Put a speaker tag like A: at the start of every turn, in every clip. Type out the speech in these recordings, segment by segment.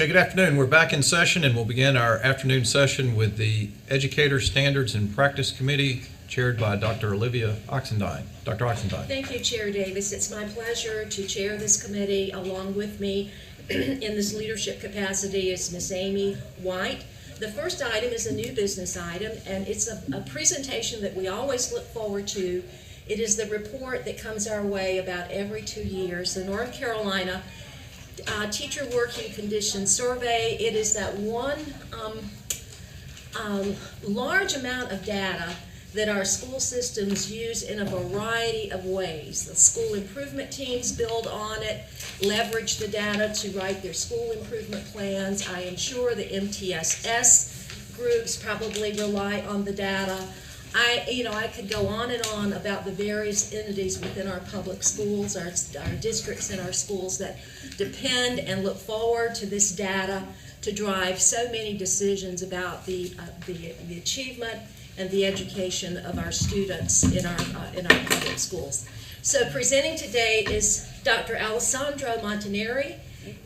A: Okay, good afternoon. We're back in session, and we'll begin our afternoon session with the Educator Standards and Practice Committee, chaired by Dr. Olivia Oxendine. Dr. Oxendine.
B: Thank you, Chair Davis. It's my pleasure to chair this committee. Along with me in this leadership capacity is Ms. Amy White. The first item is a new business item, and it's a presentation that we always look forward to. It is the report that comes our way about every 2 years, the North Carolina Teacher Working Conditions Survey. It is that one large amount of data that our school systems use in a variety of ways. The school improvement teams build on it, leverage the data to write their school improvement plans. I am sure the MTSS groups probably rely on the data. I could go on and on about the various entities within our public schools, our districts and our schools that depend and look forward to this data to drive so many decisions about the achievement and the education of our students in our public schools. So presenting today is Dr. Alessandro Montanari,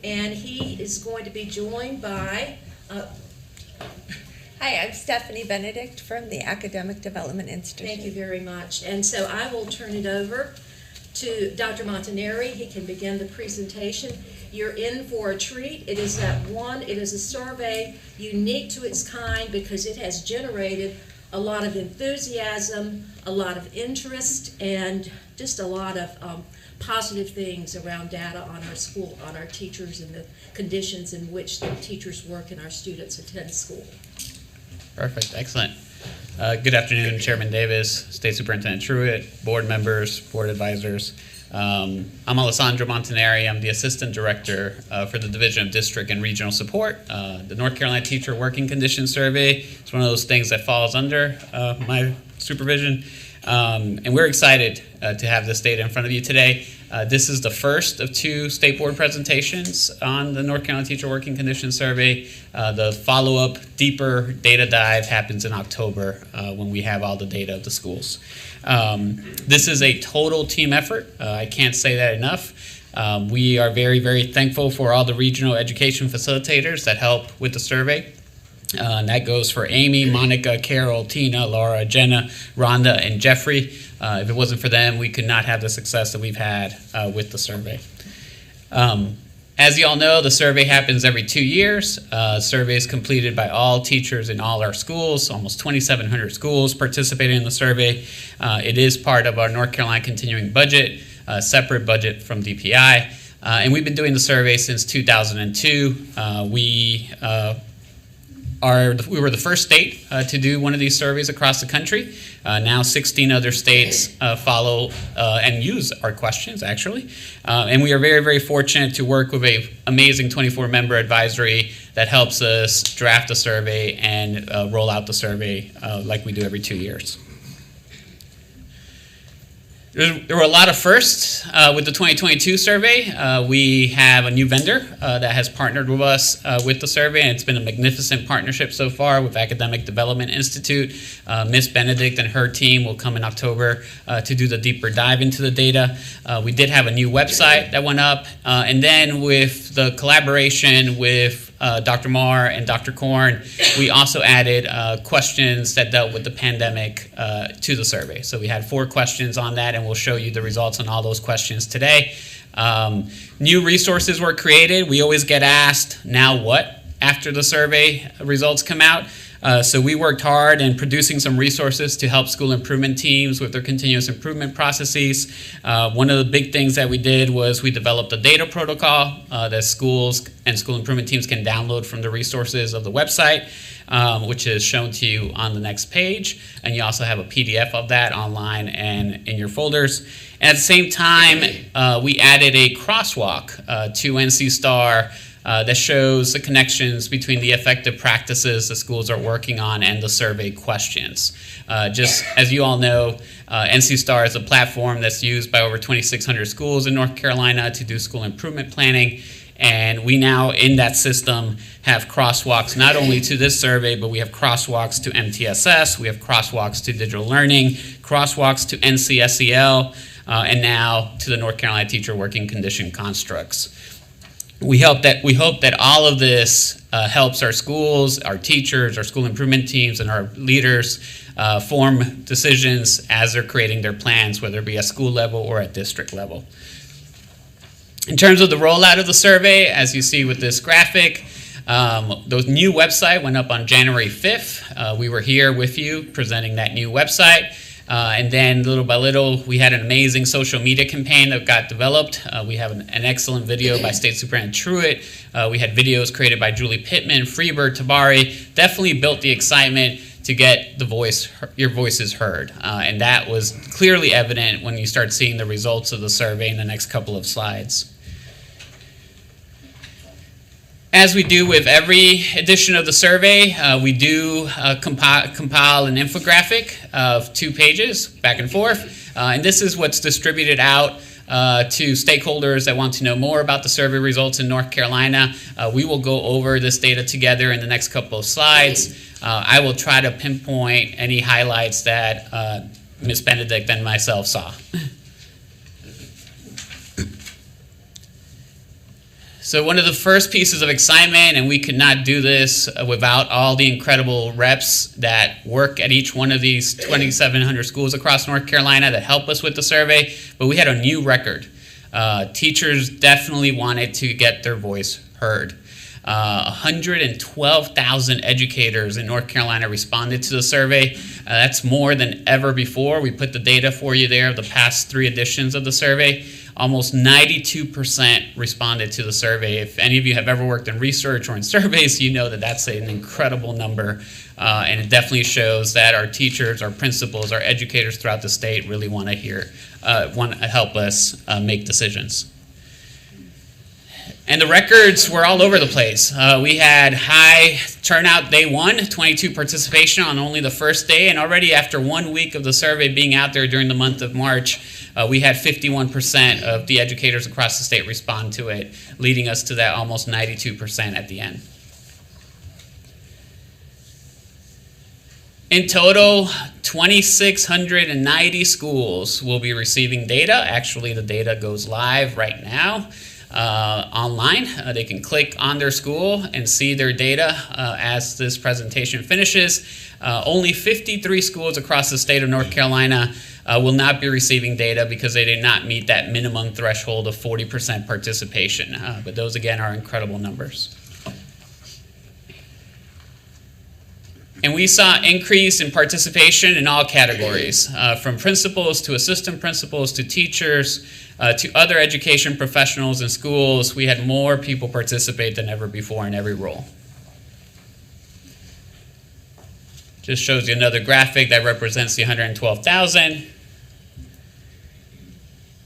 B: and he is going to be joined by
C: Hi, I'm Stephanie Benedict from the Academic Development Institute.
B: Thank you very much. And so I will turn it over to Dr. Montanari. He can begin the presentation. You're in for a treat. It is a survey unique to its kind because it has generated a lot of enthusiasm, a lot of interest, and just a lot of positive things around data on our school, on our teachers, and the conditions in which the teachers work and our students attend school.
D: Perfect, excellent. Good afternoon, Chairman Davis, State Superintendent Truitt, board members, board advisors. I'm Alessandro Montanari. I'm the Assistant Director for the Division of District and Regional Support. The North Carolina Teacher Working Conditions Survey is one of those things that falls under my supervision. And we're excited to have this data in front of you today. This is the first of 2 state board presentations on the North Carolina Teacher Working Conditions Survey. The follow-up, deeper data dive happens in October when we have all the data of the schools. This is a total team effort. I can't say that enough. We are very, very thankful for all the regional education facilitators that help with the survey. And that goes for Amy, Monica, Carol, Tina, Laura, Jenna, Rhonda, and Jeffrey. If it wasn't for them, we could not have the success that we've had with the survey. As you all know, the survey happens every 2 years. Survey is completed by all teachers in all our schools, almost 2,700 schools participating in the survey. It is part of our North Carolina continuing budget, separate budget from DPI. And we've been doing the survey since 2002. We were the first state to do one of these surveys across the country. Now 16 other states follow and use our questions, actually. And we are very, very fortunate to work with an amazing 24-member advisory that helps us draft the survey and roll out the survey like we do every 2 years. There were a lot of firsts with the 2022 survey. We have a new vendor that has partnered with us with the survey, and it's been a magnificent partnership so far with Academic Development Institute. Ms. Benedict and her team will come in October to do the deeper dive into the data. We did have a new website that went up, and then with the collaboration with Dr. Marr and Dr. Korn, we also added questions that dealt with the pandemic to the survey. So we had 4 questions on that, and we'll show you the results on all those questions today. New resources were created. We always get asked, now what, after the survey results come out? So we worked hard in producing some resources to help school improvement teams with their continuous improvement processes. One of the big things that we did was we developed a data protocol that schools and school improvement teams can download from the resources of the website, which is shown to you on the next page. And you also have a PDF of that online and in your folders. And at the same time, we added a crosswalk to NC STAR that shows the connections between the effective practices the schools are working on and the survey questions. Just as you all know, NC STAR is a platform that's used by over 2,600 schools in North Carolina to do school improvement planning. And we now, in that system, have crosswalks not only to this survey, but we have crosswalks to MTSS, we have crosswalks to digital learning, crosswalks to NCSEL, and now to the North Carolina Teacher Working Condition constructs. We hope that all of this helps our schools, our teachers, our school improvement teams, and our leaders form decisions as they're creating their plans, whether it be at school level or at district level. In terms of the rollout of the survey, as you see with this graphic, the new website went up on January 5th. We were here with you presenting that new website. And then little by little, we had an amazing social media campaign that got developed. We have an excellent video by State Superintendent Truitt. We had videos created by Julie Pittman, Freebird, Tabari. Definitely built the excitement to get your voices heard. And that was clearly evident when you start seeing the results of the survey in the next couple of slides. As we do with every edition of the survey, we do compile an infographic of 2 pages, back and forth. And this is what's distributed out to stakeholders that want to know more about the survey results in North Carolina. We will go over this data together in the next couple of slides. I will try to pinpoint any highlights that Ms. Benedict and myself saw. So one of the first pieces of excitement, and we could not do this without all the incredible reps that work at each one of these 2,700 schools across North Carolina that help us with the survey, but we had a new record. Teachers definitely wanted to get their voice heard. 112,000 educators in North Carolina responded to the survey. That's more than ever before. We put the data for you there of the past 3 editions of the survey. Almost 92% responded to the survey. If any of you have ever worked in research or in surveys, you know that that's an incredible number. And it definitely shows that our teachers, our principals, our educators throughout the state really want to help us make decisions. And the records were all over the place. We had high turnout day 1, 22 participation on only the first day, and already after 1 week of the survey being out there during the month of March, we had 51% of the educators across the state respond to it, leading us to that almost 92% at the end. In total, 2,690 schools will be receiving data. Actually, the data goes live right now. Online. They can click on their school and see their data as this presentation finishes. Only 53 schools across the state of North Carolina will not be receiving data because they did not meet that minimum threshold of 40% participation. But those, again, are incredible numbers. And we saw increase in participation in all categories, from principals to assistant principals to teachers to other education professionals in schools. We had more people participate than ever before in every role. Just shows you another graphic that represents the 112,000.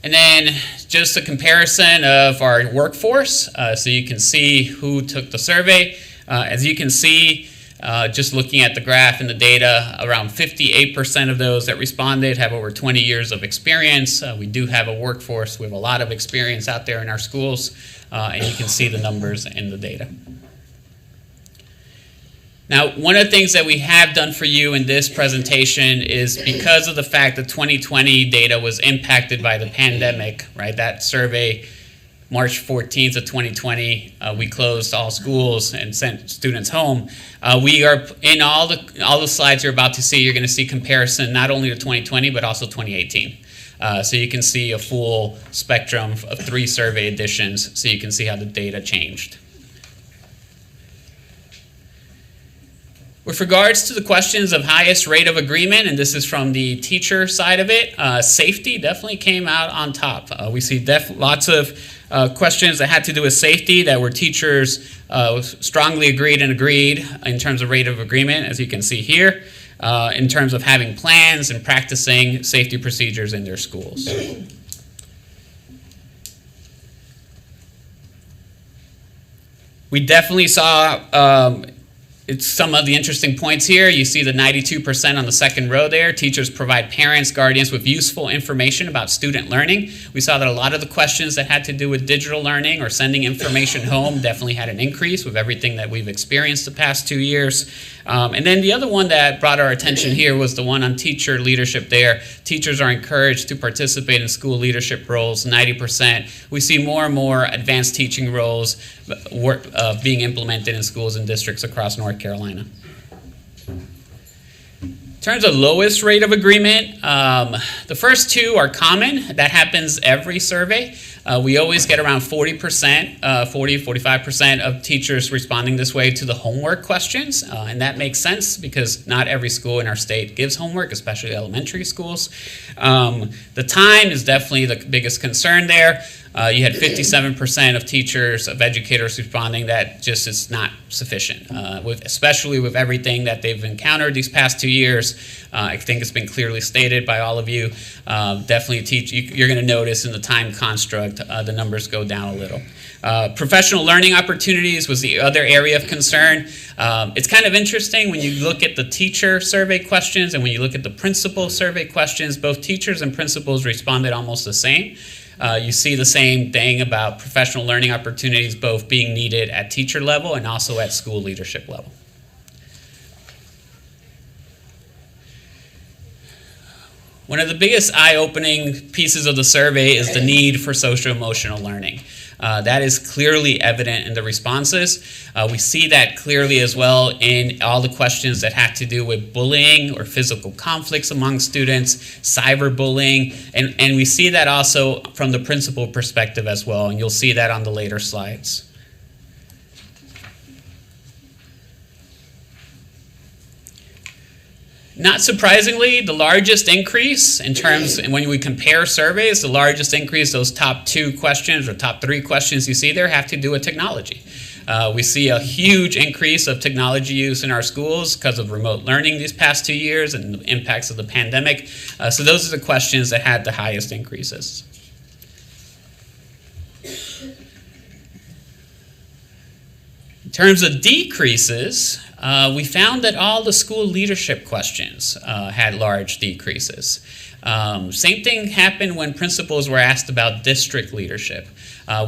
D: And then just a comparison of our workforce, so you can see who took the survey. As you can see, just looking at the graph and the data, around 58% of those that responded have over 20 years of experience. We do have a workforce with a lot of experience out there in our schools, and you can see the numbers in the data. Now, one of the things that we have done for you in this presentation is because of the fact that 2020 data was impacted by the pandemic, right? That survey, March 14th of 2020, we closed all schools and sent students home. We are in all the slides you're about to see. You're going to see comparison not only to 2020 but also 2018. So you can see a full spectrum of 3 survey editions, so you can see how the data changed. With regards to the questions of highest rate of agreement, and this is from the teacher side of it, safety definitely came out on top. We see lots of questions that had to do with safety that were teachers strongly agreed in terms of rate of agreement, as you can see here, in terms of having plans and practicing safety procedures in their schools. We definitely saw It's some of the interesting points here. You see the 92% on the second row there. Teachers provide parents, guardians with useful information about student learning. We saw that a lot of the questions that had to do with digital learning or sending information home definitely had an increase with everything that we've experienced the past 2 years. And then the other one that brought our attention here was the one on teacher leadership there. Teachers are encouraged to participate in school leadership roles, 90%. We see more and more advanced teaching roles being implemented in schools and districts across North Carolina. In terms of lowest rate of agreement, the first two are common. That happens every survey. We always get around 40%, 45% of teachers responding this way to the homework questions. And that makes sense because not every school in our state gives homework, especially elementary schools. The time is definitely the biggest concern there. You had 57% of teachers, of educators responding that just is not sufficient, especially with everything that they've encountered these past 2 years. I think it's been clearly stated by all of you. Definitely you're going to notice in the time construct, the numbers go down a little. Professional learning opportunities was the other area of concern. It's kind of interesting when you look at the teacher survey questions and when you look at the principal survey questions, both teachers and principals responded almost the same. You see the same thing about professional learning opportunities both being needed at teacher level and also at school leadership level. One of the biggest eye-opening pieces of the survey is the need for social-emotional learning. That is clearly evident in the responses. We see that clearly as well in all the questions that had to do with bullying or physical conflicts among students, cyberbullying, and we see that also from the principal perspective as well, and you'll see that on the later slides. Not surprisingly, the largest increase in terms, when we compare surveys, the largest increase, those top 2 questions or top 3 questions you see there have to do with technology. We see a huge increase of technology use in our schools because of remote learning these past 2 years and the impacts of the pandemic. So those are the questions that had the highest increases. In terms of decreases, we found that all the school leadership questions had large decreases. Same thing happened when principals were asked about district leadership.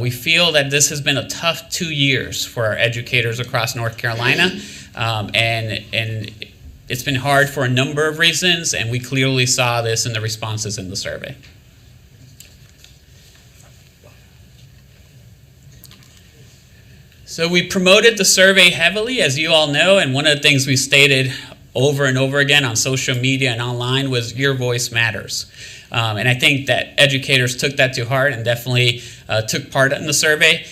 D: We feel that this has been a tough 2 years for our educators across North Carolina, and it's been hard for a number of reasons, and we clearly saw this in the responses in the survey. So we promoted the survey heavily, as you all know, and one of the things we stated over and over again on social media and online was your voice matters. And I think that educators took that to heart and definitely took part in the survey.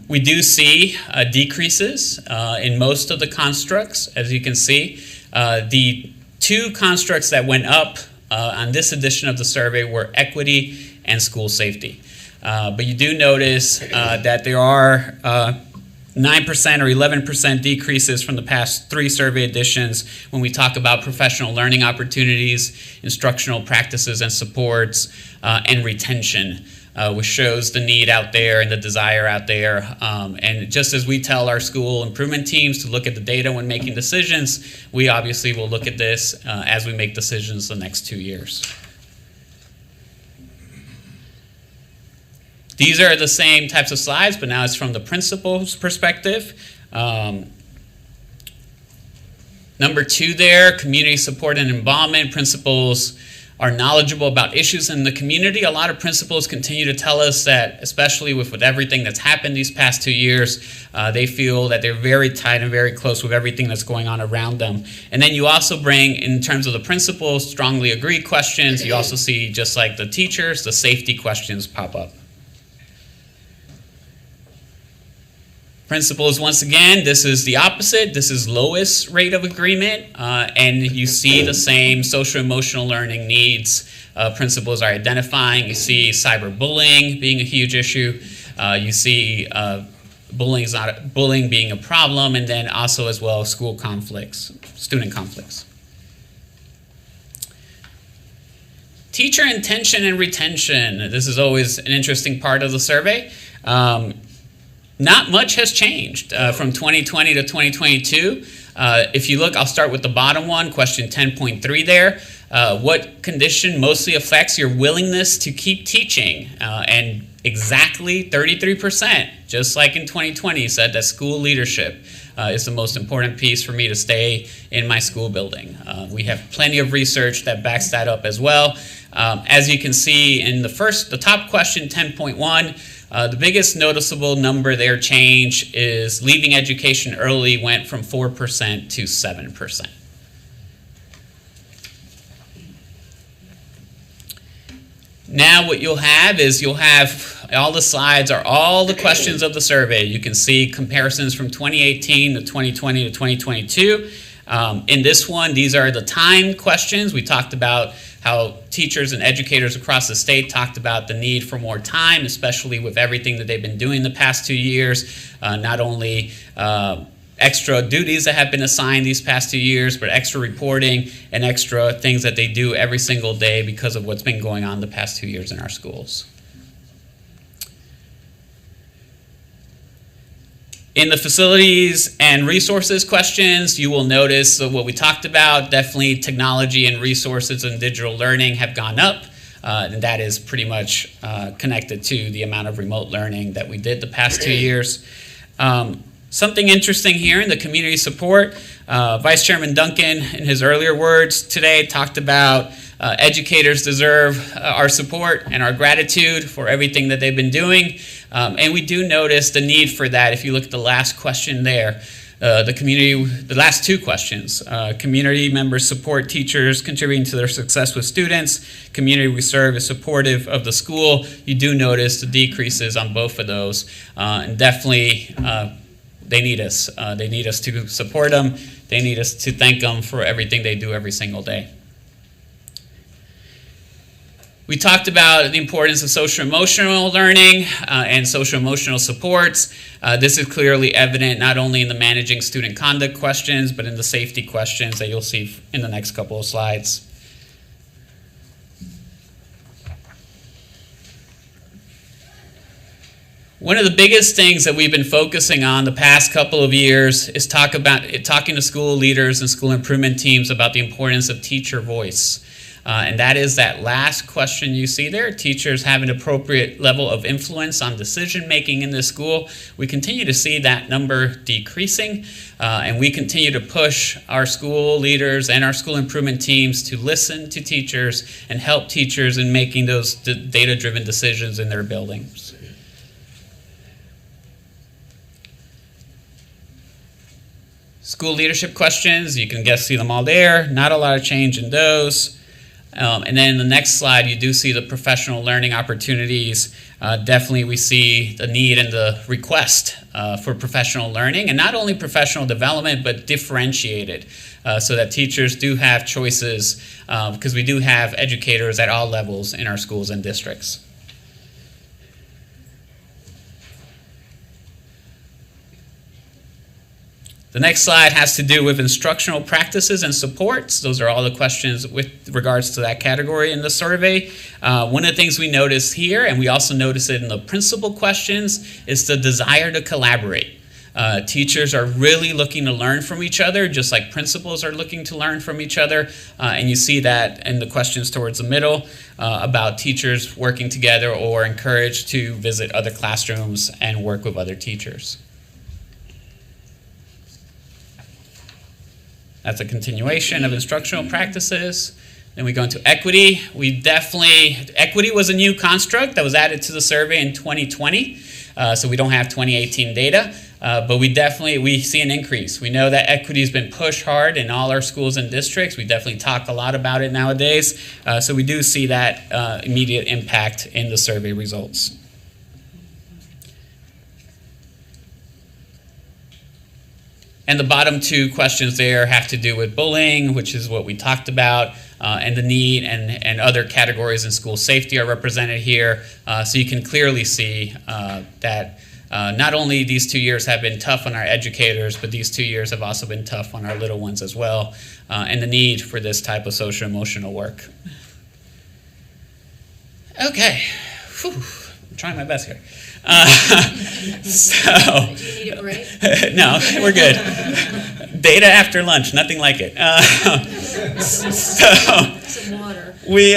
D: We do see decreases in most of the constructs, as you can see. The 2 constructs that went up on this edition of the survey were equity and school safety. But you do notice that there are 9% or 11% decreases from the past 3 survey editions when we talk about professional learning opportunities, instructional practices and supports, and retention, which shows the need out there and the desire out there. And just as we tell our school improvement teams to look at the data when making decisions, we obviously will look at this as we make decisions the next 2 years. These are the same types of slides, but now it's from the principal's perspective. Number 2 there, community support and involvement. Principals are knowledgeable about issues in the community. A lot of principals continue to tell us that, especially with everything that's happened these past 2 years, they feel that they're very tight and very close with everything that's going on around them. And then you also bring, in terms of the principals, strongly agree questions. You also see, just like the teachers, the safety questions pop up. Principals, once again, this is the opposite. This is lowest rate of agreement, and you see the same social-emotional learning needs principals are identifying. You see cyberbullying being a huge issue. You see bullying being a problem, and then also as well school conflicts, student conflicts. Teacher intention and retention. This is always an interesting part of the survey. Not much has changed from 2020 to 2022. If you look, I'll start with the bottom one, question 10.3 there. What condition mostly affects your willingness to keep teaching? And exactly 33%, just like in 2020, said that school leadership is the most important piece for me to stay in my school building. We have plenty of research that backs that up as well. As you can see in the top question, 10.1, the biggest noticeable number there change is leaving education early went from 4% to 7%. Now what you'll have is all the slides are all the questions of the survey. You can see comparisons from 2018 to 2020 to 2022. In this one, these are the time questions. We talked about how teachers and educators across the state talked about the need for more time, especially with everything that they've been doing the past 2 years, not only extra duties that have been assigned these past 2 years, but extra reporting and extra things that they do every single day because of what's been going on the past 2 years in our schools. In the facilities and resources questions, you will notice what we talked about. Definitely technology and resources and digital learning have gone up. And that is pretty much connected to the amount of remote learning that we did the past 2 years. Something interesting here in the community support, Vice Chairman Duncan, in his earlier words today, talked about educators deserve our support and our gratitude for everything that they've been doing. And we do notice the need for that. If you look at the last question there, the last two questions, community members support teachers contributing to their success with students. Community we serve is supportive of the school. You do notice the decreases on both of those. And definitely, they need us. They need us to support them. They need us to thank them for everything they do every single day. We talked about the importance of social-emotional learning and social-emotional supports. This is clearly evident not only in the managing student conduct questions, but in the safety questions that you'll see in the next couple of slides. One of the biggest things that we've been focusing on the past couple of years is talking to school leaders and school improvement teams about the importance of teacher voice. And that is that last question you see there. Teachers have an appropriate level of influence on decision making in the school. We continue to see that number decreasing, and we continue to push our school leaders and our school improvement teams to listen to teachers and help teachers in making those data-driven decisions in their buildings. School leadership questions, you can see them all there. Not a lot of change in those. And then in the next slide, you do see the professional learning opportunities. Definitely we see the need and the request for professional learning, and not only professional development, but differentiated, so that teachers do have choices, because we do have educators at all levels in our schools and districts. The next slide has to do with instructional practices and supports. Those are all the questions with regards to that category in the survey. One of the things we notice here, and we also notice it in the principal questions, is the desire to collaborate. Teachers are really looking to learn from each other, just like principals are looking to learn from each other. And you see that in the questions towards the middle about teachers working together or encouraged to visit other classrooms and work with other teachers. That's a continuation of instructional practices. Then we go into equity. Equity was a new construct that was added to the survey in 2020. So we don't have 2018 data, but we see an increase. We know that equity has been pushed hard in all our schools and districts. We definitely talk a lot about it nowadays. So we do see that immediate impact in the survey results. And the bottom two questions there have to do with bullying, which is what we talked about, and the need and other categories in school safety are represented here. So you can clearly see that not only these 2 years have been tough on our educators, but these 2 years have also been tough on our little ones as well, and the need for this type of social-emotional work. Okay. Whew. I'm trying my best here.
B: Do you need a break?
D: No, we're good. Data after lunch, nothing like it.
B: Some water.
D: We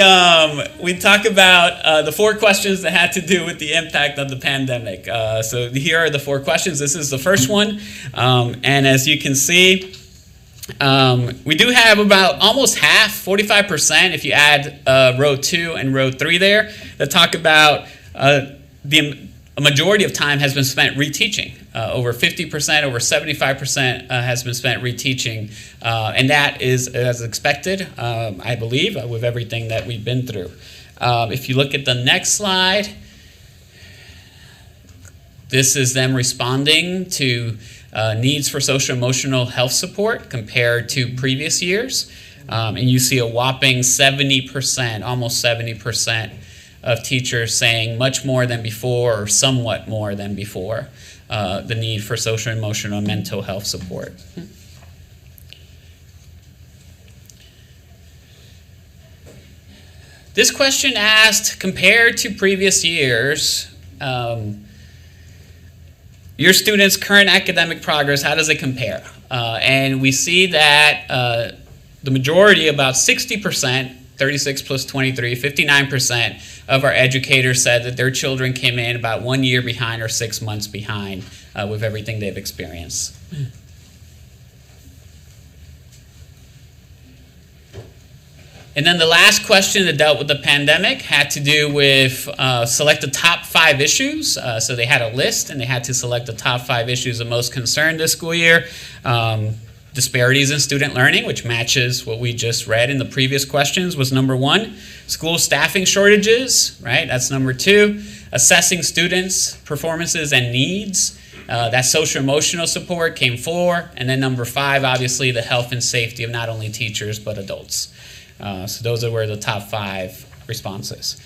D: talk about the 4 questions that had to do with the impact of the pandemic. So here are the 4 questions. This is the first one, and as you can see, we do have about almost half, 45%, if you add row 2 and row 3 there, that talk about a majority of time has been spent reteaching. Over 50%, over 75% has been spent reteaching, and that is as expected, I believe, with everything that we've been through. If you look at the next slide, this is them responding to needs for social emotional health support compared to previous years, and you see a whopping 70%, almost 70%, of teachers saying much more than before or somewhat more than before the need for social, emotional, and mental health support. This question asked, compared to previous years, your students' current academic progress, how does it compare? And we see that the majority, about 60%, 36 plus 23, 59% of our educators said that their children came in about 1 year behind or 6 months behind with everything they've experienced. And then the last question that dealt with the pandemic had to do with select the top 5 issues. So they had a list and they had to select the top 5 issues of most concern this school year. Disparities in student learning, which matches what we just read in the previous questions, was number 1. School staffing shortages, right? That's number 2. Assessing students' performances and needs. That social emotional support came 4. And then number 5, obviously, the health and safety of not only teachers but adults. So those were the top 5 responses.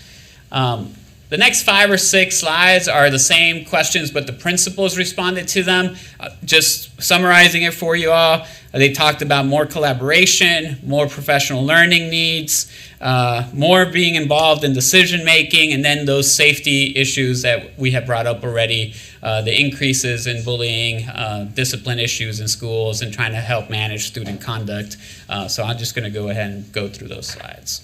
D: The next 5 or 6 slides are the same questions, but the principals responded to them. Just summarizing it for you all, they talked about more collaboration, more professional learning needs, more being involved in decision making, and then those safety issues that we have brought up already, the increases in bullying, discipline issues in schools, and trying to help manage student conduct. So I'm just going to go ahead and go through those slides.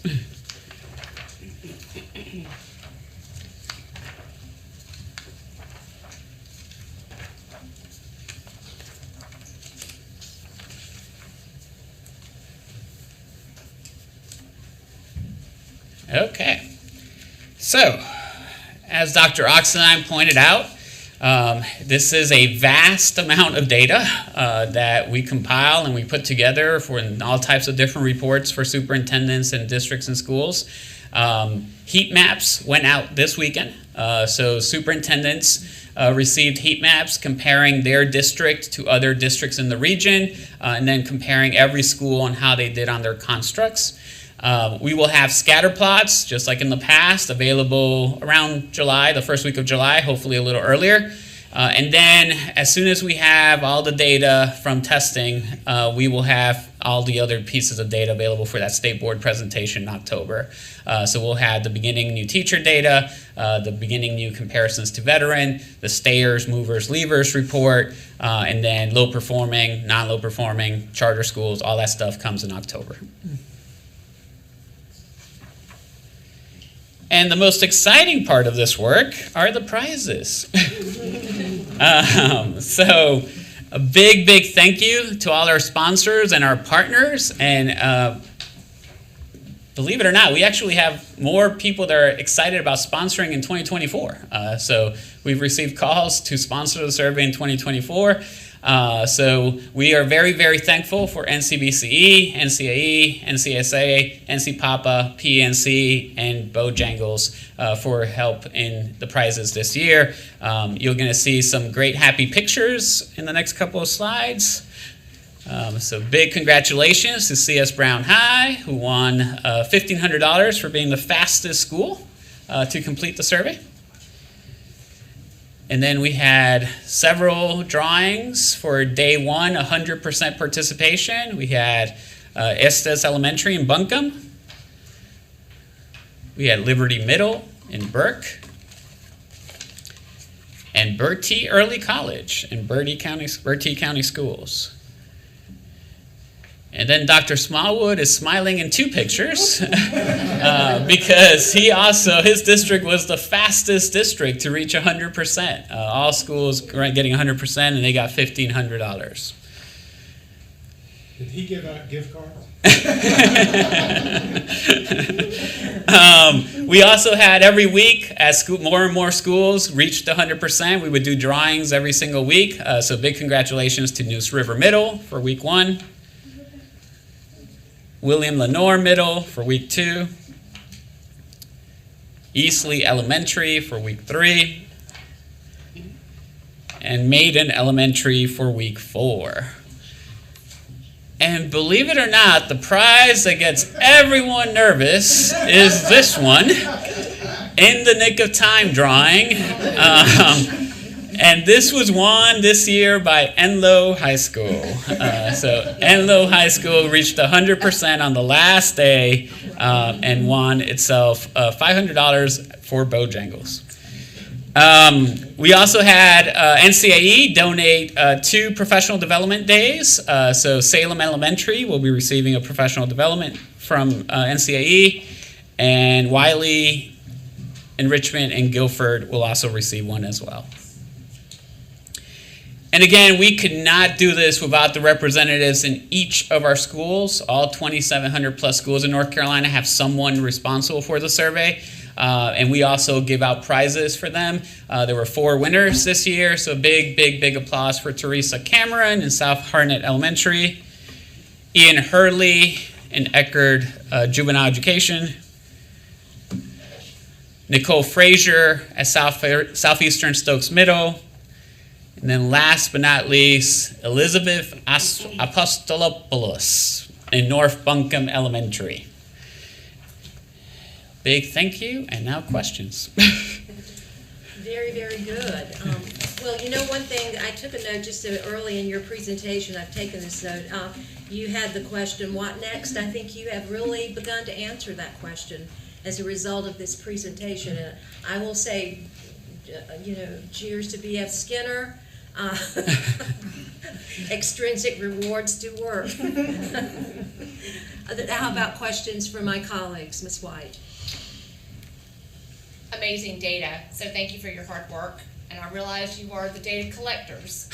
D: Okay, so as Dr. Oxendine pointed out, this is a vast amount of data that we compile and we put together for all types of different reports for superintendents and districts and schools. Heat maps went out this weekend, so superintendents received heat maps comparing their district to other districts in the region, and then comparing every school on how they did on their constructs. We will have scatter plots, just like in the past, available around July, the first week of July, hopefully a little earlier. And then as soon as we have all the data from testing, we will have all the other pieces of data available for that state board presentation in October. So we'll have the beginning new teacher data, the beginning new comparisons to veteran, the stayers, movers, leavers report, and then low performing, non-low performing, charter schools, all that stuff comes in October. And the most exciting part of this work are the prizes. So a big, big thank you to all our sponsors and our partners. And believe it or not, we actually have more people that are excited about sponsoring in 2024. So we've received calls to sponsor the survey in 2024. So we are very, very thankful for NCBCE, NCAE, NCSA, NCPAPA, PNC, and Bojangles for help in the prizes this year. You're going to see some great happy pictures in the next couple of slides. So big congratulations to CS Brown High, who won $1,500 for being the fastest school to complete the survey. And then we had several drawings for day 1, 100% participation. We had Estes Elementary in Buncombe. We had Liberty Middle in Burke. And Bertie Early College in Bertie County Schools. And then Dr. Smallwood is smiling in 2 pictures because his district was the fastest district to reach 100%. All schools getting 100%, and they got $1,500.
E: Did he give out gift cards?
D: We also had every week, as more and more schools reached 100%, we would do drawings every single week. So big congratulations to Neuse River Middle for week 1. William Lenore Middle for week 2. Eastleigh Elementary for week 3. And Maiden Elementary for week 4. And believe it or not, the prize that gets everyone nervous is this one, in the nick of time drawing. And this was won this year by Enloe High School. So Enloe High School reached 100% on the last day and won itself $500 for Bojangles. We also had NCAE donate 2 professional development days. So Salem Elementary will be receiving a professional development from NCAE, and Wiley, Enrichment, and Guilford will also receive one as well. And again, we could not do this without the representatives in each of our schools. All 2,700 plus schools in North Carolina have someone responsible for the survey. And we also give out prizes for them. There were 4 winners this year, so big applause for Teresa Cameron in South Harnett Elementary, Ian Hurley in Eckerd Juvenile Education, Nicole Frazier at Southeastern Stokes Middle, and then last but not least, Elizabeth Apostolopoulos in North Buncombe Elementary. Big thank you, and now questions.
B: Very, very good. Well, you know, one thing, I took a note just so early in your presentation, I've taken this note. You had the question, what next? I think you have really begun to answer that question as a result of this presentation. And I will say, you know, cheers to B.F. Skinner. Extrinsic rewards do work. How about questions from my colleagues? Ms. White.
F: Amazing data, so thank you for your hard work, and I realize you are the data collectors.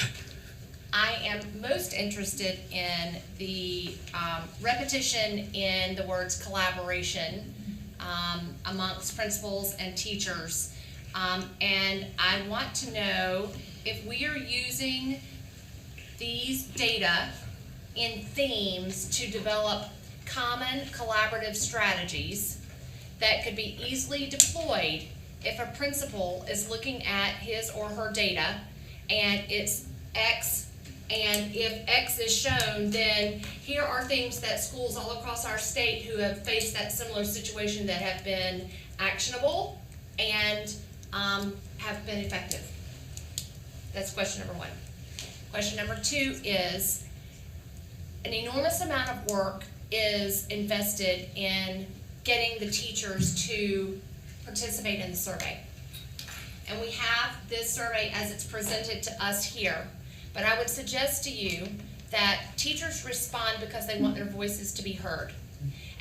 F: I am most interested in the repetition in the words collaboration amongst principals and teachers, and I want to know if we are using these data in themes to develop common collaborative strategies that could be easily deployed if a principal is looking at his or her data and it's X, and if X is shown, then here are things that schools all across our state who have faced that similar situation that have been actionable and have been effective. That's question number 1. Question number 2 is, an enormous amount of work is invested in getting the teachers to participate in the survey. And we have this survey as it's presented to us here. But I would suggest to you that teachers respond because they want their voices to be heard.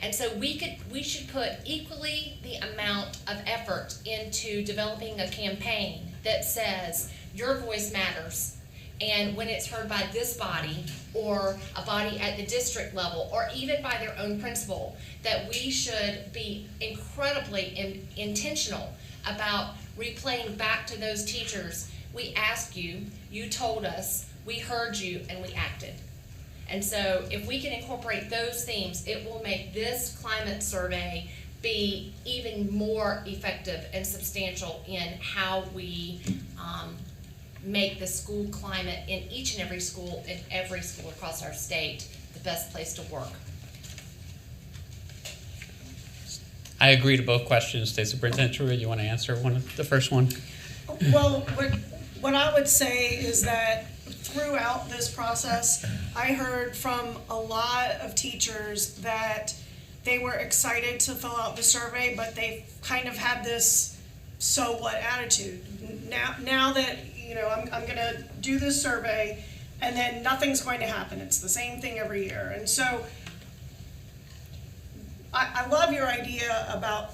F: And so we should put equally the amount of effort into developing a campaign that says your voice matters. And when it's heard by this body or a body at the district level or even by their own principal, that we should be incredibly intentional about replaying back to those teachers. We asked you, you told us, we heard you, and we acted. And so if we can incorporate those themes, it will make this climate survey be even more effective and substantial in how we make the school climate in each and every school across our state the best place to work.
D: I agree to both questions. State Superintendent True, you want to answer the first one?
G: Well, what I would say is that throughout this process, I heard from a lot of teachers that they were excited to fill out the survey, but they kind of had this so what attitude. Now that, you know, I'm going to do this survey, and then nothing's going to happen. It's the same thing every year. And so I love your idea about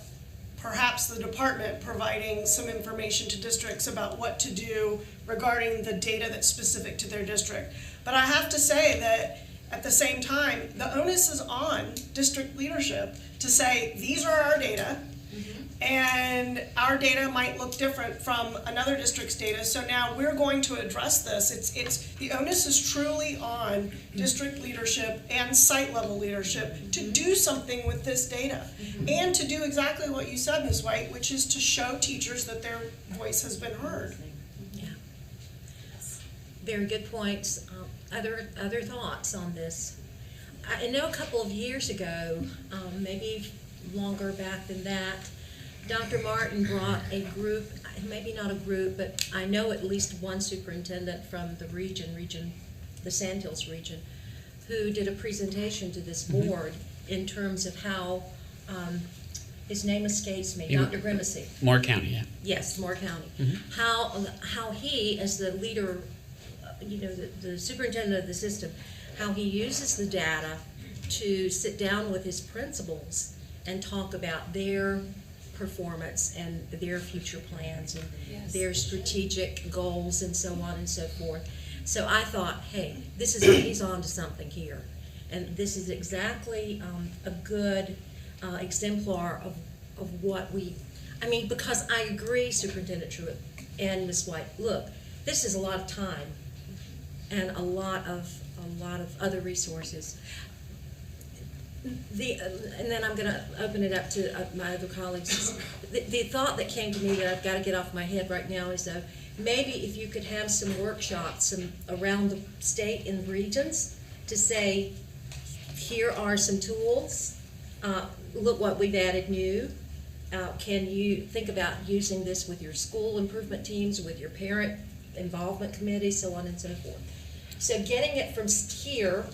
G: perhaps the department providing some information to districts about what to do regarding the data that's specific to their district. But I have to say that at the same time, the onus is on district leadership to say, these are our data, and our data might look different from another district's data, so now we're going to address this. It's the onus is truly on district leadership and site level leadership to do something with this data, and to do exactly what you said, Ms. White, which is to show teachers that their voice has been heard.
B: Yeah. Very good points. Other thoughts on this? I know a couple of years ago, maybe longer back than that, Dr. Martin brought a group, maybe not a group, but I know at least one superintendent from the region, the Sandhills region, who did a presentation to this board in terms of how, his name escapes me, Dr. Grimacy.
D: Moore County, yeah.
B: Yes, Moore County. How he, as the leader, the superintendent of the system, how he uses the data to sit down with his principals and talk about their performance and their future plans and their strategic goals and so on and so forth. So I thought, hey, he's on to something here. And this is exactly a good exemplar of what because I agree, Superintendent Truitt and Ms. White, look, this is a lot of time and a lot of other resources. And then I'm going to open it up to my other colleagues. The thought that came to me that I've got to get off my head right now is maybe if you could have some workshops around the state and regions to say, here are some tools, look what we've added new. Can you think about using this with your school improvement teams, with your parent involvement committee, so on and so forth. So getting it from here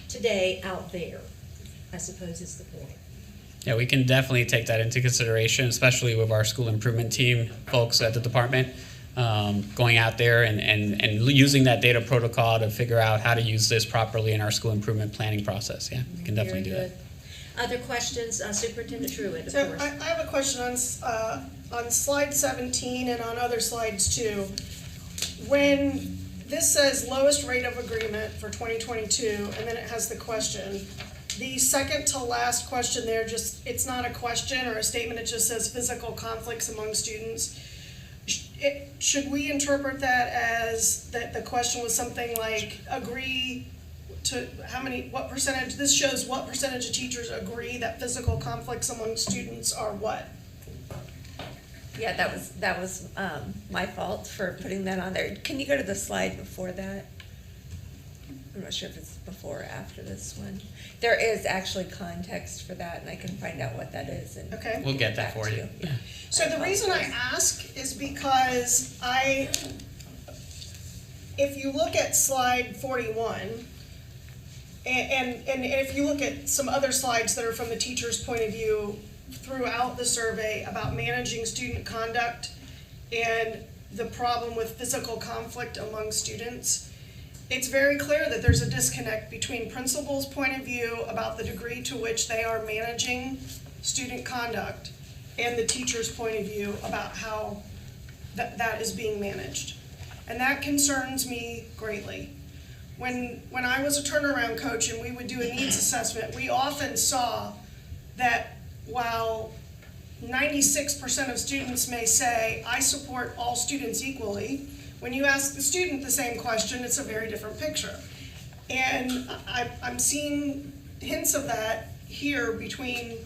B: today out there, I suppose, is the point.
D: Yeah, we can definitely take that into consideration, especially with our school improvement team folks at the department, going out there and using that data protocol to figure out how to use this properly in our school improvement planning process. Yeah, we can definitely do that.
B: Other questions, Superintendent Truitt, of
G: So
B: course.
G: I have a question on slide 17 and on other slides too. When this says lowest rate of agreement for 2022, and then it has the question, the second to last question there, it's not a question or a statement, it just says physical conflicts among students. Should we interpret that as that the question was something like agree to what percentage, this shows what percentage of teachers agree that physical conflicts among students are what?
C: Yeah, that was my fault for putting that on there. Can you go to the slide before that? I'm not sure if it's before or after this one. There is actually context for that, and I can find out what that is. And
G: Okay.
D: We'll get that
C: back
D: for
C: to
D: you.
C: Yeah.
G: So the reason I ask is because if you look at slide 41, and if you look at some other slides that are from the teacher's point of view throughout the survey about managing student conduct and the problem with physical conflict among students, it's very clear that there's a disconnect between principals' point of view about the degree to which they are managing student conduct and the teacher's point of view about how that is being managed. And that concerns me greatly. When I was a turnaround coach and we would do a needs assessment, we often saw that while 96% of students may say, I support all students equally, when you ask the student the same question, it's a very different picture. And I'm seeing hints of that here between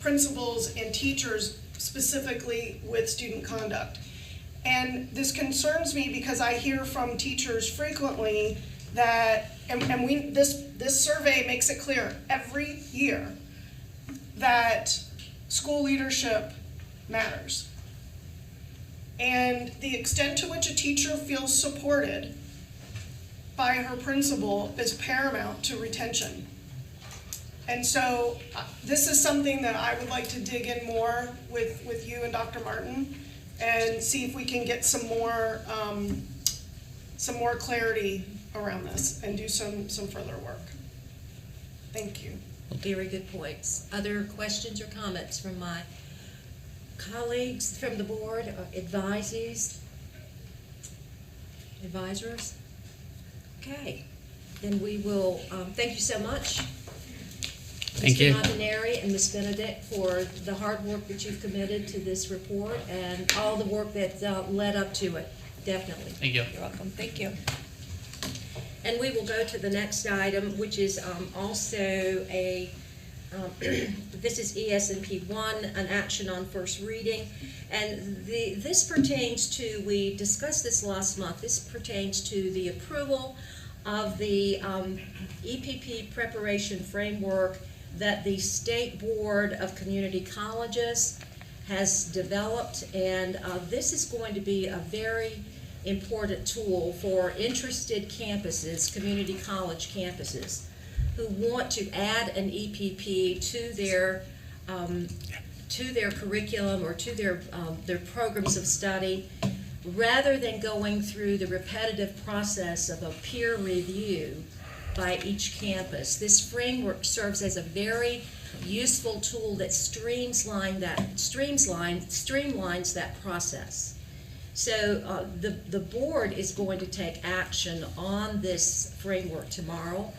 G: principals and teachers, specifically with student conduct. And this concerns me because I hear from teachers frequently that, this survey makes it clear every year that school leadership matters. And the extent to which a teacher feels supported by her principal is paramount to retention. And so this is something that I would like to dig in more with you and Dr. Martin and see if we can get some more some more clarity around this and do some further work. Thank you.
B: Very good points. Other questions or comments from my colleagues from the board, advisors? Okay, then we will, thank you so much.
D: Thank you.
B: Mr. Montanari and Ms. Benedict for the hard work that you've committed to this report and all the work that led up to it, definitely.
D: Thank you.
C: You're welcome, thank you.
B: And we will go to the next item, which is also a, this is ES&P 1, an action on first reading. And this pertains to, we discussed this last month, this pertains to the approval of the EPP preparation framework that the State Board of Community Colleges has developed. And this is going to be a very important tool for interested campuses, community college campuses, who want to add an EPP to their curriculum or to their programs of study, rather than going through the repetitive process of a peer review by each campus. This framework serves as a very useful tool that streamlines that process. So the board is going to take action on this framework tomorrow.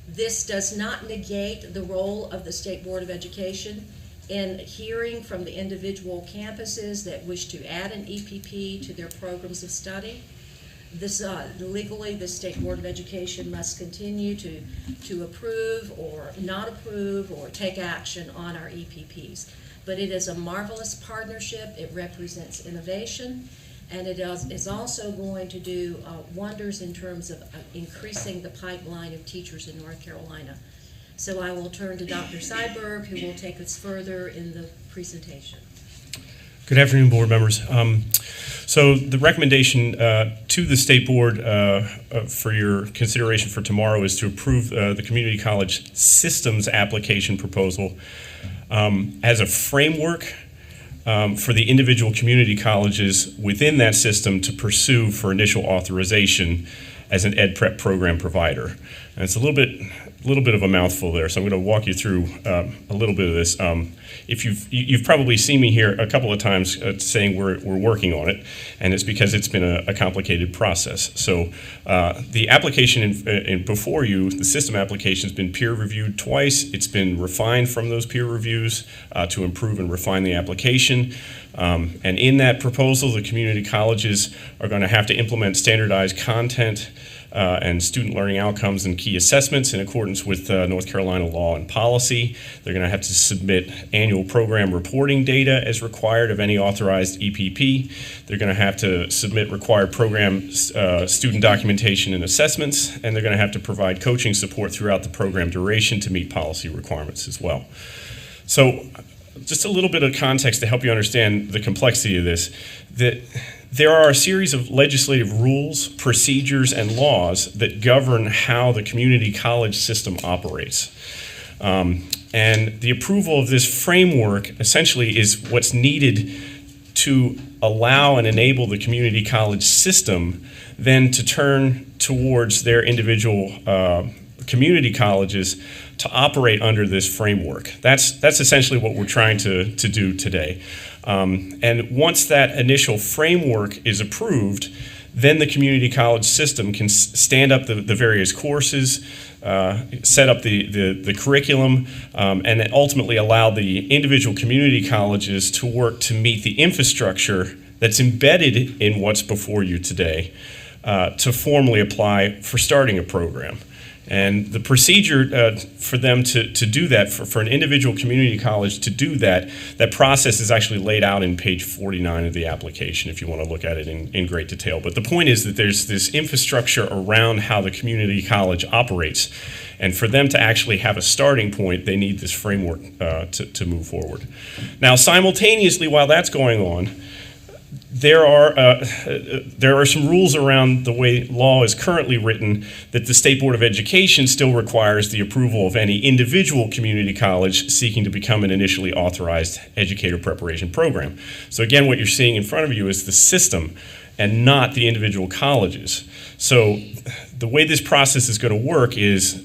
B: This does not negate the role of the State Board of Education in hearing from the individual campuses that wish to add an EPP to their programs of study. This legally, the State Board of Education must continue to approve or not approve or take action on our EPPs. But it is a marvelous partnership. It represents innovation, and it is also going to do wonders in terms of increasing the pipeline of teachers in North Carolina. So I will turn to Dr. Seiberg, who will take us further in the presentation.
H: Good afternoon, board members. So the recommendation to the State Board for your consideration for tomorrow is to approve the Community College Systems Application Proposal as a framework for the individual community colleges within that system to pursue for initial authorization as an ed prep program provider. And it's a little bit of a mouthful there, so I'm going to walk you through a little bit of this. If you've probably seen me here a couple of times saying we're working on it, and it's because it's been a complicated process. So the application before you, the system application, has been peer reviewed twice. It's been refined from those peer reviews to improve and refine the application. And in that proposal, the community colleges are going to have to implement standardized content and student learning outcomes and key assessments in accordance with North Carolina law and policy. They're going to have to submit annual program reporting data as required of any authorized EPP. They're going to have to submit required program student documentation and assessments, and they're going to have to provide coaching support throughout the program duration to meet policy requirements as well. So just a little bit of context to help you understand the complexity of this. There are a series of legislative rules, procedures, and laws that govern how the community college system operates. And the approval of this framework essentially is what's needed to allow and enable the community college system then to turn towards their individual community colleges to operate under this framework. That's essentially what we're trying to do today. And once that initial framework is approved, then the community college system can stand up the various courses, set up the curriculum, and then ultimately allow the individual community colleges to work to meet the infrastructure that's embedded in what's before you today to formally apply for starting a program. And the procedure for them to do that, for an individual community college to do that process is actually laid out in page 49 of the application if you want to look at it in great detail. But the point is that there's this infrastructure around how the community college operates. And for them to actually have a starting point, they need this framework to move forward. Now, simultaneously, while that's going on, there are some rules around the way law is currently written that the State Board of Education still requires the approval of any individual community college seeking to become an initially authorized educator preparation program. So again, what you're seeing in front of you is the system. and not the individual colleges. So the way this process is going to work is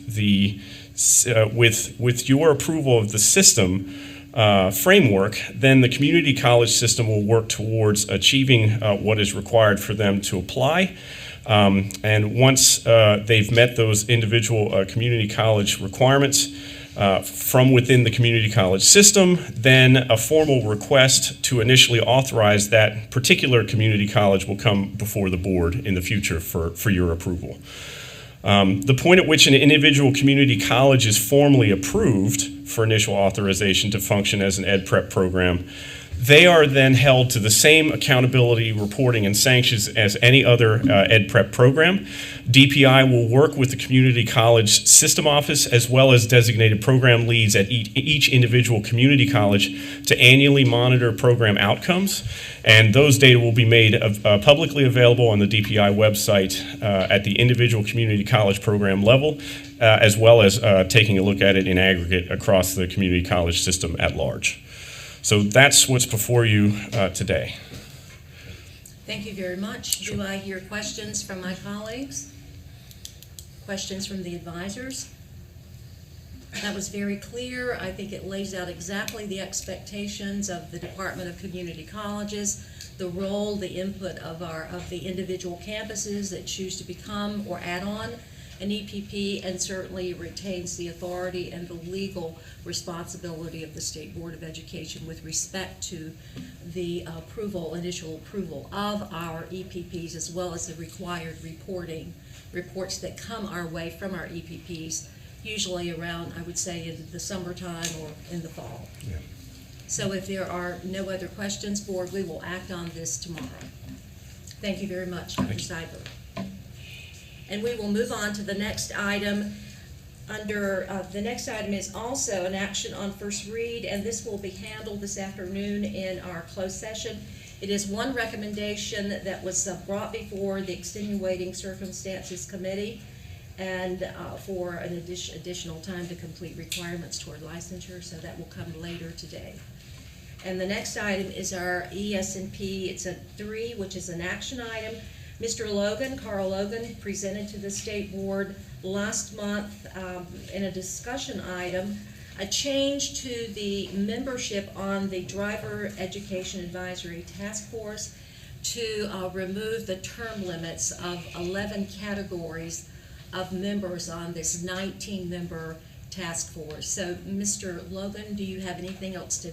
H: with your approval of the system framework, then the community college system will work towards achieving what is required for them to apply. And once they've met those individual community college requirements from within the community college system, then a formal request to initially authorize that particular community college will come before the board in the future for your approval. The point at which an individual community college is formally approved for initial authorization to function as an ed prep program, they are then held to the same accountability, reporting, and sanctions as any other ed prep program. DPI will work with the community college system office as well as designated program leads at each individual community college to annually monitor program outcomes. And those data will be made publicly available on the DPI website at the individual community college program level, as well as taking a look at it in aggregate across the community college system at large. So that's what's before you today.
B: Thank you very much. Do I hear questions from my colleagues? Questions from the advisors? That was very clear. I think it lays out exactly the expectations of the Department of Community Colleges, the role, the input of the individual campuses that choose to become or add on an EPP, and certainly retains the authority and the legal responsibility of the State Board of Education with respect to the initial approval of our EPPs, as well as the required reports that come our way from our EPPs, usually around, I would say, in the summertime or in the fall.
H: Yeah.
B: So if there are no other questions, Board, we will act on this tomorrow. Thank you very much, Dr. Seibert. And we will move on to the next item. The next item is also an action on first read, and this will be handled this afternoon in our closed session. It is one recommendation that was brought before the Extenuating Circumstances Committee, and for an additional time to complete requirements toward licensure, so that will come later today. And the next item is our ES&P. It's a 3, which is an action item. Mr. Logan, Carl Logan, presented to the State Board last month in a discussion item a change to the membership on the Driver Education Advisory Task Force to remove the term limits of 11 categories of members on this 19-member task force. So, Mr. Logan, do you have anything else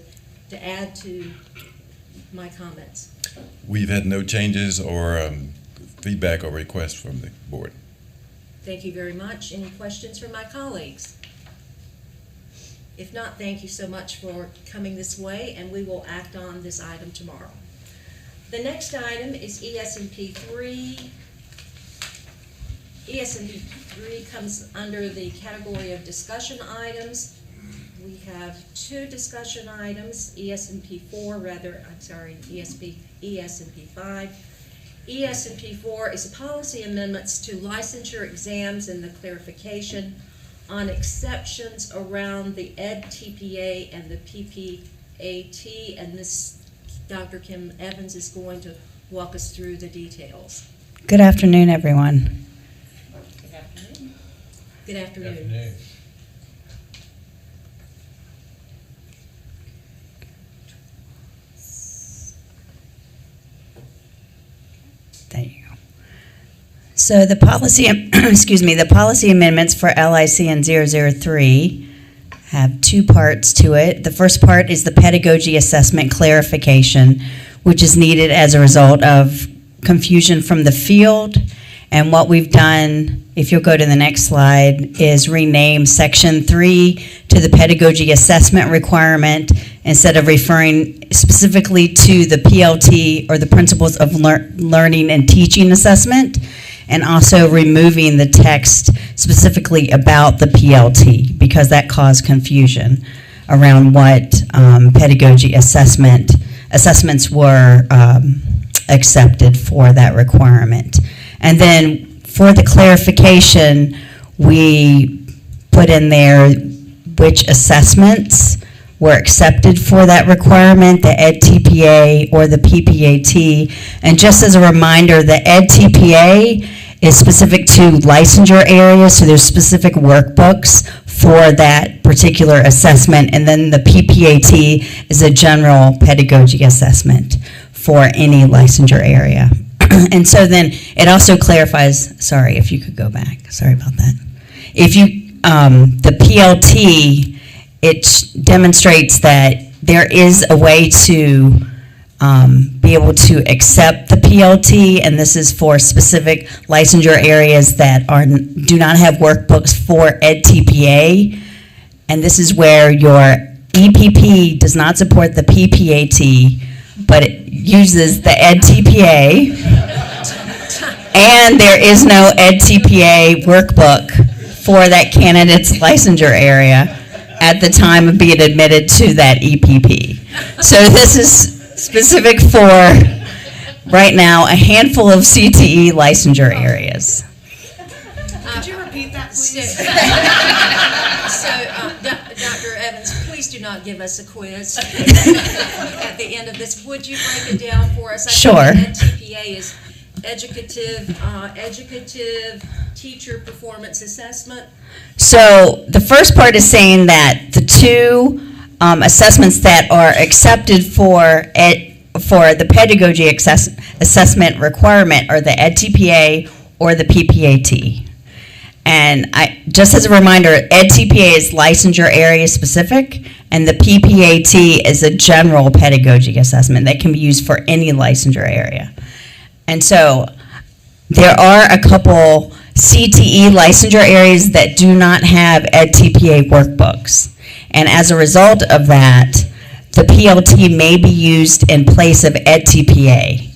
B: to add to my comments?
I: We've had no changes or feedback or requests from the board.
B: Thank you very much. Any questions from my colleagues? If not, thank you so much for coming this way, and we will act on this item tomorrow. The next item is ES&P 3. ES&P 3 comes under the category of discussion items. We have 2 discussion items, ES&P 5. ES&P 4 is policy amendments to licensure exams and the clarification on exceptions around the EdTPA and the PPAT, and this Dr. Kim Evans is going to walk us through the details.
J: Good afternoon, everyone.
F: Good afternoon.
B: Good afternoon.
A: Good afternoon.
J: There you go. So the policy, the policy amendments for LICN 003 have 2 parts to it. The first part is the pedagogy assessment clarification, which is needed as a result of confusion from the field. And what we've done, if you'll go to the next slide, is rename Section 3 to the pedagogy assessment requirement instead of referring specifically to the PLT or the principles of learning and teaching assessment, and also removing the text specifically about the PLT because that caused confusion around what pedagogy assessments were accepted for that requirement. And then for the clarification, we put in there which assessments were accepted for that requirement, the Ed TPA or the PPAT. And just as a reminder, the Ed TPA is specific to licensure areas, so there's specific workbooks for that particular assessment. And then the PPAT is a general pedagogy assessment for any licensure area. And so then it also clarifies, sorry, if you could go back, sorry about that. If you, the PLT, it demonstrates that there is a way to be able to accept the PLT, and this is for specific licensure areas that do not have workbooks for Ed TPA, and this is where your EPP does not support the PPAT, but it uses the Ed TPA, and there is no Ed TPA workbook for that candidate's licensure area at the time of being admitted to that EPP. So this is specific for, right now, a handful of CTE licensure areas.
G: Could you repeat that, please?
B: Dr. Evans, please do not give us a quiz at the end of this. Would you break it down for us?
J: Sure.
B: I think NTPA is educative teacher performance assessment.
J: So the first part is saying that the two assessments that are accepted for the pedagogy assessment requirement are the Ed TPA or the PPAT. And just as a reminder, Ed TPA is licensure area specific, and the PPAT is a general pedagogy assessment that can be used for any licensure area. And so there are a couple CTE licensure areas that do not have Ed TPA workbooks. And as a result of that, the PLT may be used in place of Ed TPA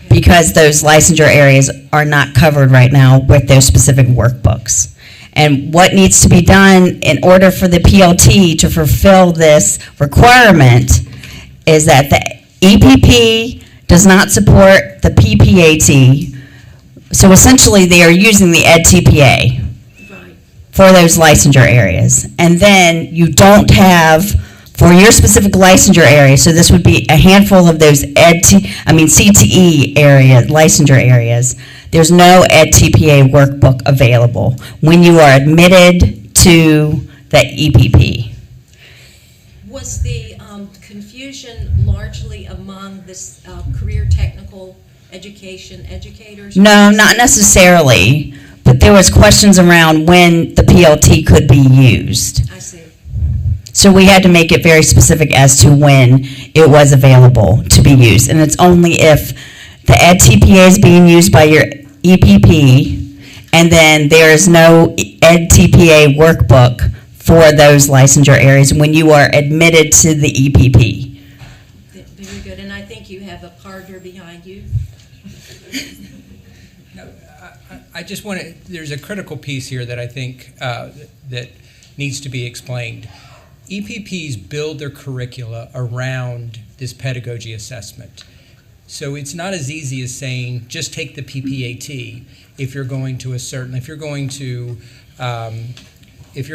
J: because those licensure areas are not covered right now with those specific workbooks. And what needs to be done in order for the PLT to fulfill this requirement is that the EPP does not support the PPAT. So essentially, they are using the Ed TPA for those licensure areas. And then you don't have, for your specific licensure area, so this would be a handful of those CTE area, licensure areas, there's no Ed TPA workbook available when you are admitted to the EPP.
B: Was the confusion largely among this career technical education educators?
J: No, not necessarily, but there was questions around when the PLT could be used.
B: I see.
J: So we had to make it very specific as to when it was available to be used. And it's only if the Ed TPA is being used by your EPP, and then there is no Ed TPA workbook for those licensure areas when you are admitted to the EPP.
B: Very good, and I think you have a partner behind you.
K: I just want to, there's a critical piece here that I think that needs to be explained. EPPs build their curricula around this pedagogy assessment. So it's not as easy as saying, just take the PPAT if you're going to if you're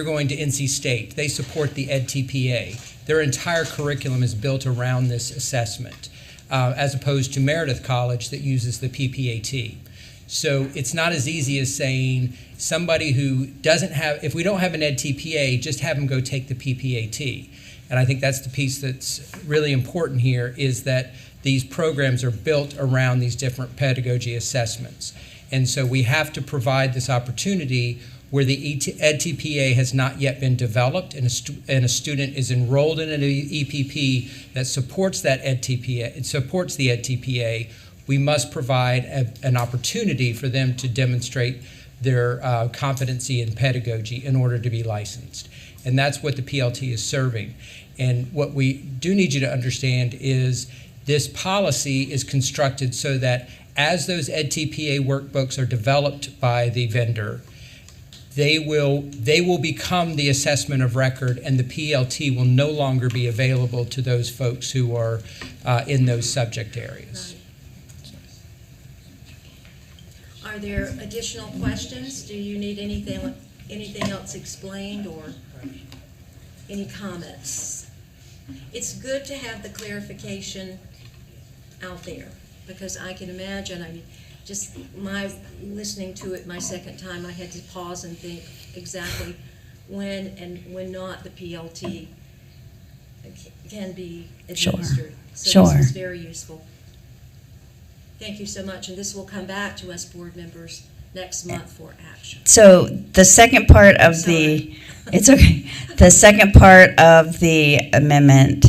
K: going to NC State, they support the Ed TPA. Their entire curriculum is built around this assessment, as opposed to Meredith College that uses the PPAT. So it's not as easy as saying somebody who doesn't have, if we don't have an Ed TPA, just have them go take the PPAT. And I think that's the piece that's really important here, is that these programs are built around these different pedagogy assessments. And so we have to provide this opportunity where the Ed TPA has not yet been developed and a student is enrolled in an EPP that supports that Ed TPA, it supports the Ed TPA. We must provide an opportunity for them to demonstrate their competency in pedagogy in order to be licensed. And that's what the PLT is serving. And what we do need you to understand is this policy is constructed so that as those Ed TPA workbooks are developed by the vendor, they will become the assessment of record, and the PLT will no longer be available to those folks who are in those subject areas.
B: Are there additional questions? Do you need anything else explained, or any comments? it's good to have the clarification out there, because I can imagine, I mean, just listening to it my second time, I had to pause and think exactly when and when not the PLT can be administered. So
J: Sure.
B: this is very useful. Thank you so much, and this will come back to us board members next month for action.
J: So the second part of the, it's okay. The second part of the amendment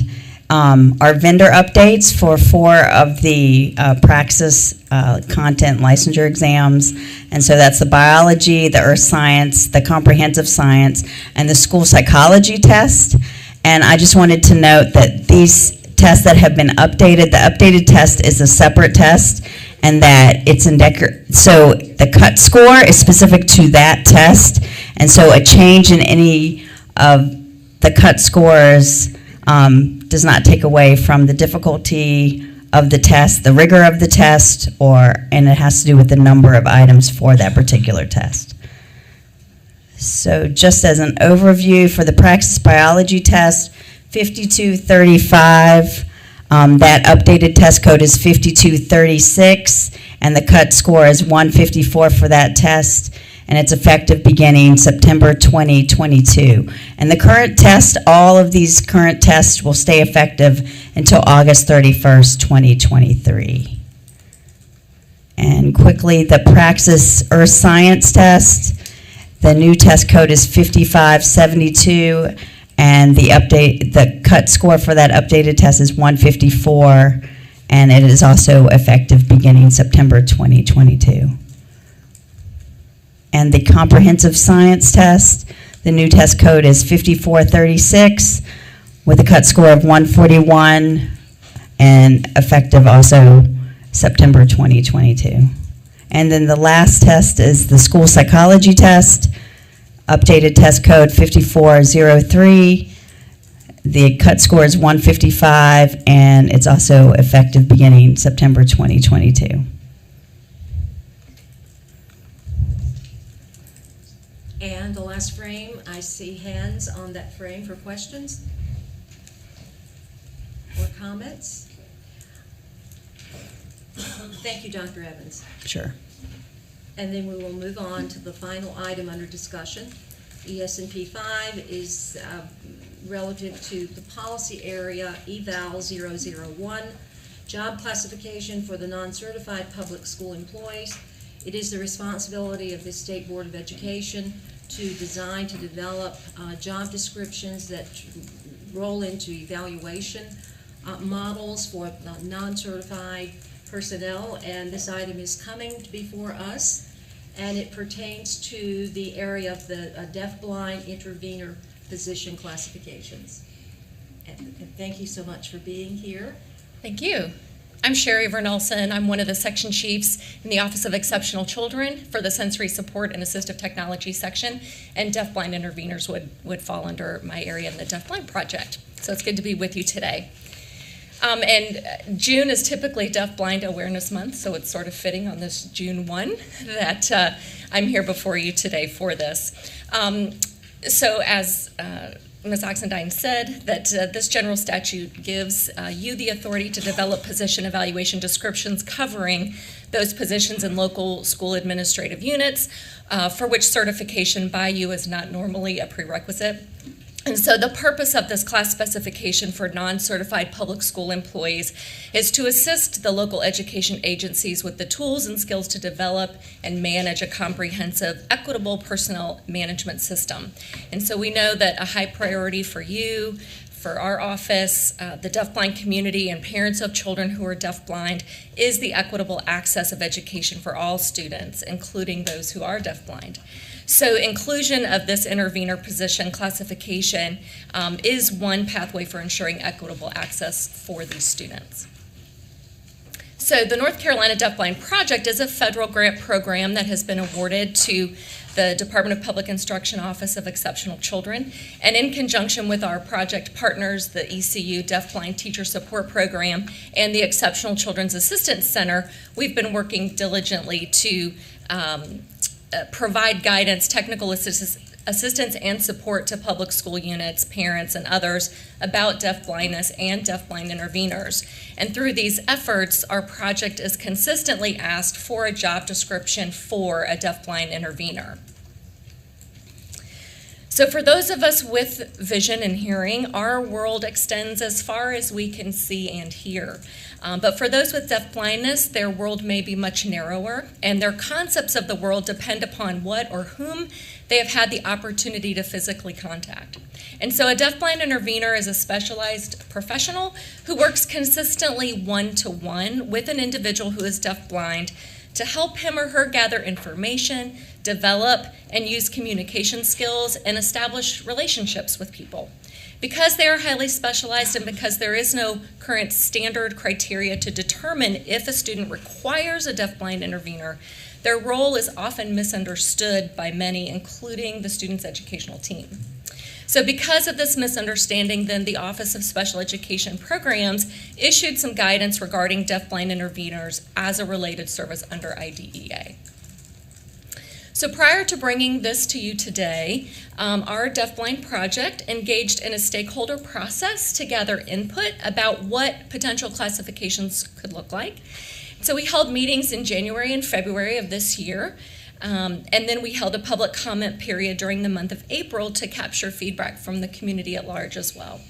J: are vendor updates for 4 of the Praxis content licensure exams. And so that's the biology, the earth science, the comprehensive science, and the school psychology test. And I just wanted to note that these tests that have been updated, the updated test is a separate test, and that it's in so the cut score is specific to that test, and so a change in any of the cut scores does not take away from the difficulty of the test, the rigor of the test, and it has to do with the number of items for that particular test. So just as an overview for the Praxis biology test, 5235, that updated test code is 5236, and the cut score is 154 for that test, and it's effective beginning September 2022. And the current test, all of these current tests will stay effective until August 31st, 2023. And quickly, the Praxis Earth Science test, the new test code is 5572, and the cut score for that updated test is 154, and it is also effective beginning September 2022. And the comprehensive science test, the new test code is 5436 with a cut score of 141 and effective also September 2022. And then the last test is the school psychology test, updated test code 5403. The cut score is 155, and it's also effective beginning September 2022.
B: And the last frame, I see hands on that frame for questions or comments. Thank you, Dr. Evans.
J: Sure.
B: And then we will move on to the final item under discussion. ES&P 5 is relative to the policy area eval 001, job classification for the non-certified public school employees. It is the responsibility of the State Board of Education to design, to develop job descriptions that roll into evaluation models for non-certified personnel, and this item is coming before us, and it pertains to the area of the deaf-blind intervener position classifications. And thank you so much for being here.
L: Thank you. I'm Sherry Vernelson. I'm one of the section chiefs in the Office of Exceptional Children for the Sensory Support and Assistive Technology section, and deaf-blind interveners would fall under my area in the Deaf-Blind Project. So it's good to be with you today. And June is typically Deaf-Blind Awareness Month, so it's sort of fitting on this June 1 that I'm here before you today for this. So as Ms. Oxendine said, that this general statute gives you the authority to develop position evaluation descriptions covering those positions in local school administrative units for which certification by you is not normally a prerequisite. And so the purpose of this class specification for non-certified public school employees is to assist the local education agencies with the tools and skills to develop and manage a comprehensive, equitable personnel management system. And so we know that a high priority for you, for our office, the deafblind community, and parents of children who are deafblind is the equitable access of education for all students, including those who are deafblind. So inclusion of this intervener position classification is one pathway for ensuring equitable access for these students. So the North Carolina Deafblind Project is a federal grant program that has been awarded to the Department of Public Instruction Office of Exceptional Children, and in conjunction with our project partners, the ECU Deafblind Teacher Support Program and the Exceptional Children's Assistance Center, we've been working diligently to provide guidance, technical assistance assistance and support to public school units, parents, and others about deafblindness and deafblind interveners. And through these efforts, our project is consistently asked for a job description for a deafblind intervener. So for those of us with vision and hearing, our world extends as far as we can see and hear. But for those with deafblindness, their world may be much narrower, and their concepts of the world depend upon what or whom they have had the opportunity to physically contact. And so a deafblind intervener is a specialized professional who works consistently one-to-one with an individual who is deafblind to help him or her gather information, develop and use communication skills, and establish relationships with people. Because they are highly specialized and because there is no current standard criteria to determine if a student requires a deafblind intervener, their role is often misunderstood by many, including the student's educational team. So because of this misunderstanding, then the Office of Special Education Programs issued some guidance regarding deafblind interveners as a related service under IDEA. So prior to bringing this to you today, our deafblind project engaged in a stakeholder process to gather input about what potential classifications could look like. So we held meetings in January and February of this year. And then we held a public comment period during the month of April to capture feedback from the community at large as well.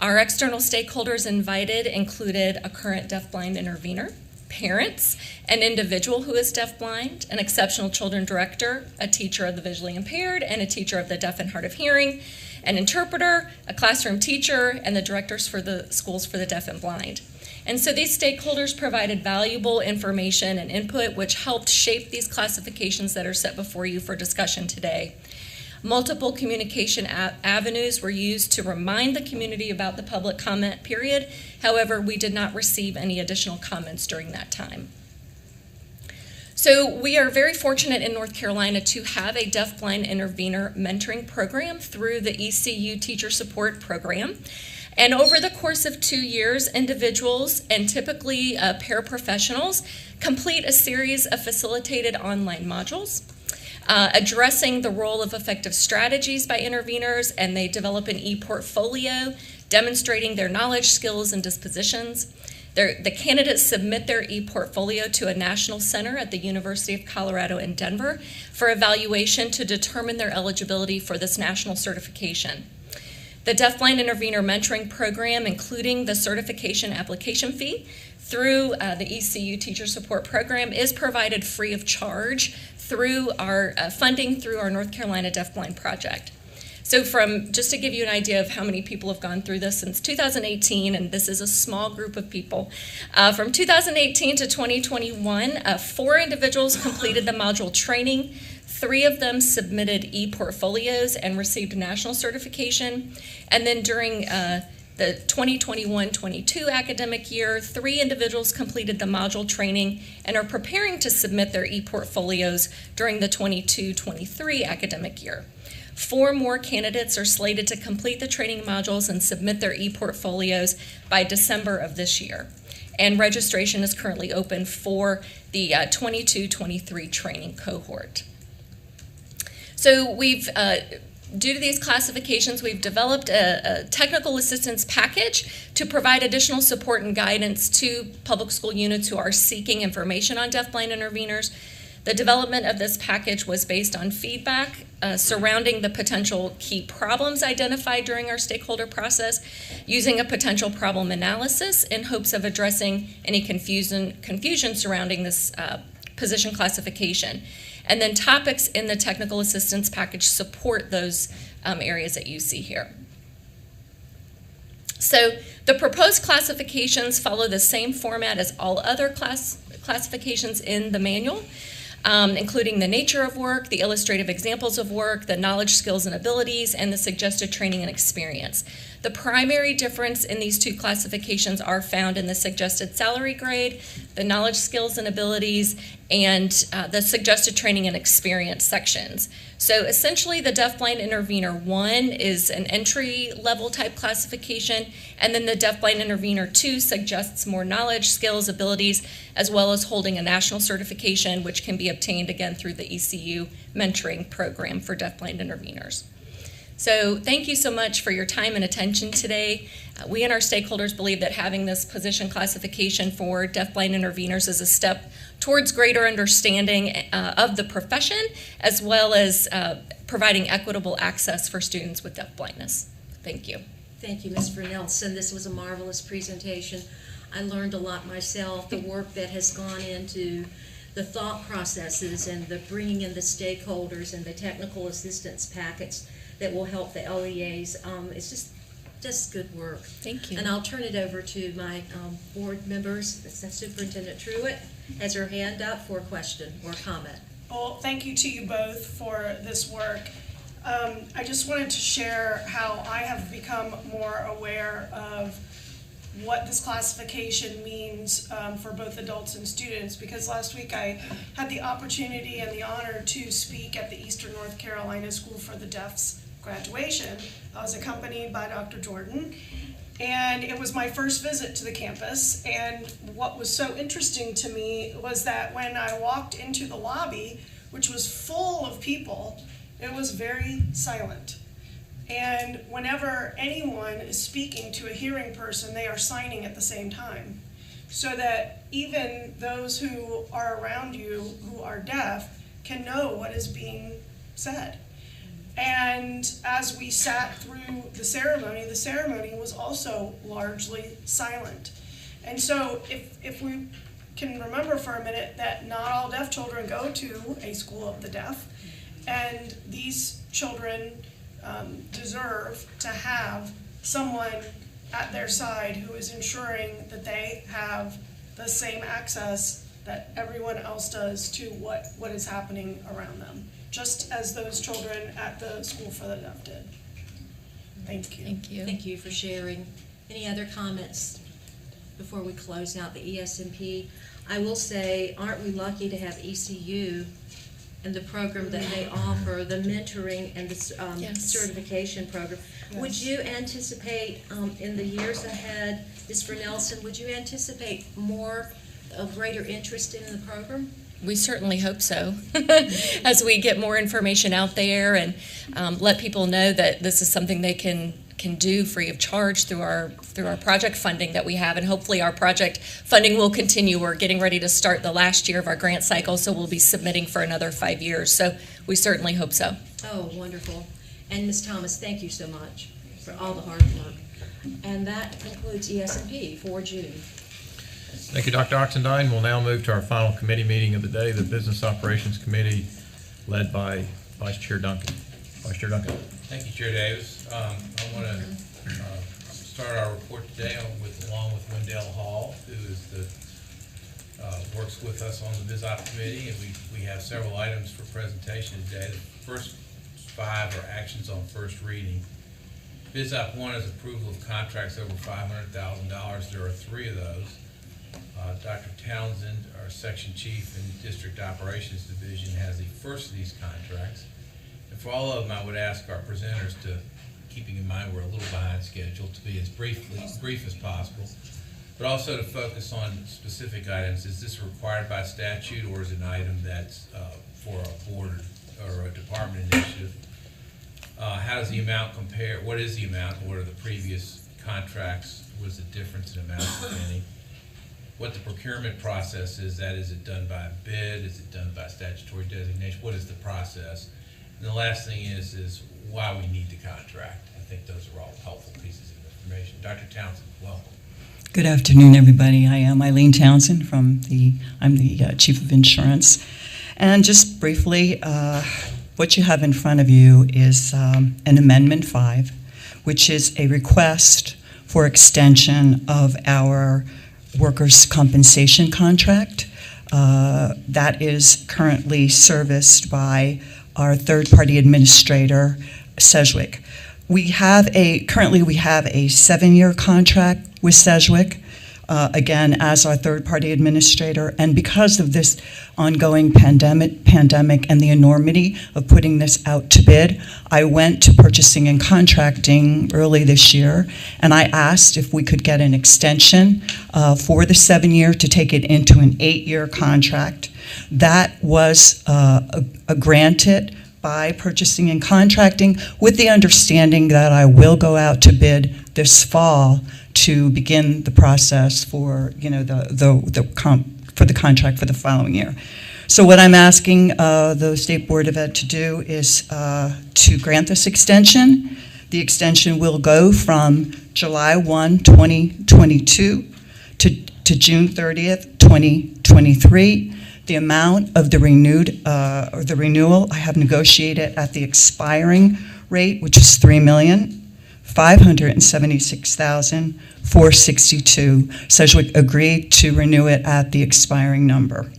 L: Our external stakeholders invited included a current deafblind intervener, parents, an individual who is deafblind, an exceptional children director, a teacher of the visually impaired, and a teacher of the deaf and hard of hearing, an interpreter, a classroom teacher, and the directors for the schools for the deaf and blind. And so these stakeholders provided valuable information and input which helped shape these classifications that are set before you for discussion today. Multiple communication avenues were used to remind the community about the public comment period. However, we did not receive any additional comments during that time. So we are very fortunate in North Carolina to have a deafblind intervener mentoring program through the ECU Teacher Support Program. And over the course of 2 years, individuals and typically paraprofessionals complete a series of facilitated online modules addressing the role of effective strategies by interveners, and they develop an e-portfolio demonstrating their knowledge, skills, and dispositions. The candidates submit their e-portfolio to a national center at the University of Colorado in Denver for evaluation to determine their eligibility for this national certification. The Deafblind Intervener Mentoring Program, including the certification application fee through the ECU Teacher Support Program, is provided free of charge through our funding through our North Carolina Deafblind Project. So just to give you an idea of how many people have gone through this since 2018, and this is a small group of people, from 2018 to 2021, 4 individuals completed the module training. 3 of them submitted e-portfolios and received national certification. And then during the 2021-22 academic year, 3 individuals completed the module training and are preparing to submit their e-portfolios during the 22-23 academic year. 4 more candidates are slated to complete the training modules and submit their e-portfolios by December of this year. And registration is currently open for the 22-23 training cohort. So due to these classifications, we've developed a technical assistance package to provide additional support and guidance to public school units who are seeking information on deafblind interveners. The development of this package was based on feedback surrounding the potential key problems identified during our stakeholder process, using a potential problem analysis in hopes of addressing any confusion surrounding this position classification. And then topics in the technical assistance package support those areas that you see here. So the proposed classifications follow the same format as all other classifications in the manual, including the nature of work, the illustrative examples of work, the knowledge, skills, and abilities, and the suggested training and experience. The primary difference in these 2 classifications are found in the suggested salary grade, the knowledge, skills, and abilities, and the suggested training and experience sections. So essentially, the Deafblind Intervener 1 is an entry-level type classification, and then the Deafblind Intervener 2 suggests more knowledge, skills, abilities, as well as holding a national certification, which can be obtained again through the ECU mentoring program for deafblind interveners. So thank you so much for your time and attention today. We and our stakeholders believe that having this position classification for deafblind interveners is a step towards greater understanding of the profession, as well as providing equitable access for students with deafblindness. Thank you.
B: Thank you, Ms. Vernelson. This was a marvelous presentation. I learned a lot myself, the work that has gone into the thought processes and the bringing in the stakeholders and the technical assistance packets that will help the LEAs. It's just good work.
L: Thank you.
B: And I'll turn it over to my board members. Superintendent Truitt has her hand up for a question or comment.
G: Well, thank you to you both for this work. I just wanted to share how I have become more aware of what this classification means for both adults and students, because last week I had the opportunity and the honor to speak at the Eastern North Carolina School for the Deaf's graduation. I was accompanied by Dr. Jordan, and it was my first visit to the campus. And what was so interesting to me was that when I walked into the lobby, which was full of people, it was very silent. And whenever anyone is speaking to a hearing person, they are signing at the same time, so that even those who are around you who are deaf can know what is being said. And as we sat through the ceremony was also largely silent. And so if we can remember for a minute that not all deaf children go to a school of the deaf, and these children deserve to have someone at their side who is ensuring that they have the same access that everyone else does to what is happening around them, just as those children at the School for the Deaf did. Thank you.
L: Thank you.
B: Thank you for sharing. Any other comments before we close out the ESMP? I will say, aren't we lucky to have ECU and the program that they offer, the mentoring and the
L: Yes.
B: certification program?
G: Yes.
B: Would you anticipate in the years ahead, Ms. Vernelson, would you anticipate a greater interest in the program?
L: We certainly hope so. As we get more information out there and let people know that this is something they can do free of charge through our project funding that we have, and hopefully our project funding will continue. We're getting ready to start the last year of our grant cycle, so we'll be submitting for another 5 years. So we certainly hope so.
B: Oh, wonderful. And Ms. Thomas, thank you so much for all the hard work. And that concludes ESMP for June.
A: Thank you, Dr. Oxendine. We'll now move to our final committee meeting of the day, the Business Operations Committee, led by Vice Chair Duncan. Vice Chair Duncan.
M: Thank you, Chair Davis. I want to start our report today along with Wendell Hall, who is works with us on the Biz Op Committee, and we have several items for presentation today. The first 5 are actions on first reading. Biz Op 1 is approval of contracts over $500,000. There are 3 of those. Dr. Townsend, our section chief in District Operations Division, has the first of these contracts. And for all of them, I would ask our presenters to, keeping in mind we're a little behind schedule, to be as brief as possible, but also to focus on specific items. Is this required by statute, or is it an item that's for a board or a department initiative? How does the amount compare? What is the amount? What are the previous contracts? What is the difference in amount, if any? What the procurement process is, is it done by bid? Is it done by statutory designation? What is the process? And the last thing is why we need the contract. I think those are all helpful pieces of information. Dr. Townsend, welcome.
N: Good afternoon, everybody. I am Eileen Townsend I'm the Chief of Insurance. And just briefly, what you have in front of you is an Amendment 5, which is a request for extension of our workers' compensation contract that is currently serviced by our third-party administrator, Sedgwick. Currently we have a 7-year contract with Sedgwick. again, as our third-party administrator. And because of this ongoing pandemic and the enormity of putting this out to bid, I went to purchasing and contracting early this year, and I asked if we could get an extension for the 7-year to take it into an 8-year contract. That was granted by purchasing and contracting, with the understanding that I will go out to bid this fall to begin the process for, you know, for the contract for the following year. So what I'm asking the State Board of Ed to do is to grant this extension. The extension will go from July 1, 2022 to June 30th, 2023. The amount of the renewal, I have negotiated at the expiring rate, which is $3,576,462. Sedgwick agreed to renew it at the expiring number.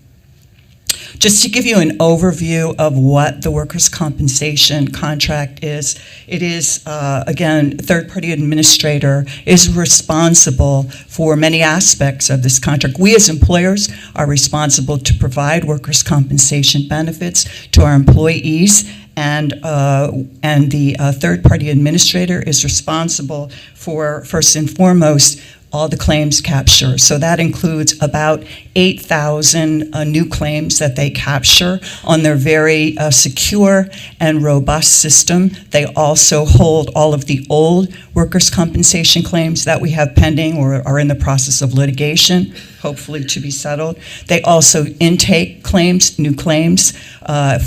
N: Just to give you an overview of what the workers' compensation contract is, it is, again, third-party administrator is responsible for many aspects of this contract. We as employers are responsible to provide workers' compensation benefits to our employees, and the third-party administrator is responsible for, first and foremost, all the claims capture. So that includes about 8,000 new claims that they capture on their very secure and robust system. They also hold all of the old workers' compensation claims that we have pending or are in the process of litigation, hopefully to be settled. They also intake claims, new claims,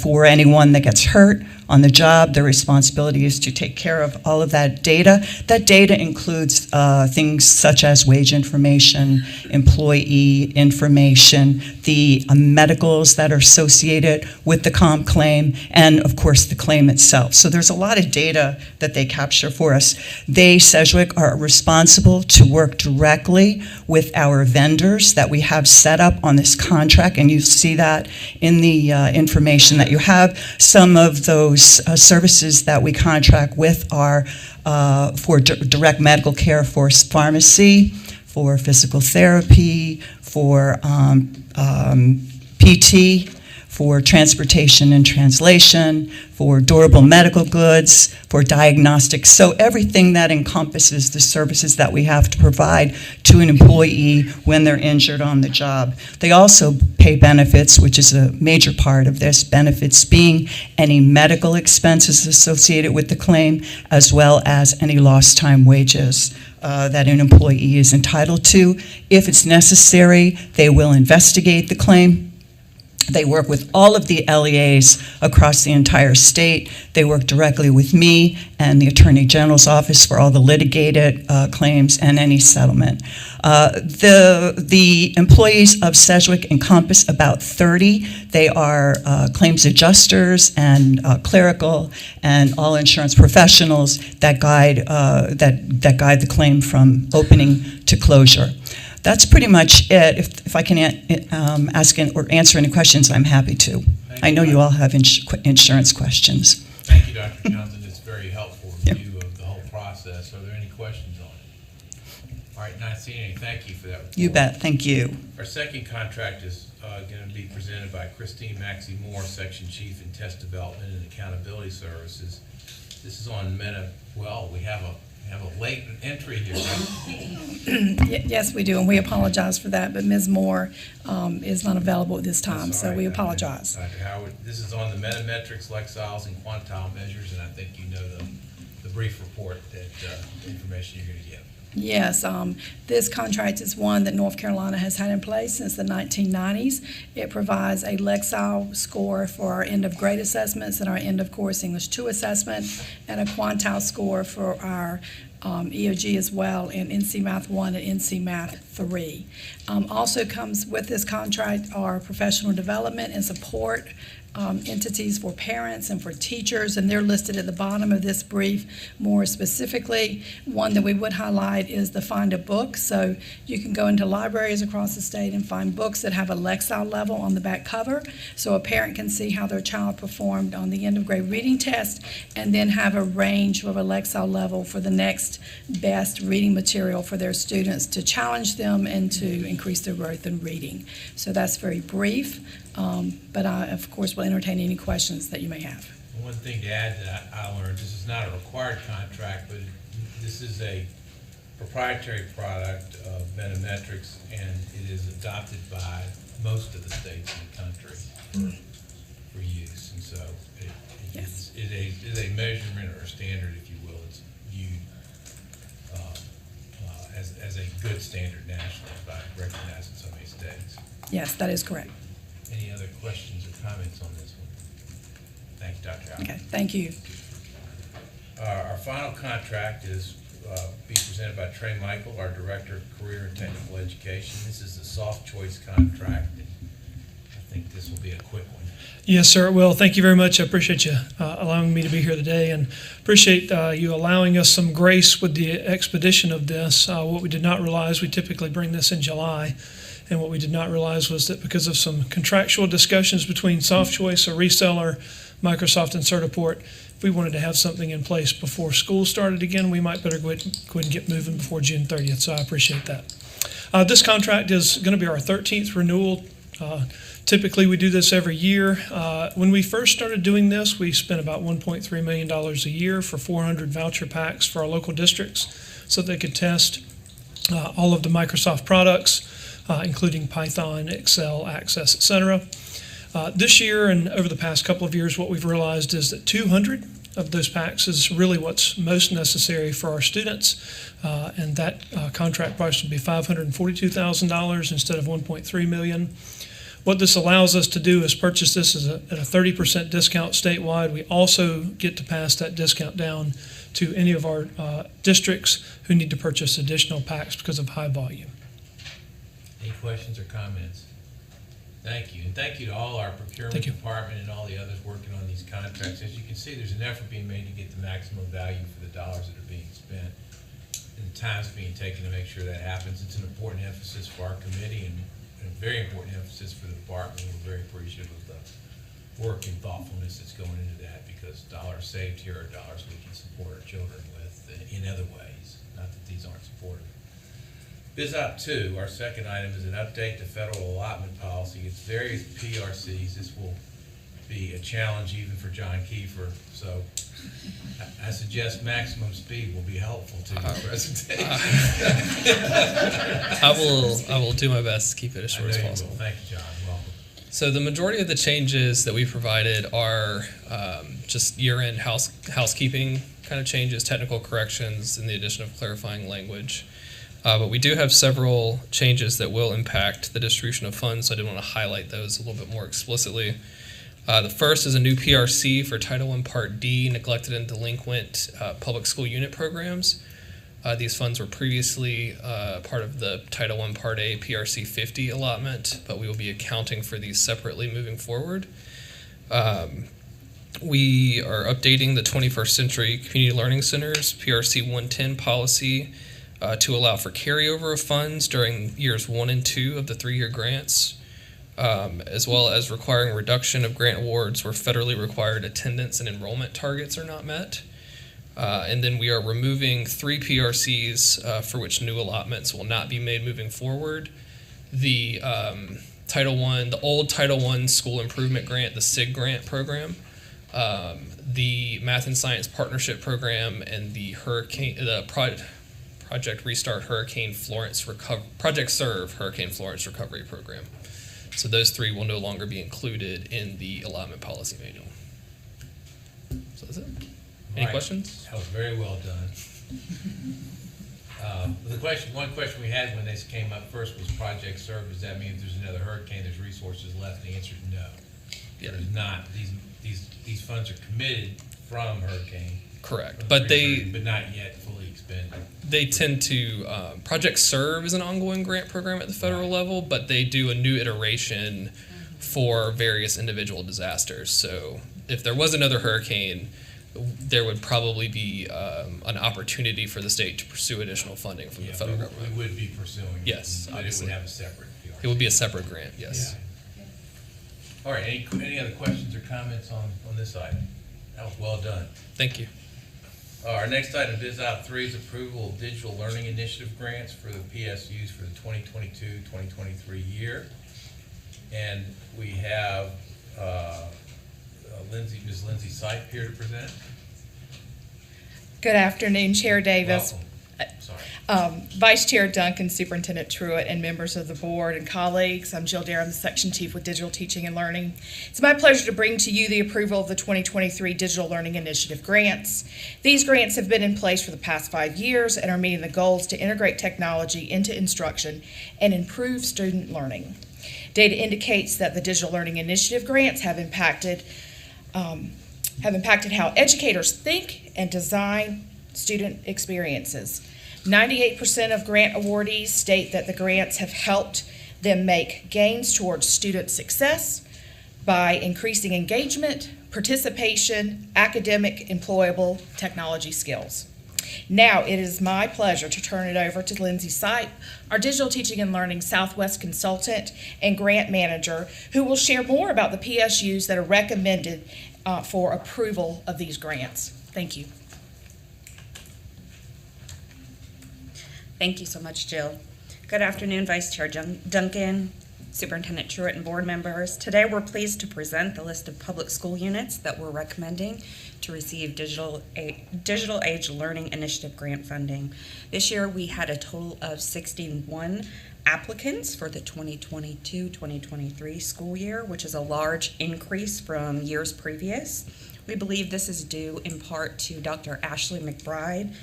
N: for anyone that gets hurt on the job. Their responsibility is to take care of all of that data. That data includes things such as wage information, employee information, the medicals that are associated with the comp claim, and of course the claim itself. So there's a lot of data that they capture for us. They, Sedgwick, are responsible to work directly with our vendors that we have set up on this contract, and you see that in the information that you have. Some of those services that we contract with are for direct medical care, for pharmacy, for physical therapy, for PT, for transportation and translation, for durable medical goods, for diagnostics. So everything that encompasses the services that we have to provide to an employee when they're injured on the job. They also pay benefits, which is a major part of this, benefits being any medical expenses associated with the claim, as well as any lost time wages that an employee is entitled to. If it's necessary, they will investigate the claim. They work with all of the LEAs across the entire state. They work directly with me and the Attorney General's office for all the litigated claims and any settlement. The employees of Sedgwick encompass about 30. They are claims adjusters and clerical and all insurance professionals that guide the claim from opening to closure. That's pretty much it. If I can ask or answer any questions, I'm happy to. I know you all have insurance questions.
M: Thank you, Dr. Johnson. It's very helpful review of the whole process. Are there any questions on it? All right, not seeing any. Thank you for that report.
N: You bet. Thank you.
M: Our second contract is going to be presented by Christine Maxey Moore, Section Chief in Test Development and Accountability Services. This is on we have a latent entry here, right?
O: Yes, we do, and we apologize for that, but Ms. Moore is not available at this time, so we apologize.
M: Dr. Howard, this is on the metametrics, Lexile, and quantile measures, and I think you know the brief report that information you're going to get.
O: Yes, this contract is one that North Carolina has had in place since the 1990s. It provides a Lexile score for our end of grade assessments and our end of course English 2 assessment, and a quantile score for our EOG as well in NC Math 1 and NC Math 3. Also comes with this contract are professional development and support entities for parents and for teachers, and they're listed at the bottom of this brief more specifically. One that we would highlight is the Find a Book. So you can go into libraries across the state and find books that have a Lexile level on the back cover, so a parent can see how their child performed on the end of grade reading test, and then have a range of a Lexile level for the next best reading material for their students to challenge them and to increase their growth in reading. So that's very brief, but I, of course, will entertain any questions that you may have.
M: One thing to add that I learned, this is not a required contract, but this is a proprietary product of Metametrics, and it is adopted by most of the states in the country for use. And so
O: Yes.
M: it is a measurement or a standard, if you will. It's viewed as a good standard nationally by recognized in so many states.
O: Yes, that is correct.
M: Any other questions or comments on this one? Thank you, Dr. Allen.
O: Okay, thank you.
M: Our final contract is be presented by Trey Michael, our Director of Career and Technical Education. This is the soft choice contract. I think this will be a quick one.
P: Yes, sir. Well, thank you very much. I appreciate you allowing me to be here today, and appreciate you allowing us some grace with the expedition of this. What we did not realize, we typically bring this in July, and what we did not realize was that because of some contractual discussions between Soft Choice, a reseller, Microsoft, and Certiport, if we wanted to have something in place before school started again, we might better go ahead and get moving before June 30th, so I appreciate that. This contract is going to be our 13th renewal. Typically, we do this every year. When we first started doing this, we spent about $1.3 million a year for 400 voucher packs for our local districts so they could test all of the Microsoft products, including Python, Excel, Access, etc. This year and over the past couple of years, what we've realized is that 200 of those packs is really what's most necessary for our students, and that contract price will be $542,000 instead of $1.3 million. What this allows us to do is purchase this at a 30% discount statewide. We also get to pass that discount down to any of our districts who need to purchase additional packs because of high volume.
M: Any questions or comments? Thank you. And thank you to all our procurement department and all the others working on these contracts. As you can see, there's an effort being made to get the maximum value for the dollars that are being spent, and the time's being taken to make sure that happens. It's an important emphasis for our committee and a very important emphasis for the department. We're very appreciative of the work and thoughtfulness that's going into that, because dollars saved here are dollars we can support our children with in other ways. Not that these aren't supportive. BizOp 2, our second item, is an update to federal allotment policy. It's various PRCs. This will be a challenge even for John Kiefer, so I suggest maximum speed will be helpful to your presentation.
Q: I will do my best to keep it as short as possible.
M: Thank you, John. Welcome.
Q: So the majority of the changes that we provided are just year-end housekeeping kind of changes, technical corrections, and the addition of clarifying language. But we do have several changes that will impact the distribution of funds, so I did want to highlight those a little bit more explicitly. The first is a new PRC for Title I Part D, Neglected and Delinquent Public School Unit Programs. These funds were previously part of the Title I Part A PRC 50 allotment, but we will be accounting for these separately moving forward. We are updating the 21st Century Community Learning Centers PRC 110 policy to allow for carryover of funds during years 1 and 2 of the 3-year grants, as well as requiring reduction of grant awards where federally required attendance and enrollment targets are not met. And then we are removing 3 PRCs for which new allotments will not be made moving forward. The the old Title I School Improvement Grant, the SIG grant program, the Math and Science Partnership Program, and the Project Restart Hurricane Florence Project Serve Hurricane Florence Recovery Program. So those 3 will no longer be included in the allotment policy manual. So that's it. Any questions?
M: That was very well done. One question we had when this came up first was Project Serve. Does that mean if there's another hurricane, there's resources left? The answer is no.
Q: Yeah.
M: There's not. These funds are committed from hurricane.
Q: Correct, but
M: not yet fully expended.
Q: They tend to Project Serve is an ongoing grant program at the federal level, but they do a new iteration for various individual disasters. So if there was another hurricane, there would probably be an opportunity for the state to pursue additional funding from the federal government.
M: We would be pursuing it.
Q: Yes,
M: But
Q: obviously.
M: it would have a separate PRC.
Q: It would be a separate grant, yes.
M: Yeah. All right, any other questions or comments on this item? That was well done.
Q: Thank you.
M: Our next item, Biz Item 3, is approval of digital learning initiative grants for the PSUs for the 2022-2023 year. And we have Ms. Lindsay Sipe here to present.
R: Good afternoon, Chair Davis,
M: Welcome. Sorry.
R: Vice Chair Duncan, Superintendent Truitt, and members of the board and colleagues. I'm Jill Dare, I'm the Section Chief with Digital Teaching and Learning. It's my pleasure to bring to you the approval of the 2023 Digital Learning Initiative grants. These grants have been in place for the past 5 years and are meeting the goals to integrate technology into instruction and improve student learning. Data indicates that the Digital Learning Initiative grants have impacted how educators think and design student experiences. 98% of grant awardees state that the grants have helped them make gains towards student success by increasing engagement, participation, academic, employable technology skills. Now it is my pleasure to turn it over to Lindsay Sipe, our Digital Teaching and Learning Southwest Consultant and Grant Manager, who will share more about the PSUs that are recommended for approval of these grants. Thank you.
S: Thank you so much, Jill. Good afternoon, Vice Chair Duncan, Superintendent Truitt, and board members. Today, we're pleased to present the list of public school units that we're recommending to receive Digital Age Learning Initiative grant funding. This year, we had a total of 61 applicants for the 2022-2023 school year, which is a large increase from years previous. We believe this is due in part to Dr. Ashley McBride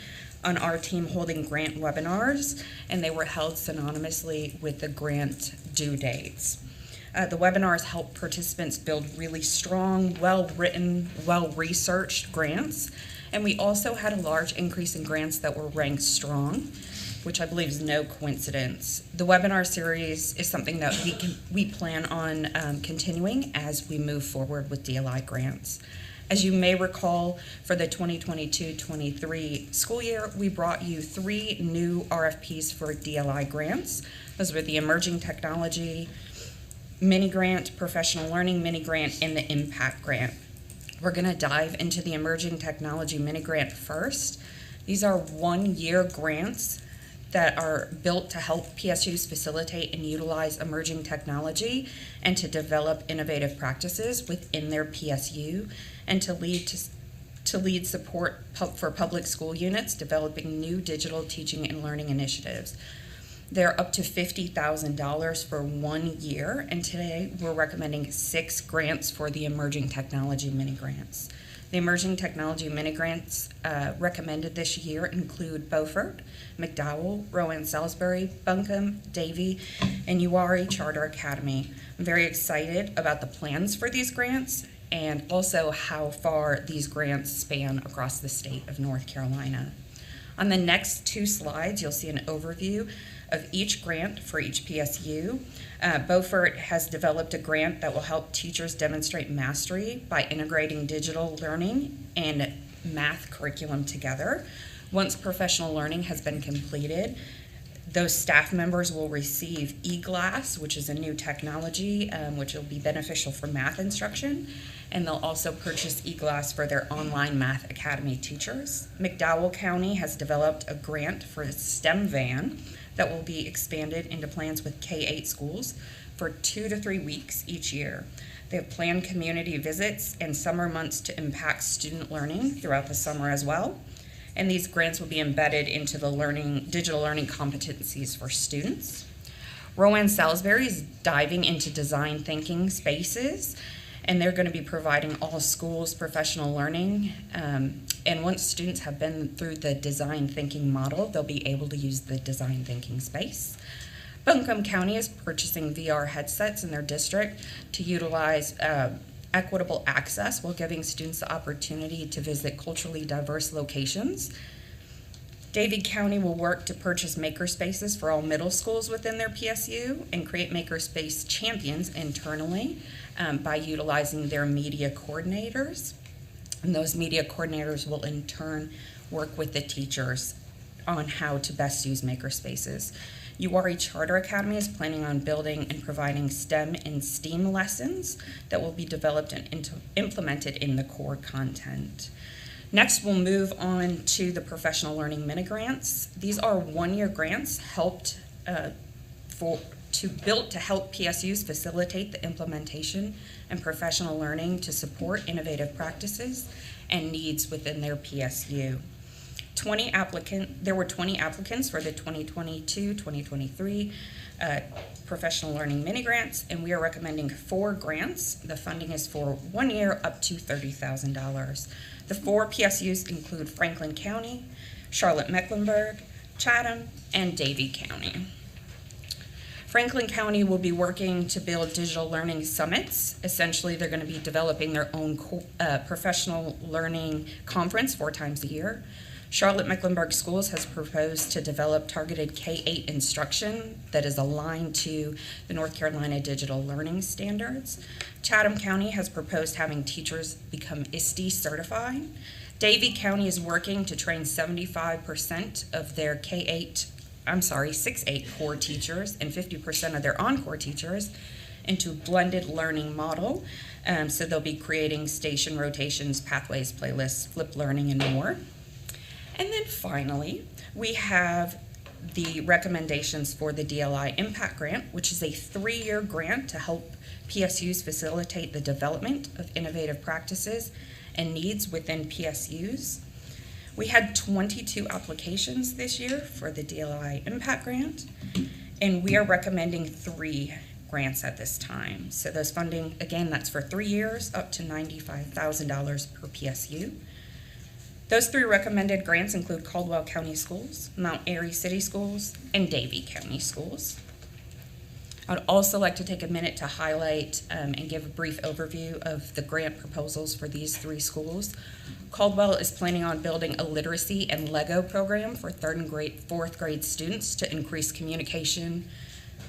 S: on our team holding grant webinars, and they were held synonymously with the grant due dates. The webinars help participants build really strong, well-written, well-researched grants, and we also had a large increase in grants that were ranked strong, which I believe is no coincidence. The webinar series is something that we plan on continuing as we move forward with DLI grants. As you may recall, for the 2022-23 school year, we brought you 3 new RFPs for DLI grants. Those were the Emerging Technology Mini Grant, Professional Learning Mini Grant, and the Impact Grant. We're going to dive into the Emerging Technology Mini Grant first. These are 1-year grants that are built to help PSUs facilitate and utilize emerging technology and to develop innovative practices within their PSU and to lead support for public school units developing new digital teaching and learning initiatives. They're up to $50,000 for 1 year, and today we're recommending 6 grants for the Emerging Technology Mini Grants. The Emerging Technology Mini Grants recommended this year include Beaufort, McDowell, Rowan Salisbury, Buncombe, Davie, and Uwharrie Charter Academy. I'm very excited about the plans for these grants and also how far these grants span across the state of North Carolina. On the next 2 slides, you'll see an overview of each grant for each PSU. Beaufort has developed a grant that will help teachers demonstrate mastery by integrating digital learning and math curriculum together. Once professional learning has been completed, those staff members will receive eGlass, which is a new technology which will be beneficial for math instruction, and they'll also purchase eGlass for their online math academy teachers. McDowell County has developed a grant for a STEM van that will be expanded into plans with K-8 schools for 2 to 3 weeks each year. They have planned community visits and summer months to impact student learning throughout the summer as well. And these grants will be embedded into the digital learning competencies for students. Rowan Salisbury is diving into design thinking spaces, and they're going to be providing all schools professional learning. And once students have been through the design thinking model, they'll be able to use the design thinking space. Buncombe County is purchasing VR headsets in their district to utilize equitable access while giving students the opportunity to visit culturally diverse locations. Davie County will work to purchase makerspaces for all middle schools within their PSU and create makerspace champions internally by utilizing their media coordinators. And those media coordinators will in turn work with the teachers on how to best use makerspaces. URE Charter Academy is planning on building and providing STEM and STEAM lessons that will be developed and implemented in the core content. Next, we'll move on to the professional learning mini grants. These are one-year grants built to help PSUs facilitate the implementation and professional learning to support innovative practices and needs within their PSU. There were 20 applicants for the 2022-2023 professional learning mini grants, and we are recommending 4 grants. The funding is for 1 year up to $30,000. The 4 PSUs include Franklin County, Charlotte-Mecklenburg, Chatham, and Davie County. Franklin County will be working to build digital learning summits. Essentially, they're going to be developing their own professional learning conference 4 times a year. Charlotte-Mecklenburg Schools has proposed to develop targeted K-8 instruction that is aligned to the North Carolina digital learning standards. Chatham County has proposed having teachers become ISTE certified. Davie County is working to train 75% of their 6-8 core teachers and 50% of their on-core teachers into a blended learning model. So they'll be creating station rotations, pathways, playlists, flipped learning, and more. And then finally, we have the recommendations for the DLI Impact Grant, which is a 3-year grant to help PSUs facilitate the development of innovative practices and needs within PSUs. We had 22 applications this year for the DLI Impact Grant, and we are recommending 3 grants at this time. So those funding, again, that's for 3 years, up to $95,000 per PSU. Those 3 recommended grants include Caldwell County Schools, Mount Airy City Schools, and Davie County Schools. I would also like to take a minute to highlight and give a brief overview of the grant proposals for these 3 schools. Caldwell is planning on building a literacy and Lego program for 3rd and 4th grade students to increase communication,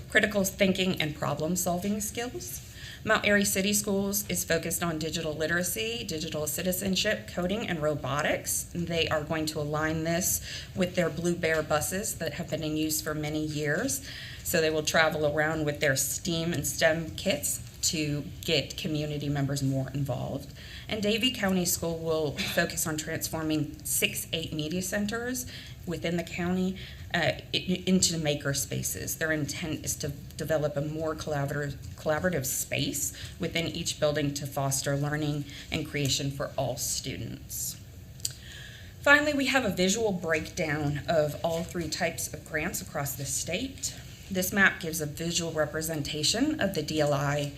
S: critical thinking, and problem-solving skills. Mount Airy City Schools is focused on digital literacy, digital citizenship, coding, and robotics. They are going to align this with their Blue Bear buses that have been in use for many years. So they will travel around with their STEAM and STEM kits to get community members more involved. And Davie County School will focus on transforming 6-8 media centers within the county into maker spaces. Their intent is to develop a more collaborative space within each building to foster learning and creation for all students. Finally, we have a visual breakdown of all 3 types of grants across the state. This map gives a visual representation of the DLI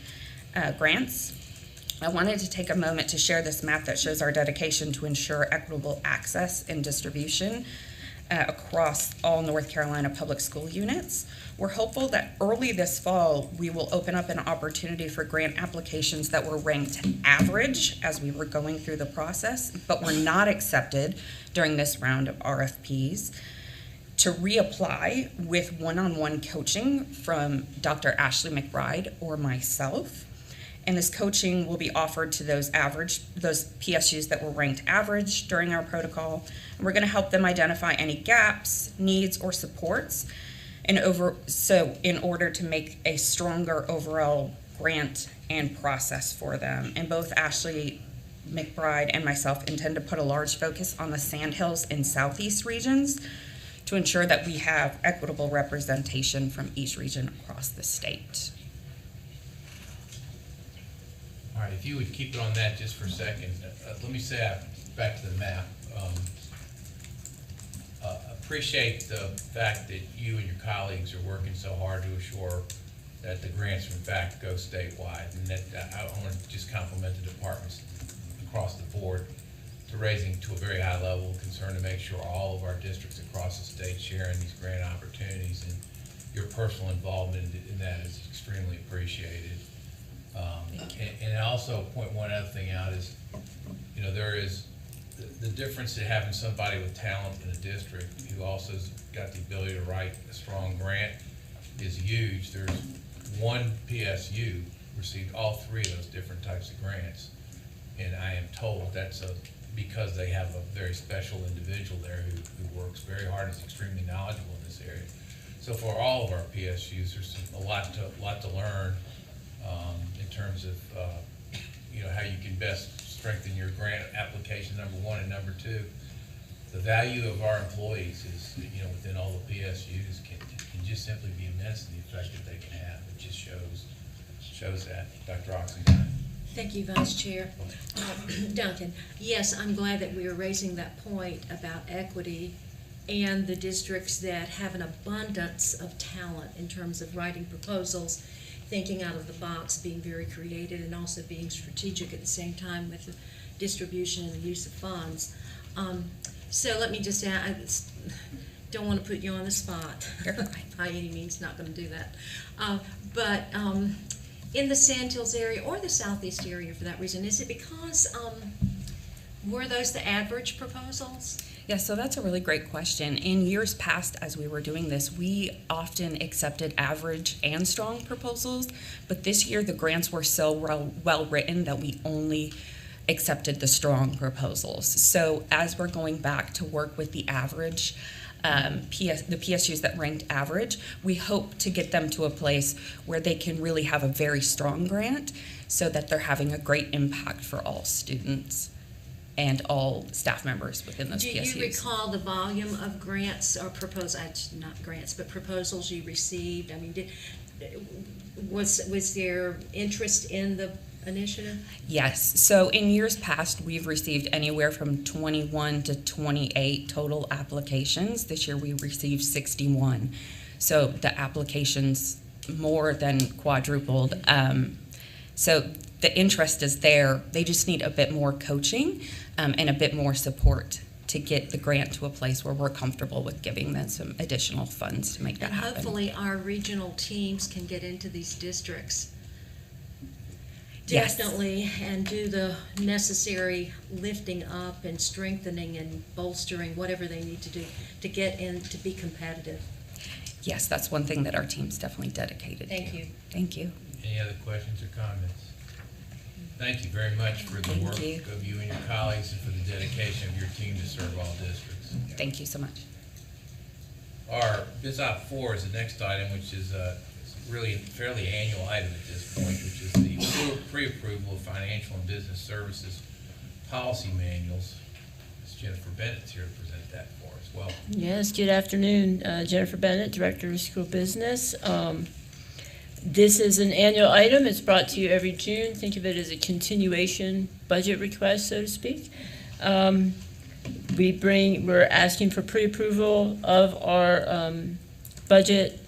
S: grants. I wanted to take a moment to share this map that shows our dedication to ensure equitable access and distribution across all North Carolina public school units. We're hopeful that early this fall, we will open up an opportunity for grant applications that were ranked average as we were going through the process, but were not accepted during this round of RFPs, to reapply with one-on-one coaching from Dr. Ashley McBride or myself. And this coaching will be offered to those PSUs that were ranked average during our protocol. And we're going to help them identify any gaps, needs, or supports in order to make a stronger overall grant and process for them. And both Ashley McBride and myself intend to put a large focus on the Sandhills and Southeast regions to ensure that we have equitable representation from each region across the state.
M: All right, if you would keep it on that just for a second. Let me say, back to the map, appreciate the fact that you and your colleagues are working so hard to assure that the grants in fact go statewide. And that I want to just compliment the departments across the board to raising to a very high level of concern to make sure all of our districts across the state sharing these grant opportunities, and your personal involvement in that is extremely appreciated. And I also point one other thing out is, there is the difference in having somebody with talent in a district who also's got the ability to write a strong grant is huge. There's one PSU received all three of those different types of grants. And I am told that's because they have a very special individual there who works very hard and is extremely knowledgeable in this area. So for all of our PSUs, there's a lot to learn in terms of how you can best strengthen your grant application, number one, and number two, the value of our employees is within all the PSUs can just simply be immense in the effect that they can have. It just shows that. Dr. Oxendine.
B: Thank you, Vice Chair. Duncan, yes, I'm glad that we are raising that point about equity and the districts that have an abundance of talent in terms of writing proposals, thinking out of the box, being very creative, and also being strategic at the same time with the distribution and the use of funds. So let me just add, I don't want to put you on the spot. By any means, not going to do that. But in the Sand Hills area, or the Southeast area for that reason, is it because, were those the average proposals?
S: Yeah, so that's a really great question. In years past, as we were doing this, we often accepted average and strong proposals, but this year the grants were so well written that we only accepted the strong proposals. So as we're going back to work with the average, the PSUs that ranked average, we hope to get them to a place where they can really have a very strong grant so that they're having a great impact for all students and all staff members within those PSUs.
B: Do you recall the volume of grants or not grants, but proposals you received? I mean, was there interest in the initiative?
S: Yes. So in years past, we've received anywhere from 21 to 28 total applications. This year we received 61. So the applications more than quadrupled. So the interest is there. They just need a bit more coaching and a bit more support to get the grant to a place where we're comfortable with giving them some additional funds to make that happen.
B: Hopefully our regional teams can get into these districts.
S: Yes.
B: Definitely, and do the necessary lifting up and strengthening and bolstering, whatever they need to do to get in to be competitive.
S: Yes, that's one thing that our team's definitely dedicated to.
B: Thank you.
S: Thank you.
M: Any other questions or comments? Thank you very much for the work of you and your colleagues and for the dedication of your team to serve all districts.
S: Thank you so much.
M: Our BizOp 4 is the next item, which is really a fairly annual item at this point, which is the pre-approval of financial and business services policy manuals. Ms. Jennifer Bennett's here to present that for us. Welcome.
T: Yes, good afternoon. Jennifer Bennett, Director of School Business. This is an annual item. It's brought to you every June. Think of it as a continuation budget request, so to speak. We're asking for pre-approval of our budget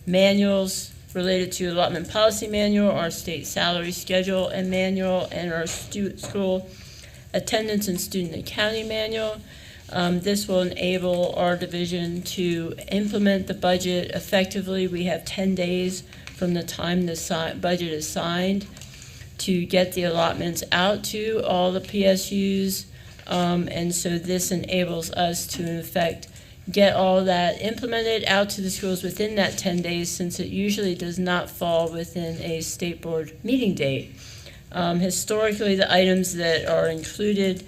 T: manuals related to allotment policy manual, our state salary schedule and manual, and our school attendance and student accounting manual. This will enable our division to implement the budget effectively. We have 10 days from the time the budget is signed to get the allotments out to all the PSUs. And so this enables us to, in effect, get all that implemented out to the schools within that 10 days, since it usually does not fall within a state board meeting date. Historically, the items that are included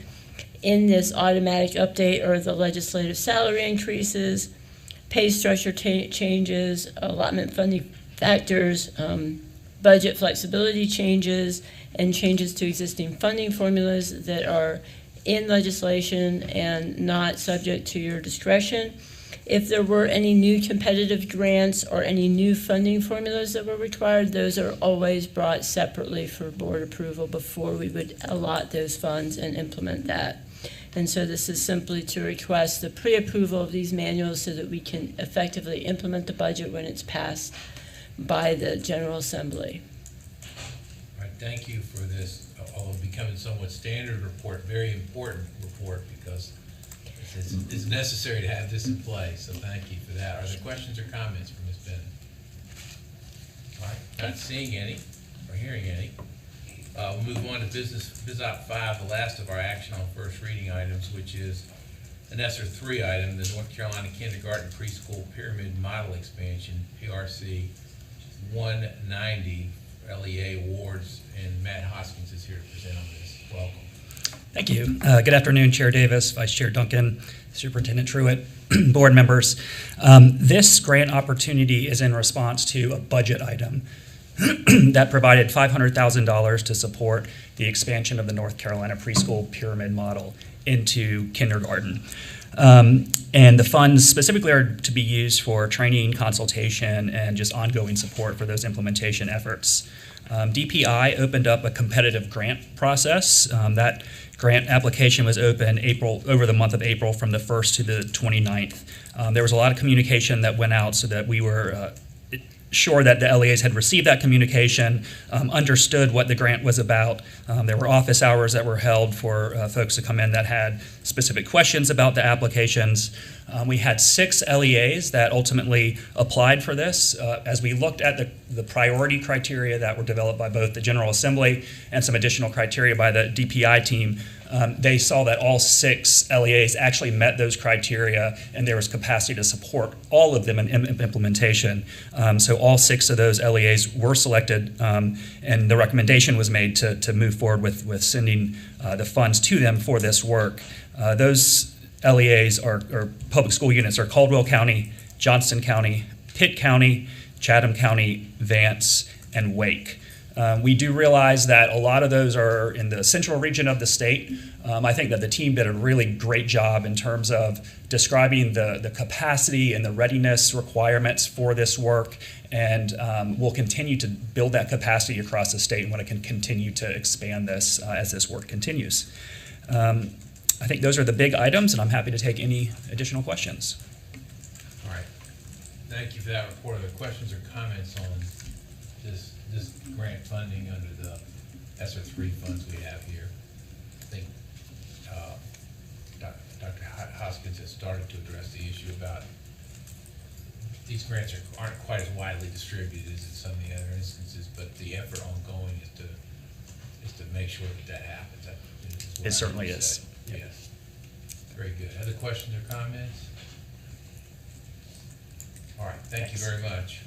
T: in this automatic update are the legislative salary increases, pay structure changes, allotment funding factors, budget flexibility changes, and changes to existing funding formulas that are in legislation and not subject to your discretion. If there were any new competitive grants or any new funding formulas that were required, those are always brought separately for board approval before we would allot those funds and implement that. And so this is simply to request the pre-approval of these manuals so that we can effectively implement the budget when it's passed by the General Assembly.
M: All right, thank you for this, although becoming somewhat standard report, very important report, because it's necessary to have this in place, so thank you for that. Are there questions or comments for Ms. Bennett? All right, not seeing any or hearing any. We'll move on to Biz Op 5, the last of our action on first reading items, which is an ESSER 3 item, the North Carolina Kindergarten Preschool Pyramid Model Expansion, PRC 190 LEA awards, and Matt Hoskins is here to present on this. Welcome.
U: Thank you. Good afternoon, Chair Davis, Vice Chair Duncan, Superintendent Truitt, board members. This grant opportunity is in response to a budget item that provided $500,000 to support the expansion of the North Carolina preschool pyramid model into kindergarten. And the funds specifically are to be used for training, consultation, and just ongoing support for those implementation efforts. DPI opened up a competitive grant process. That grant application was open over the month of April from the 1st to the 29th. There was a lot of communication that went out so that we were sure that the LEAs had received that communication, understood what the grant was about. There were office hours that were held for folks to come in that had specific questions about the applications. We had 6 LEAs that ultimately applied for this. As we looked at the priority criteria that were developed by both the General Assembly and some additional criteria by the DPI team, they saw that all 6 LEAs actually met those criteria, and there was capacity to support all of them in implementation. So all 6 of those LEAs were selected, and the recommendation was made to move forward with sending the funds to them for this work. Those LEAs or public school units are Caldwell County, Johnston County, Pitt County, Chatham County, Vance, and Wake. We do realize that a lot of those are in the central region of the state. I think that the team did a really great job in terms of describing the capacity and the readiness requirements for this work, and we'll continue to build that capacity across the state and want to continue to expand this as this work continues. I think those are the big items, and I'm happy to take any additional questions.
M: All right. Thank you for that report. Are there questions or comments on this grant funding under the ESSER 3 funds we have here? I think Dr. Hoskins has started to address the issue about these grants aren't quite as widely distributed as in some of the other instances, but the effort ongoing is to make sure that happens.
U: It certainly is.
M: Yes. Very good. Other questions or comments? All right. Thank you very much.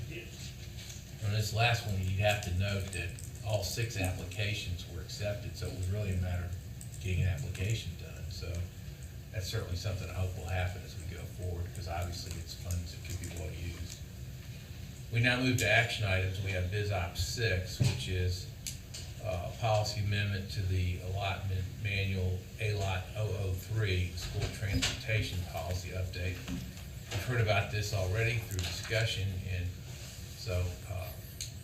M: On this last one, you'd have to note that all 6 applications were accepted, so it was really a matter of getting an application done. So that's certainly something I hope will happen as we go forward, because obviously it's funds that could be well used. We now move to action items. We have Biz Op 6, which is a policy amendment to the allotment manual ALOT 003, school transportation policy update. We've heard about this already through discussion, and so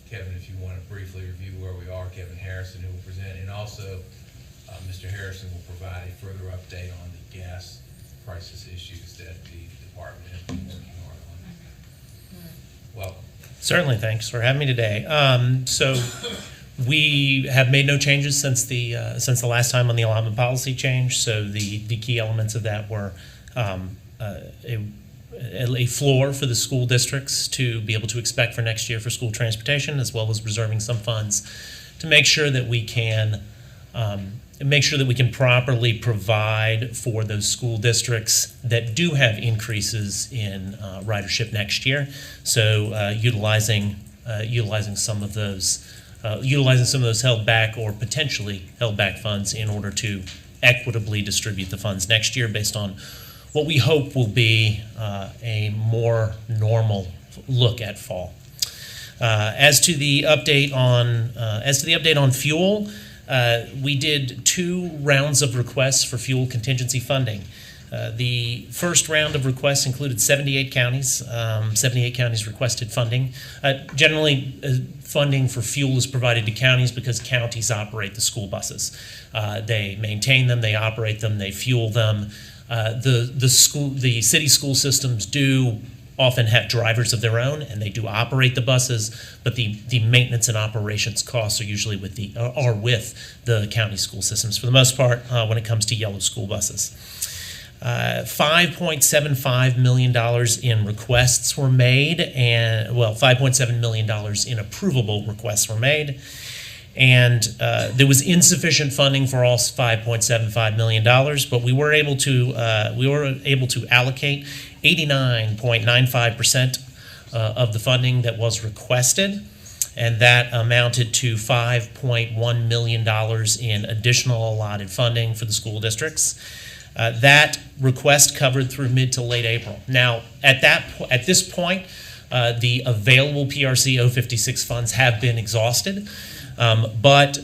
M: Kevin, if you want to briefly review where we are, Kevin Harrison, who will present, and also Mr. Harrison will provide a further update on the gas crisis issues that the department has been working hard on. Welcome.
V: Certainly, thanks for having me today. So we have made no changes since the last time on the allotment policy change. So the key elements of that were a floor for the school districts to be able to expect for next year for school transportation, as well as reserving some funds to make sure that we can properly provide for those school districts that do have increases in ridership next year. So utilizing some of those held back or potentially held back funds in order to equitably distribute the funds next year based on what we hope will be a more normal look at fall. As to the update on fuel, we did 2 rounds of requests for fuel contingency funding. The first round of requests included 78 counties. 78 counties requested funding. Generally, funding for fuel is provided to counties because counties operate the school buses. They maintain them, they operate them, they fuel them. The city school systems do often have drivers of their own, and they do operate the buses, but the maintenance and operations costs are usually with the county school systems for the most part when it comes to yellow school buses. $5.75 million in requests were made, $5.7 million in approvable requests were made. And there was insufficient funding for all $5.75 million, but we were able to allocate 89.95% of the funding that was requested, and that amounted to $5.1 million in additional allotted funding for the school districts. That request covered through mid to late April. Now, at this point, the available PRC 056 funds have been exhausted. But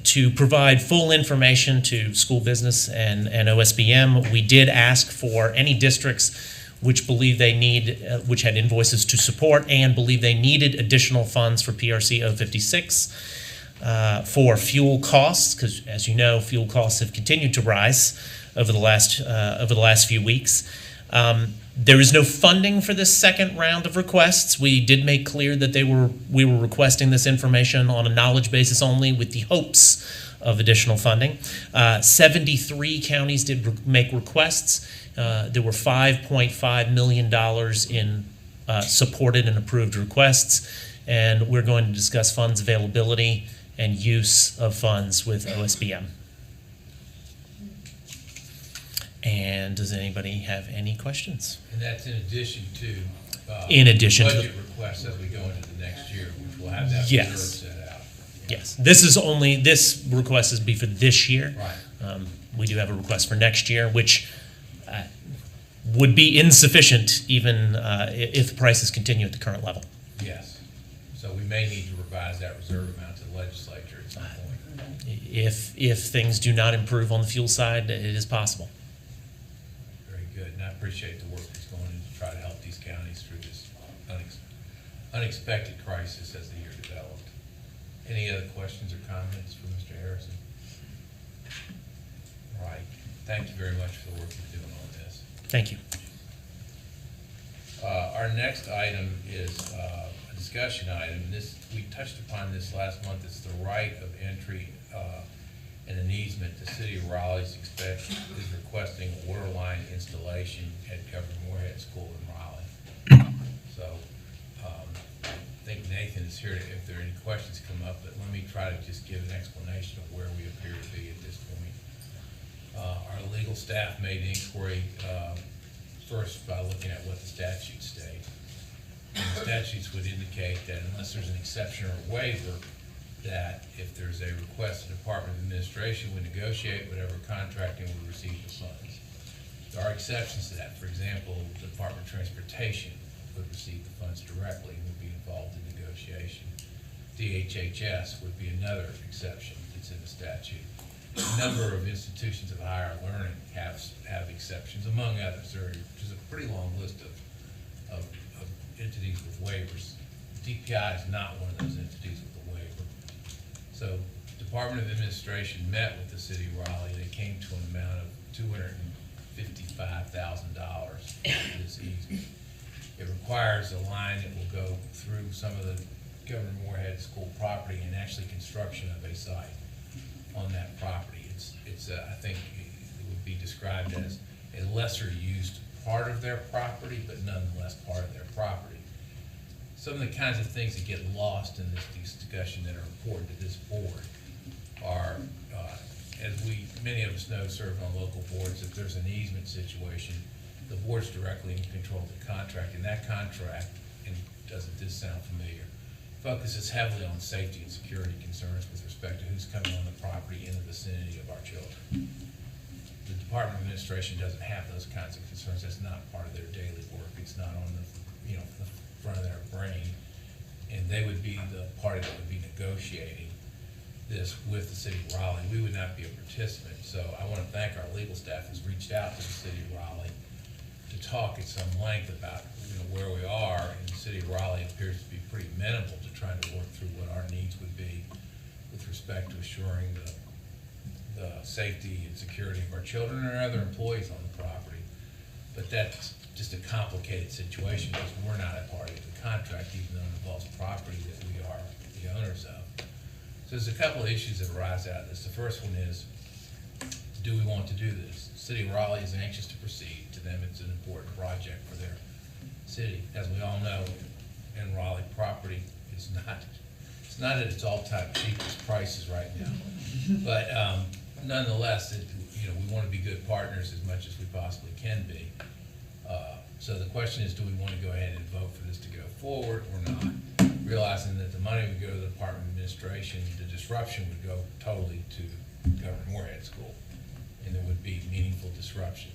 V: to provide full information to school business and OSBM, we did ask for any districts which believe they need, which had invoices to support and believe they needed additional funds for PRC 056 for fuel costs, because as you know, fuel costs have continued to rise over the last few weeks. There is no funding for this second round of requests. We did make clear that we were requesting this information on a knowledge basis only, with the hopes of additional funding. 73 counties did make requests. There were $5.5 million in supported and approved requests, and we're going to discuss funds availability and use of funds with OSBM. And does anybody have any questions?
M: And that's in addition to budget requests as we go into the next year, which will have that reserve set out.
V: Yes. This request is be for this year.
M: Right.
V: We do have a request for next year, which would be insufficient even if the prices continue at the current level.
M: Yes. So we may need to revise that reserve amount to the legislature at some point.
V: If things do not improve on the fuel side, it is possible.
M: Good, and I appreciate the work that's going in to try to help these counties through this unexpected crisis as the year developed. Any other questions or comments for Mr. Harrison? All right. Thank you very much for the work you're doing on this.
V: Thank you.
M: Our next item is a discussion item. We touched upon this last month. It's the right of entry and an easement. The city of Raleigh is requesting a water line installation at Governor Moorhead School in Raleigh. So I think Nathan is here if there are any questions come up, but let me try to just give an explanation of where we appear to be at this point. Our legal staff made inquiry first by looking at what the statutes state. And the statutes would indicate that unless there's an exception or waiver, that if there's a request, the Department of Administration would negotiate whatever contracting would receive the funds. There are exceptions to that. For example, the Department of Transportation would receive the funds directly and would be involved in negotiation. DHHS would be another exception that's in the statute. A number of institutions of higher learning have exceptions, among others. There is a pretty long list of entities with waivers. DPI is not one of those entities with a waiver. So Department of Administration met with the city of Raleigh. They came to an amount of $255,000 for this easement. It requires a line that will go through some of the Governor Moorhead School property and actually construction of a site on that property. I think it would be described as a lesser used part of their property, but nonetheless part of their property. Some of the kinds of things that get lost in this discussion that are important to this board are, as many of us know, serve on local boards, if there's an easement situation, the board's directly in control of the contract, and that contract, and doesn't this sound familiar, focuses heavily on safety and security concerns with respect to who's coming on the property in the vicinity of our children. The Department of Administration doesn't have those kinds of concerns. That's not part of their daily work. It's not on the front of their brain, and they would be the party that would be negotiating this with the city of Raleigh. We would not be a participant. So I want to thank our legal staff who's reached out to the city of Raleigh to talk at some length about where we are, and the city of Raleigh appears to be pretty amenable to trying to work through what our needs would be with respect to assuring the safety and security of our children and our other employees on the property. But that's just a complicated situation because we're not a party to the contract, even though it involves property that we are the owners of. So there's a couple of issues that arise out of this. The first one is, do we want to do this? The city of Raleigh is anxious to proceed. To them, it's an important project for their city. As we all know, in Raleigh, property is It's not at its all-time cheapest prices right now, but nonetheless, we want to be good partners as much as we possibly can be. So the question is, do we want to go ahead and vote for this to go forward or not? Realizing that the money would go to the Department of Administration, the disruption would go totally to Governor Moorhead School, and there would be meaningful disruption.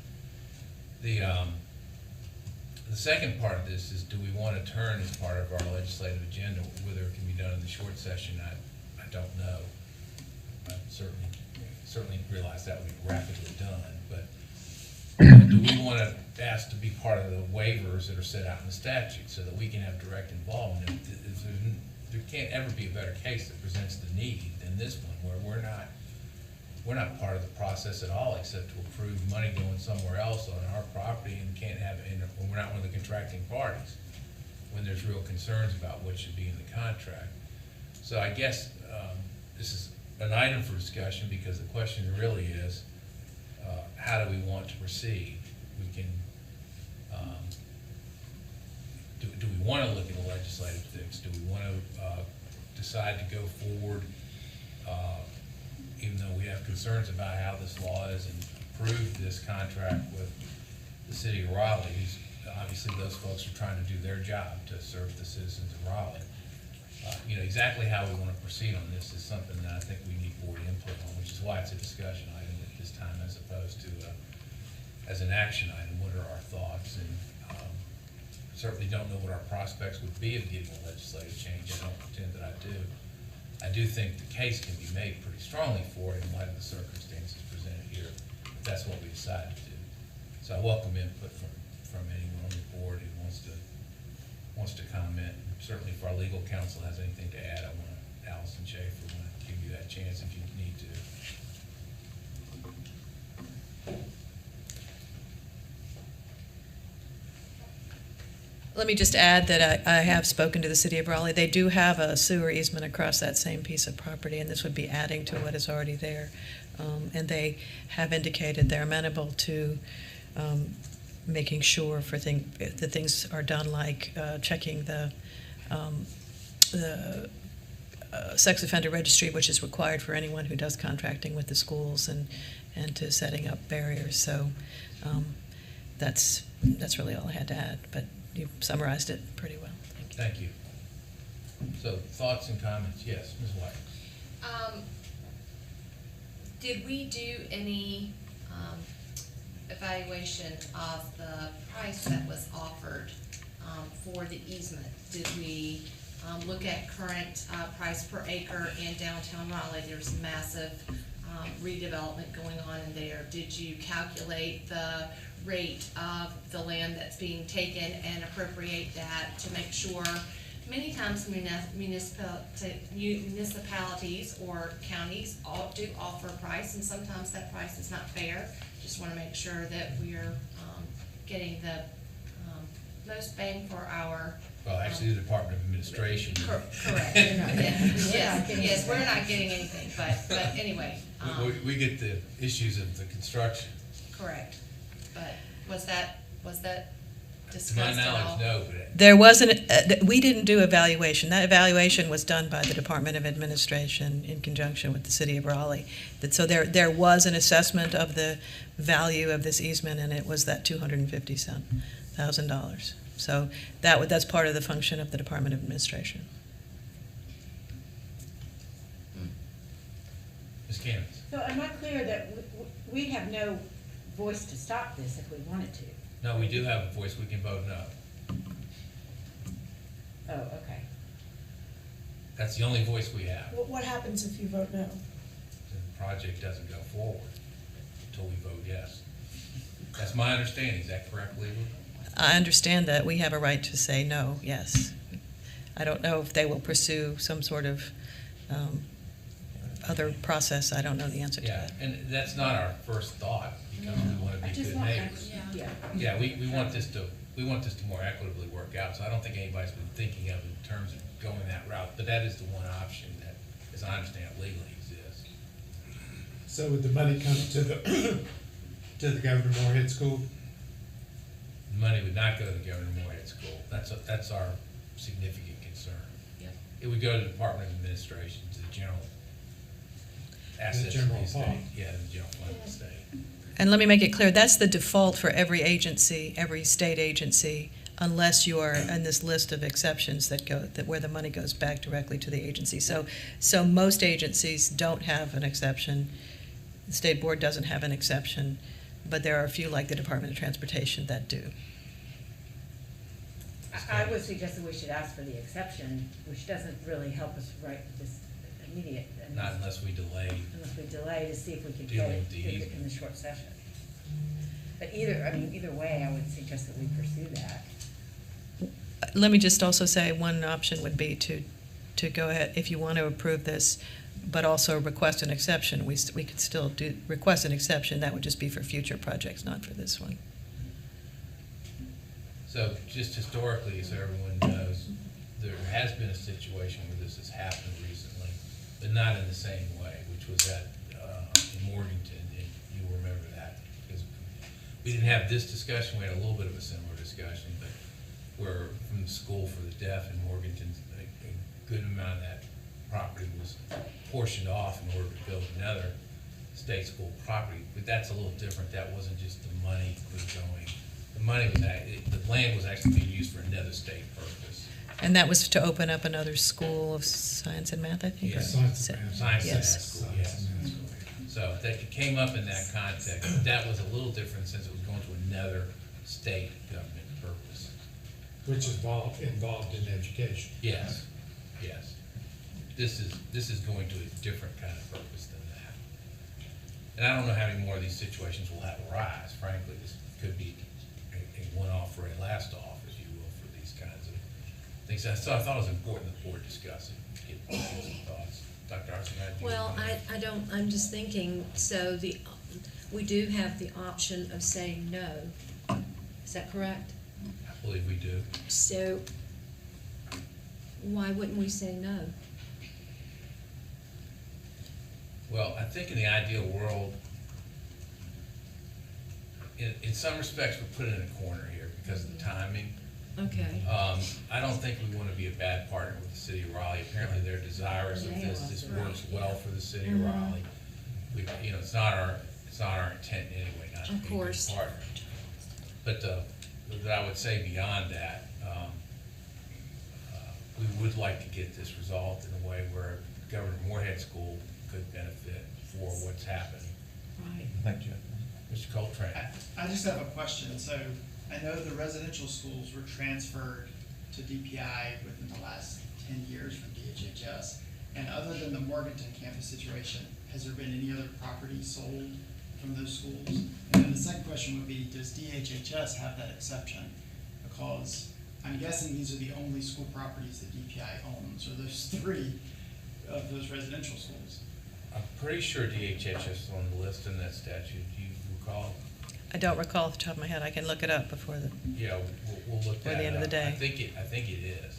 M: The second part of this is, do we want to turn as part of our legislative agenda, whether it can be done in the short session, I don't know. I certainly realize that would be rapidly done, but do we want to ask to be part of the waivers that are set out in the statute so that we can have direct involvement? There can't ever be a better case that presents the need than this one, where we're not part of the process at all, except to approve money going somewhere else on our property, and we're not one of the contracting parties when there's real concerns about what should be in the contract. So I guess this is an item for discussion, because the question really is, how do we want to proceed? We can, do we want to look at a legislative fix? Do we want to decide to go forward, even though we have concerns about how this law is, and approve this contract with the city of Raleigh? Obviously, those folks are trying to do their job to serve the citizens of Raleigh. Exactly how we want to proceed on this is something that I think we need board input on, which is why it's a discussion item at this time, as opposed to as an action item. What are our thoughts? And certainly don't know what our prospects would be of getting a legislative change. I don't pretend that I do. I do think the case can be made pretty strongly for it in light of the circumstances presented here, if that's what we decide to do. So I welcome input from anyone on the board who wants to comment. Certainly if our legal counsel has anything to add, Allison Schaefer, want to give you that chance if you need to.
D: Let me just add that I have spoken to the city of Raleigh. They do have a sewer easement across that same piece of property, and this would be adding to what is already there. And they have indicated they're amenable to making sure that things are done, like checking the sex offender registry, which is required for anyone who does contracting with the schools, and to setting up barriers. So that's really all I had to add, but you summarized it pretty well.
M: Thank you. So thoughts and comments? Yes, Ms. White.
F: Did we do any evaluation of the price that was offered for the easement? Did we look at current price per acre in downtown Raleigh? There's massive redevelopment going on in there. Did you calculate the rate of the land that's being taken and appropriate that to make sure? Many times municipalities or counties do offer a price, and sometimes that price is not fair. Just want to make sure that we're getting the most bang for our.
M: Well, actually, the Department of Administration.
F: Correct. Yes, we're not getting anything, but anyway.
M: We get the issues of the construction.
F: Correct. But was that discussed
M: To my
F: at all?
M: knowledge, no, but
D: There wasn't, we didn't do evaluation. That evaluation was done by the Department of Administration in conjunction with the city of Raleigh. So there was an assessment of the value of this easement, and it was that $250,000. So that's part of the function of the Department of Administration.
M: Ms. Candace.
E: So am I clear that we have no voice to stop this if we wanted to?
M: No, we do have a voice. We can vote no.
E: Oh, okay.
M: That's the only voice we have.
G: What happens if you vote no?
M: The project doesn't go forward until we vote yes. That's my understanding. Is that correct, Leland?
D: I understand that we have a right to say no, yes. I don't know if they will pursue some sort of other process. I don't know the answer to that.
M: And that's not our first thought, because we want to be good neighbors. Yeah, we want this to more equitably work out. So I don't think anybody's been thinking of it in terms of going that route, but that is the one option that, as I understand it, legally exists.
W: So would the money come to the Governor Moorhead School?
M: The money would not go to the Governor Moorhead School. That's our significant concern.
F: Yep.
M: It would go to the Department of Administration, to the general assets of
W: general
M: the estate.
W: fund.
M: Yeah, the general fund of the state.
D: And let me make it clear, that's the default for every agency, every state agency, unless you are in this list of exceptions that where the money goes back directly to the agency. So most agencies don't have an exception. The state board doesn't have an exception, but there are a few like the Department of Transportation that do.
E: I would suggest that we should ask for the exception, which doesn't really help us right this immediate.
M: Not unless we delay.
E: Unless we delay to see if we can get
M: Dealing
E: it
M: with the easement.
E: in the short session. But either way, I would suggest that we pursue that.
D: Let me just also say, one option would be to go ahead, if you want to approve this, but also request an exception. We could still request an exception. That would just be for future projects, not for this one.
M: So just historically, so everyone knows, there has been a situation where this has happened recently, but not in the same way, which was at in Morganton, and you remember that. Because we didn't have this discussion, we had a little bit of a similar discussion, but where from the School for the Deaf in Morganton, a good amount of that property was portioned off in order to build another state school property. But that's a little different. That wasn't just the money was going. The money was the land was actually being used for another state purpose.
D: And that was to open up another school of science and math, I think?
M: Yes.
D: or-
W: Science and math.
M: Science and math
D: Yes.
M: school, yes. So that came up in that context. That was a little different since it was going to another state government purpose.
W: Which is involved in education.
M: Yes, yes. This is going to a different kind of purpose than that. And I don't know how many more of these situations will have arise, frankly. This could be a one-off or a last-off, if you will, for these kinds of things. So I thought it was important the board discuss it, get some thoughts. Dr. Arson, how do you?
B: Well, I don't, I'm just thinking, so we do have the option of saying no. Is that correct?
M: I believe we do.
B: So why wouldn't we say no?
M: Well, I think in the ideal world, in some respects, we're put in a corner here because of the timing.
B: Okay.
M: I don't think we want to be a bad partner with the city of Raleigh. Apparently, they're desirous of this. This works well for the city of Raleigh. We, it's not our intent in any way not to
B: Of
M: be a
B: course.
M: good partner. But I would say beyond that, we would like to get this resolved in a way where Governor Moorhead School could benefit for what's happening.
B: Right.
A: Thank you.
M: Mr. Coltrane.
C: I just have a question. So I know the residential schools were transferred to DPI within the last 10 years from DHHS. And other than the Morganton campus situation, has there been any other property sold from those schools? And then the second question would be, does DHHS have that exception? Because I'm guessing these are the only school properties that DPI owns, or there's 3 of those residential schools.
M: I'm pretty sure DHHS is on the list in that statute. Do you recall?
D: I don't recall off the top of my head. I can look it up before the,
M: Yeah, we'll look
D: Before
M: that
D: the end of the
M: up.
D: day.
M: I think it is.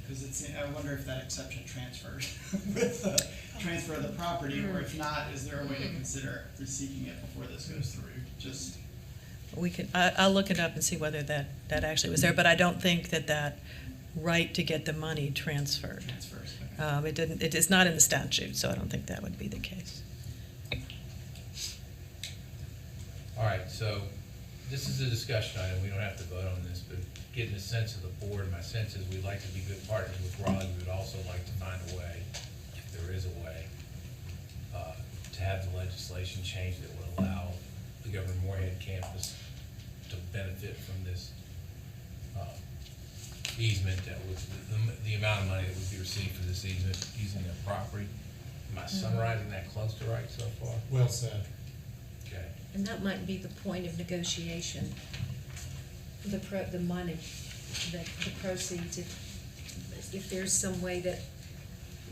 C: Because I wonder if that exception transferred with the transfer of the property, or if not, is there a way to consider seeking it before this goes through? Just
D: I'll look it up and see whether that actually was there, but I don't think that right to get the money transferred.
C: transfers. Okay.
D: It is not in the statute, so I don't think that would be the case.
M: All right, so this is a discussion item. We don't have to vote on this, but getting a sense of the board, my sense is we'd like to be good partners with Raleigh. We would also like to find a way, if there is a way, to have the legislation changed that would allow the Governor Moorhead campus to benefit from this easement that was, the amount of money that would be received for this easement using their property. Am I summarizing that close to right so far?
W: Well said.
M: Okay.
B: And that might be the point of negotiation, the money, the proceeds, if there's some way that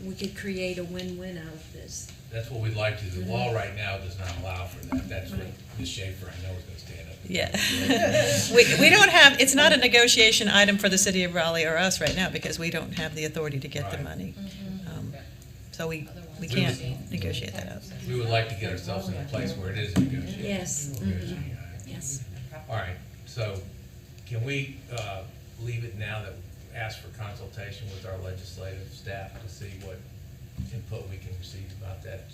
B: we could create a win-win out of this.
M: That's what we'd like to do. The law right now does not allow for that. That's what Ms. Schaefer, I know, is going to stand up.
D: Yeah. We don't have, it's not a negotiation item for the city of Raleigh or us right now because we don't have the authority to get the money. So we can't negotiate that out.
M: We would like to get ourselves in a place where it is negotiated.
B: Yes.
M: Yes. All right, so can we leave it now that, ask for consultation with our legislative staff to see what input we can receive about that.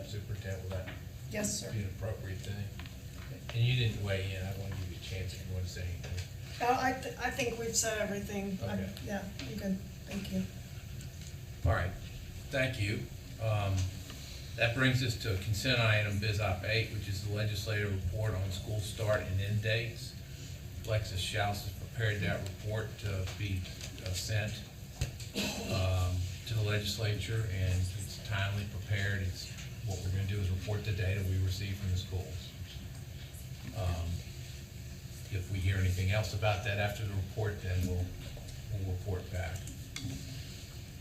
M: Superintendent, will that
G: Yes, sir.
M: be an appropriate thing? And you didn't weigh in. I want to give you a chance if you want to say anything.
G: I think we've said everything.
M: Okay.
G: Yeah, I'm good. Thank you.
M: All right, thank you. That brings us to consent item Biz Op 8, which is the legislative report on school start and end dates. Alexis Schaus has prepared that report to be sent to the legislature, and it's timely prepared. It's what we're going to do is report the data we receive from the schools. If we hear anything else about that after the report, then we'll report back.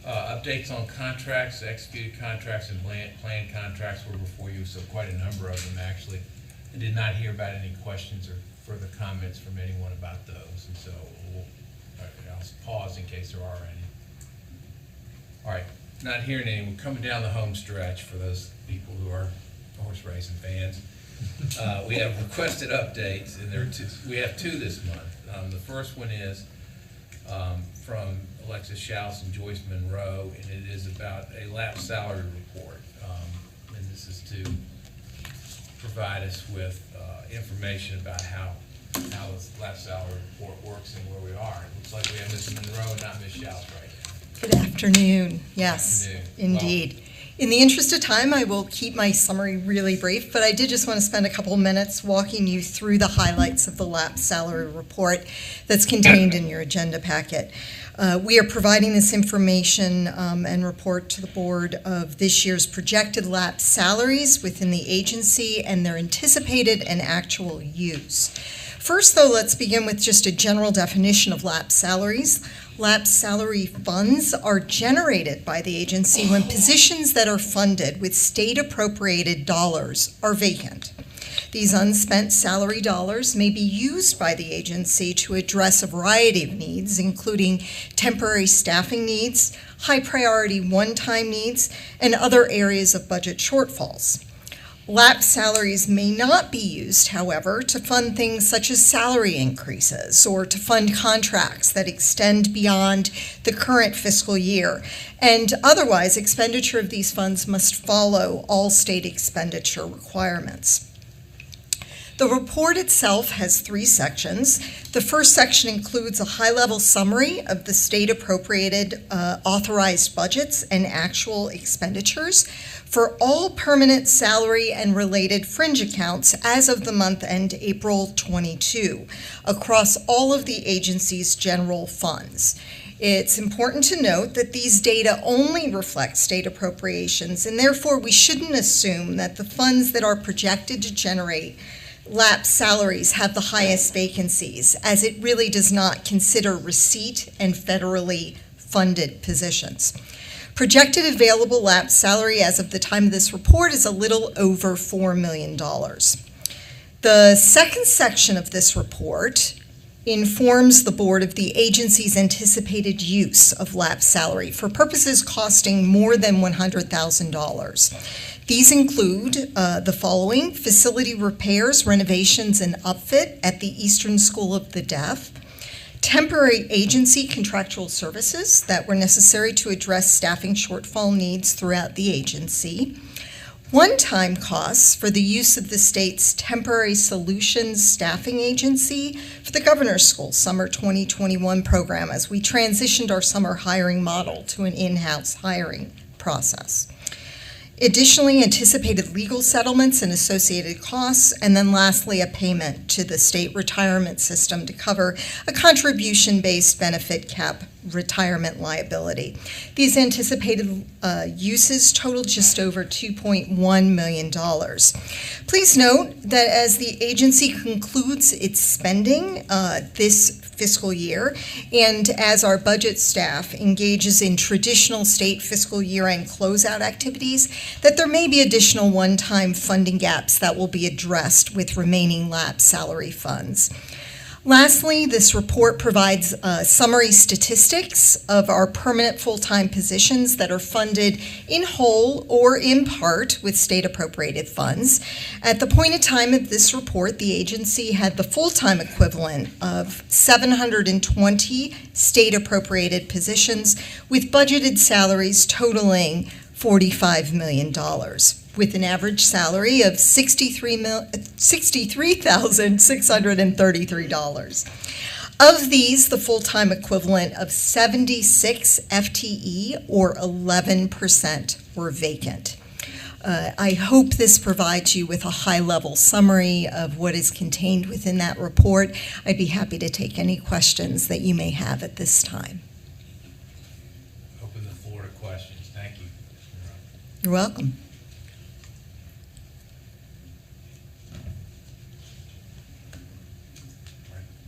M: Updates on contracts, executed contracts, and planned contracts were before you, so quite a number of them actually. I did not hear about any questions or further comments from anyone about those, and so I'll pause in case there are any. All right, not hearing any. We're coming down the home stretch for those people who are horse racing fans. We have requested updates, and we have two this month. The first one is from Alexis Schaus and Joyce Monroe, and it is about a lapse salary report. And this is to provide us with information about how this lapse salary report works and where we are. It looks like we have Ms. Monroe and not Ms. Schaus right now.
H: Good afternoon. Yes,
M: Good afternoon.
H: indeed. In the interest of time, I will keep my summary really brief, but I did just want to spend a couple minutes walking you through the highlights of the lapse salary report that's contained in your agenda packet. We are providing this information and report to the board of this year's projected lapse salaries within the agency and their anticipated and actual use. First, though, let's begin with just a general definition of lapse salaries. Lapse salary funds are generated by the agency when positions that are funded with state-appropriated dollars are vacant. These unspent salary dollars may be used by the agency to address a variety of needs, including temporary staffing needs, high-priority one-time needs, and other areas of budget shortfalls. Lapse salaries may not be used, however, to fund things such as salary increases or to fund contracts that extend beyond the current fiscal year. And otherwise, expenditure of these funds must follow all state expenditure requirements. The report itself has 3 sections. The first section includes a high-level summary of the state-appropriated authorized budgets and actual expenditures for all permanent salary and related fringe accounts as of the month end April 22 across all of the agency's general funds. It's important to note that these data only reflect state appropriations, and therefore we shouldn't assume that the funds that are projected to generate lapse salaries have the highest vacancies, as it really does not consider receipt and federally funded positions. Projected available lapse salary as of the time of this report is a little over $4 million. The second section of this report informs the board of the agency's anticipated use of lapse salary for purposes costing more than $100,000. These include the following: facility repairs, renovations, and upfit at the Eastern School of the Deaf, temporary agency contractual services that were necessary to address staffing shortfall needs throughout the agency, one-time costs for the use of the state's temporary solutions staffing agency for the Governor's School Summer 2021 program as we transitioned our summer hiring model to an in-house hiring process. Additionally, anticipated legal settlements and associated costs, and then lastly, a payment to the state retirement system to cover a contribution-based benefit cap retirement liability. These anticipated uses total just over $2.1 million. Please note that as the agency concludes its spending this fiscal year, and as our budget staff engages in traditional state fiscal year-end closeout activities, that there may be additional one-time funding gaps that will be addressed with remaining lapse salary funds. Lastly, this report provides summary statistics of our permanent full-time positions that are funded in whole or in part with state-appropriated funds. At the point in time of this report, the agency had the full-time equivalent of 720 state-appropriated positions with budgeted salaries totaling $45 million, with an average salary of $63,633. Of these, the full-time equivalent of 76 FTE, or 11%, were vacant. I hope this provides you with a high-level summary of what is contained within that report. I'd be happy to take any questions that you may have at this time.
M: Open the floor to questions. Thank you.
H: You're welcome.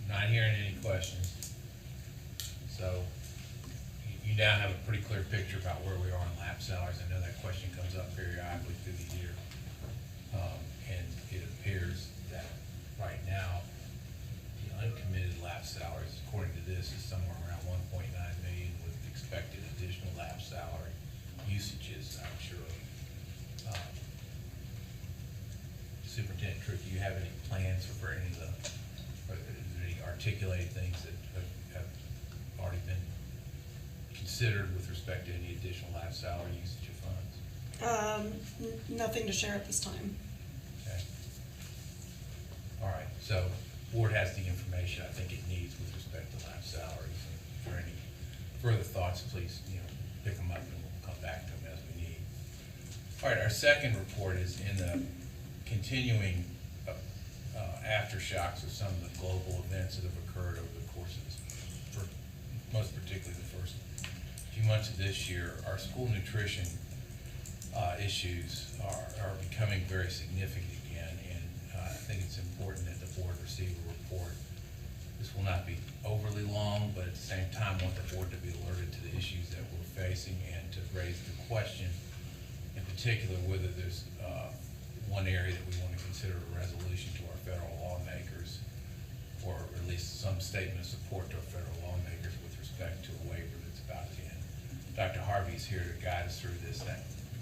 M: Not hearing any questions. So you now have a pretty clear picture about where we are on lap salaries. I know that question comes up periodically through the year. And it appears that right now, the uncommitted lap salaries, according to this, is somewhere around 1.9 million with expected additional lap salary usages, I'm sure. Superintendent Trick, do you have any plans for any of the, or is there any articulated things that have already been considered with respect to any additional lap salary usage of funds?
G: Nothing to share at this time.
M: Okay. All right, so board has the information I think it needs with respect to lap salaries. And if there are any further thoughts, please, pick them up and we'll come back to them as we need. All right, our second report is in the continuing aftershocks of some of the global events that have occurred over the course of this, most particularly the first few months of this year. Our school nutrition issues are becoming very significant again, and I think it's important that the board receive a report. This will not be overly long, but at the same time, I want the board to be alerted to the issues that we're facing and to raise the question, in particular, whether there's one area that we want to consider a resolution to our federal lawmakers, or at least some statement of support to our federal lawmakers with respect to a waiver that's about to end. Dr. Harvey is here to guide us through this.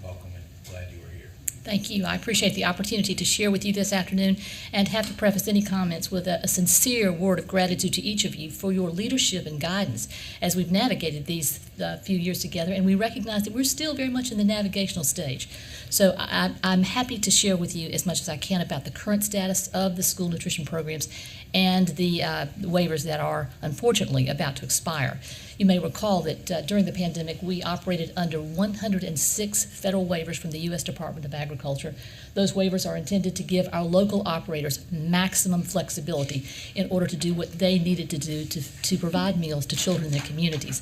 M: Welcome and glad you are here.
I: Thank you. I appreciate the opportunity to share with you this afternoon and have to preface any comments with a sincere word of gratitude to each of you for your leadership and guidance as we've navigated these few years together, and we recognize that we're still very much in the navigational stage. So I'm happy to share with you as much as I can about the current status of the school nutrition programs and the waivers that are unfortunately about to expire. You may recall that during the pandemic, we operated under 106 federal waivers from the U.S. Department of Agriculture. Those waivers are intended to give our local operators maximum flexibility in order to do what they needed to do to provide meals to children in their communities.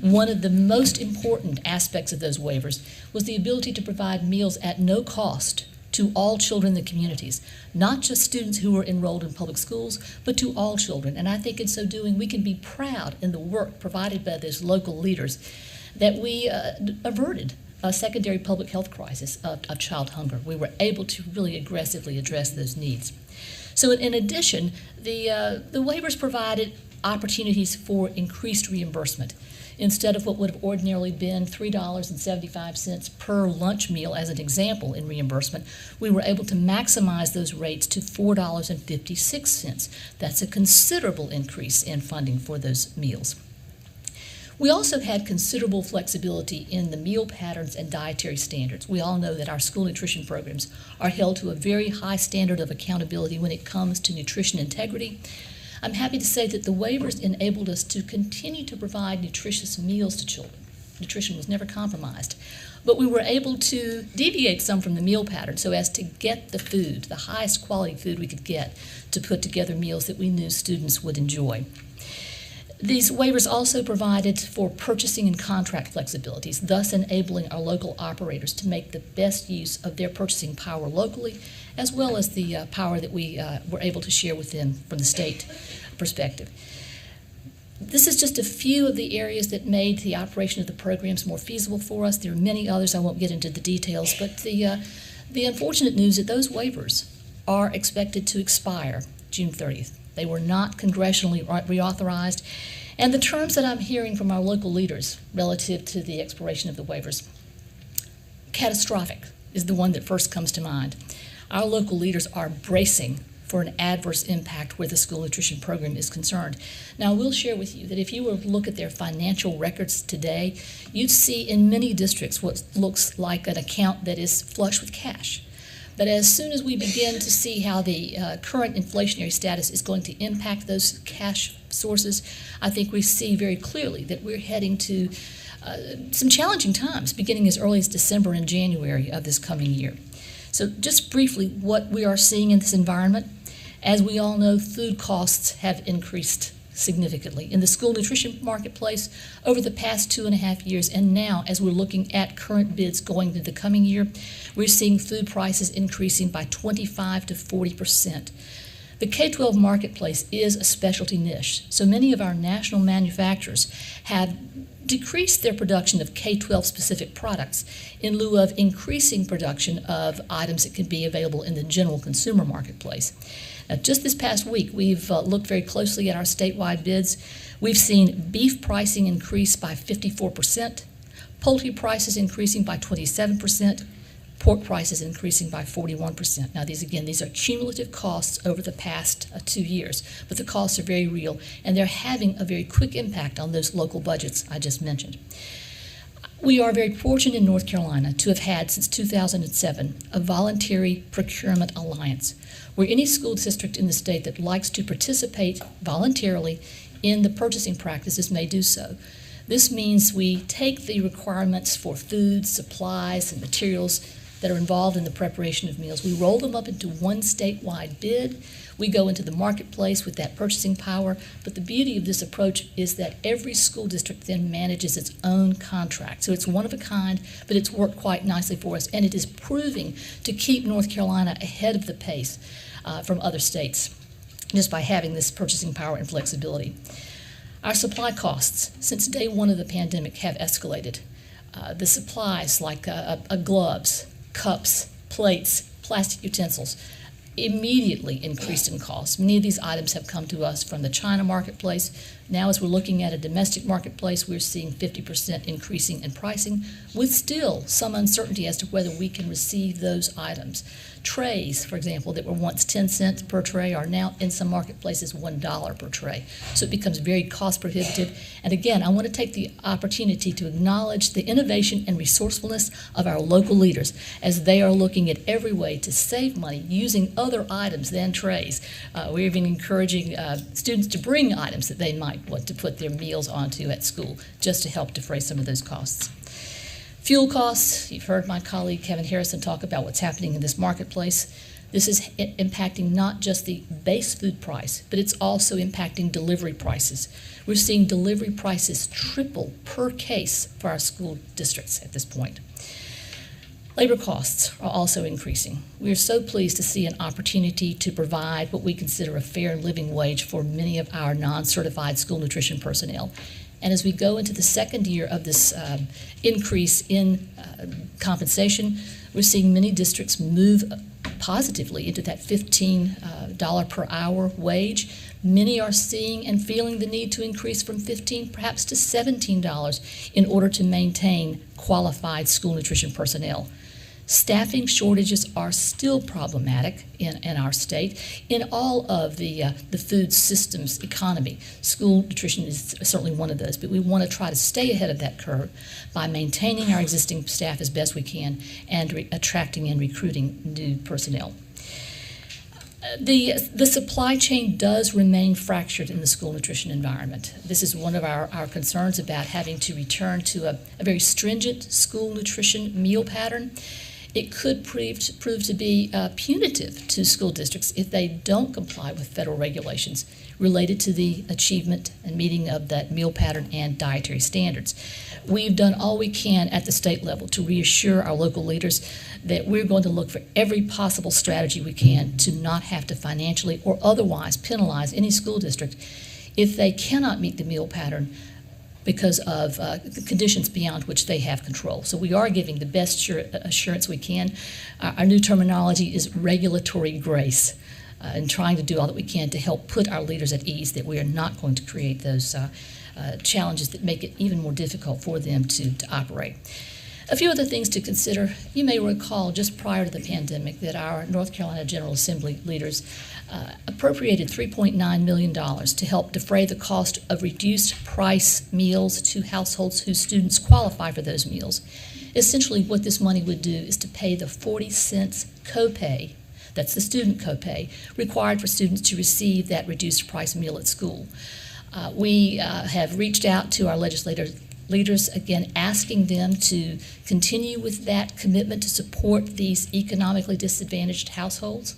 I: One of the most important aspects of those waivers was the ability to provide meals at no cost to all children in the communities, not just students who were enrolled in public schools, but to all children. And I think in so doing, we can be proud in the work provided by those local leaders that we averted a secondary public health crisis of child hunger. We were able to really aggressively address those needs. So in addition, the waivers provided opportunities for increased reimbursement. Instead of what would have ordinarily been $3.75 per lunch meal as an example in reimbursement, we were able to maximize those rates to $4.56. That's a considerable increase in funding for those meals. We also had considerable flexibility in the meal patterns and dietary standards. We all know that our school nutrition programs are held to a very high standard of accountability when it comes to nutrition integrity. I'm happy to say that the waivers enabled us to continue to provide nutritious meals to children. Nutrition was never compromised. But we were able to deviate some from the meal pattern so as to get the food, the highest quality food we could get, to put together meals that we knew students would enjoy. These waivers also provided for purchasing and contract flexibilities, thus enabling our local operators to make the best use of their purchasing power locally, as well as the power that we were able to share with them from the state perspective. This is just a few of the areas that made the operation of the programs more feasible for us. There are many others. I won't get into the details, but the unfortunate news is that those waivers are expected to expire June 30th. They were not congressionally reauthorized. And the terms that I'm hearing from our local leaders relative to the expiration of the waivers, catastrophic is the one that first comes to mind. Our local leaders are bracing for an adverse impact where the school nutrition program is concerned. Now, I will share with you that if you were to look at their financial records today, you'd see in many districts what looks like an account that is flush with cash. But as soon as we begin to see how the current inflationary status is going to impact those cash sources, I think we see very clearly that we're heading to some challenging times beginning as early as December and January of this coming year. So just briefly, what we are seeing in this environment, as we all know, food costs have increased significantly in the school nutrition marketplace over the past 2.5 years, and now as we're looking at current bids going into the coming year, we're seeing food prices increasing by 25 to 40%. The K-12 marketplace is a specialty niche, so many of our national manufacturers have decreased their production of K-12 specific products in lieu of increasing production of items that can be available in the general consumer marketplace. Now, just this past week, we've looked very closely at our statewide bids. We've seen beef pricing increase by 54%, poultry prices increasing by 27%, pork prices increasing by 41%. Now, these are cumulative costs over the past 2 years, but the costs are very real, and they're having a very quick impact on those local budgets I just mentioned. We are very fortunate in North Carolina to have had, since 2007, a voluntary procurement alliance, where any school district in the state that likes to participate voluntarily in the purchasing practices may do so. This means we take the requirements for food, supplies, and materials that are involved in the preparation of meals. We roll them up into one statewide bid. We go into the marketplace with that purchasing power, but the beauty of this approach is that every school district then manages its own contract. So it's one of a kind, but it's worked quite nicely for us, and it is proving to keep North Carolina ahead of the pace from other states just by having this purchasing power and flexibility. Our supply costs since day one of the pandemic have escalated. The supplies like gloves, cups, plates, plastic utensils immediately increased in cost. Many of these items have come to us from the China marketplace. Now, as we're looking at a domestic marketplace, we're seeing 50% increasing in pricing, with still some uncertainty as to whether we can receive those items. Trays, for example, that were once 10 cents per tray are now in some marketplaces $1 per tray. So it becomes very cost prohibitive. And again, I want to take the opportunity to acknowledge the innovation and resourcefulness of our local leaders as they are looking at every way to save money using other items than trays. We're even encouraging students to bring items that they might want to put their meals onto at school just to help defray some of those costs. Fuel costs, you've heard my colleague Kevin Harrison talk about what's happening in this marketplace. This is impacting not just the base food price, but it's also impacting delivery prices. We're seeing delivery prices triple per case for our school districts at this point. Labor costs are also increasing. We are so pleased to see an opportunity to provide what we consider a fair living wage for many of our non-certified school nutrition personnel. And as we go into the second year of this increase in compensation, we're seeing many districts move positively into that $15 per hour wage. Many are seeing and feeling the need to increase from $15 perhaps to $17 in order to maintain qualified school nutrition personnel. Staffing shortages are still problematic in our state, in all of the food systems economy. School nutrition is certainly one of those, but we want to try to stay ahead of that curve by maintaining our existing staff as best we can and attracting and recruiting new personnel. The supply chain does remain fractured in the school nutrition environment. This is one of our concerns about having to return to a very stringent school nutrition meal pattern. It could prove to be punitive to school districts if they don't comply with federal regulations related to the achievement and meeting of that meal pattern and dietary standards. We've done all we can at the state level to reassure our local leaders that we're going to look for every possible strategy we can to not have to financially or otherwise penalize any school district if they cannot meet the meal pattern because of conditions beyond which they have control. So we are giving the best assurance we can. Our new terminology is regulatory grace. and trying to do all that we can to help put our leaders at ease that we are not going to create those challenges that make it even more difficult for them to operate. A few other things to consider. You may recall just prior to the pandemic that our North Carolina General Assembly leaders appropriated $3.9 million to help defray the cost of reduced price meals to households whose students qualify for those meals. Essentially, what this money would do is to pay the 40 cents copay, that's the student copay, required for students to receive that reduced price meal at school. We have reached out to our leaders, again, asking them to continue with that commitment to support these economically disadvantaged households.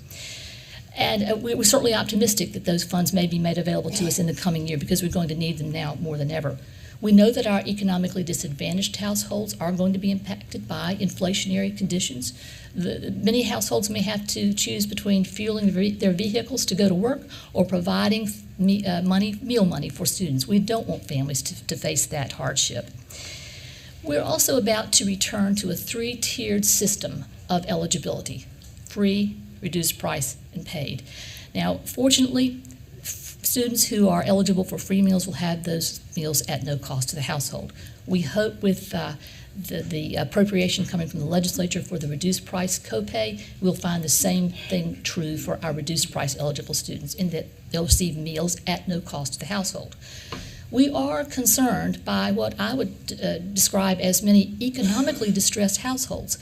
I: And we're certainly optimistic that those funds may be made available to us in the coming year because we're going to need them now more than ever. We know that our economically disadvantaged households are going to be impacted by inflationary conditions. Many households may have to choose between fueling their vehicles to go to work or providing meal money for students. We don't want families to face that hardship. We're also about to return to a 3-tiered system of eligibility: free, reduced price, and paid. Now, fortunately, students who are eligible for free meals will have those meals at no cost to the household. We hope with the appropriation coming from the legislature for the reduced price copay, we'll find the same thing true for our reduced price eligible students in that they'll receive meals at no cost to the household. We are concerned by what I would describe as many economically distressed households.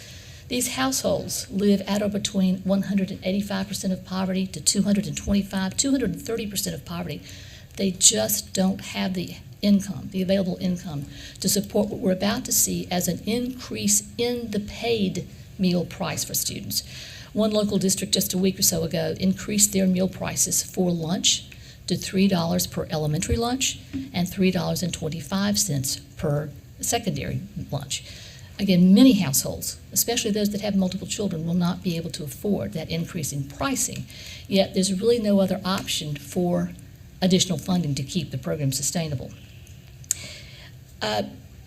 I: These households live at or between 185% of poverty to 230% of poverty. They just don't have the income, the available income, to support what we're about to see as an increase in the paid meal price for students. One local district just a week or so ago increased their meal prices for lunch to $3 per elementary lunch and $3.25 per secondary lunch. Again, many households, especially those that have multiple children, will not be able to afford that increase in pricing. Yet there's really no other option for additional funding to keep the program sustainable.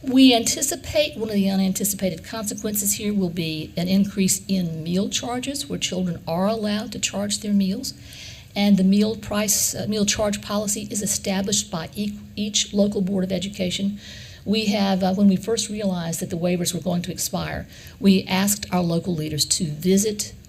I: We anticipate one of the unanticipated consequences here will be an increase in meal charges, where children are allowed to charge their meals. And the meal charge policy is established by each local board of education. We have, when we first realized that the waivers were going to expire, we asked our local leaders to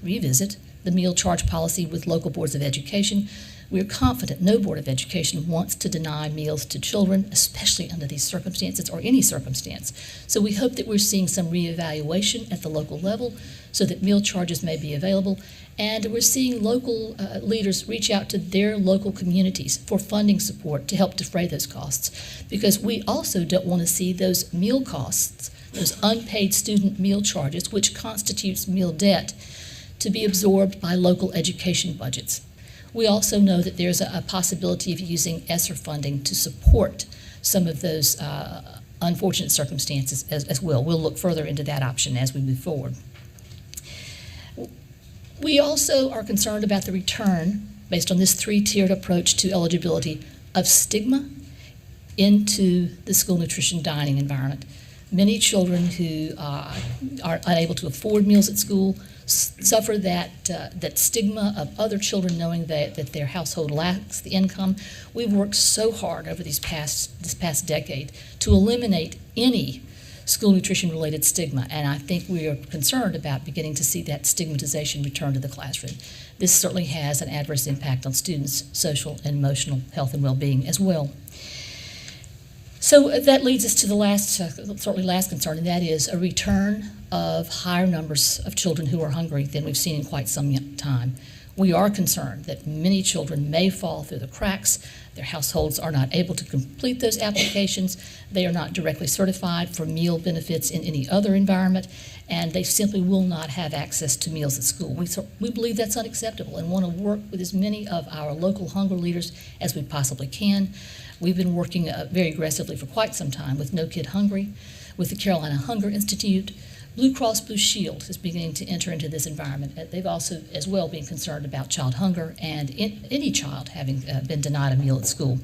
I: revisit the meal charge policy with local boards of education. We're confident no board of education wants to deny meals to children, especially under these circumstances or any circumstance. So we hope that we're seeing some reevaluation at the local level so that meal charges may be available. And we're seeing local leaders reach out to their local communities for funding support to help defray those costs, because we also don't want to see those meal costs, those unpaid student meal charges, which constitutes meal debt, to be absorbed by local education budgets. We also know that there's a possibility of using ESSER funding to support some of those unfortunate circumstances as well. We'll look further into that option as we move forward. We also are concerned about the return, based on this 3-tiered approach to eligibility, of stigma into the school nutrition dining environment. Many children who are unable to afford meals at school suffer that stigma of other children knowing that their household lacks the income. We've worked so hard over this past decade to eliminate any school nutrition-related stigma, and I think we are concerned about beginning to see that stigmatization return to the classroom. This certainly has an adverse impact on students' social and emotional health and well-being as well. So that leads us to the certainly last concern, and that is a return of higher numbers of children who are hungry than we've seen in quite some time. We are concerned that many children may fall through the cracks. Their households are not able to complete those applications. They are not directly certified for meal benefits in any other environment, and they simply will not have access to meals at school. We believe that's unacceptable and want to work with as many of our local hunger leaders as we possibly can. We've been working very aggressively for quite some time with No Kid Hungry, with the Carolina Hunger Institute. Blue Cross Blue Shield is beginning to enter into this environment. They've also as well been concerned about child hunger and any child having been denied a meal at school.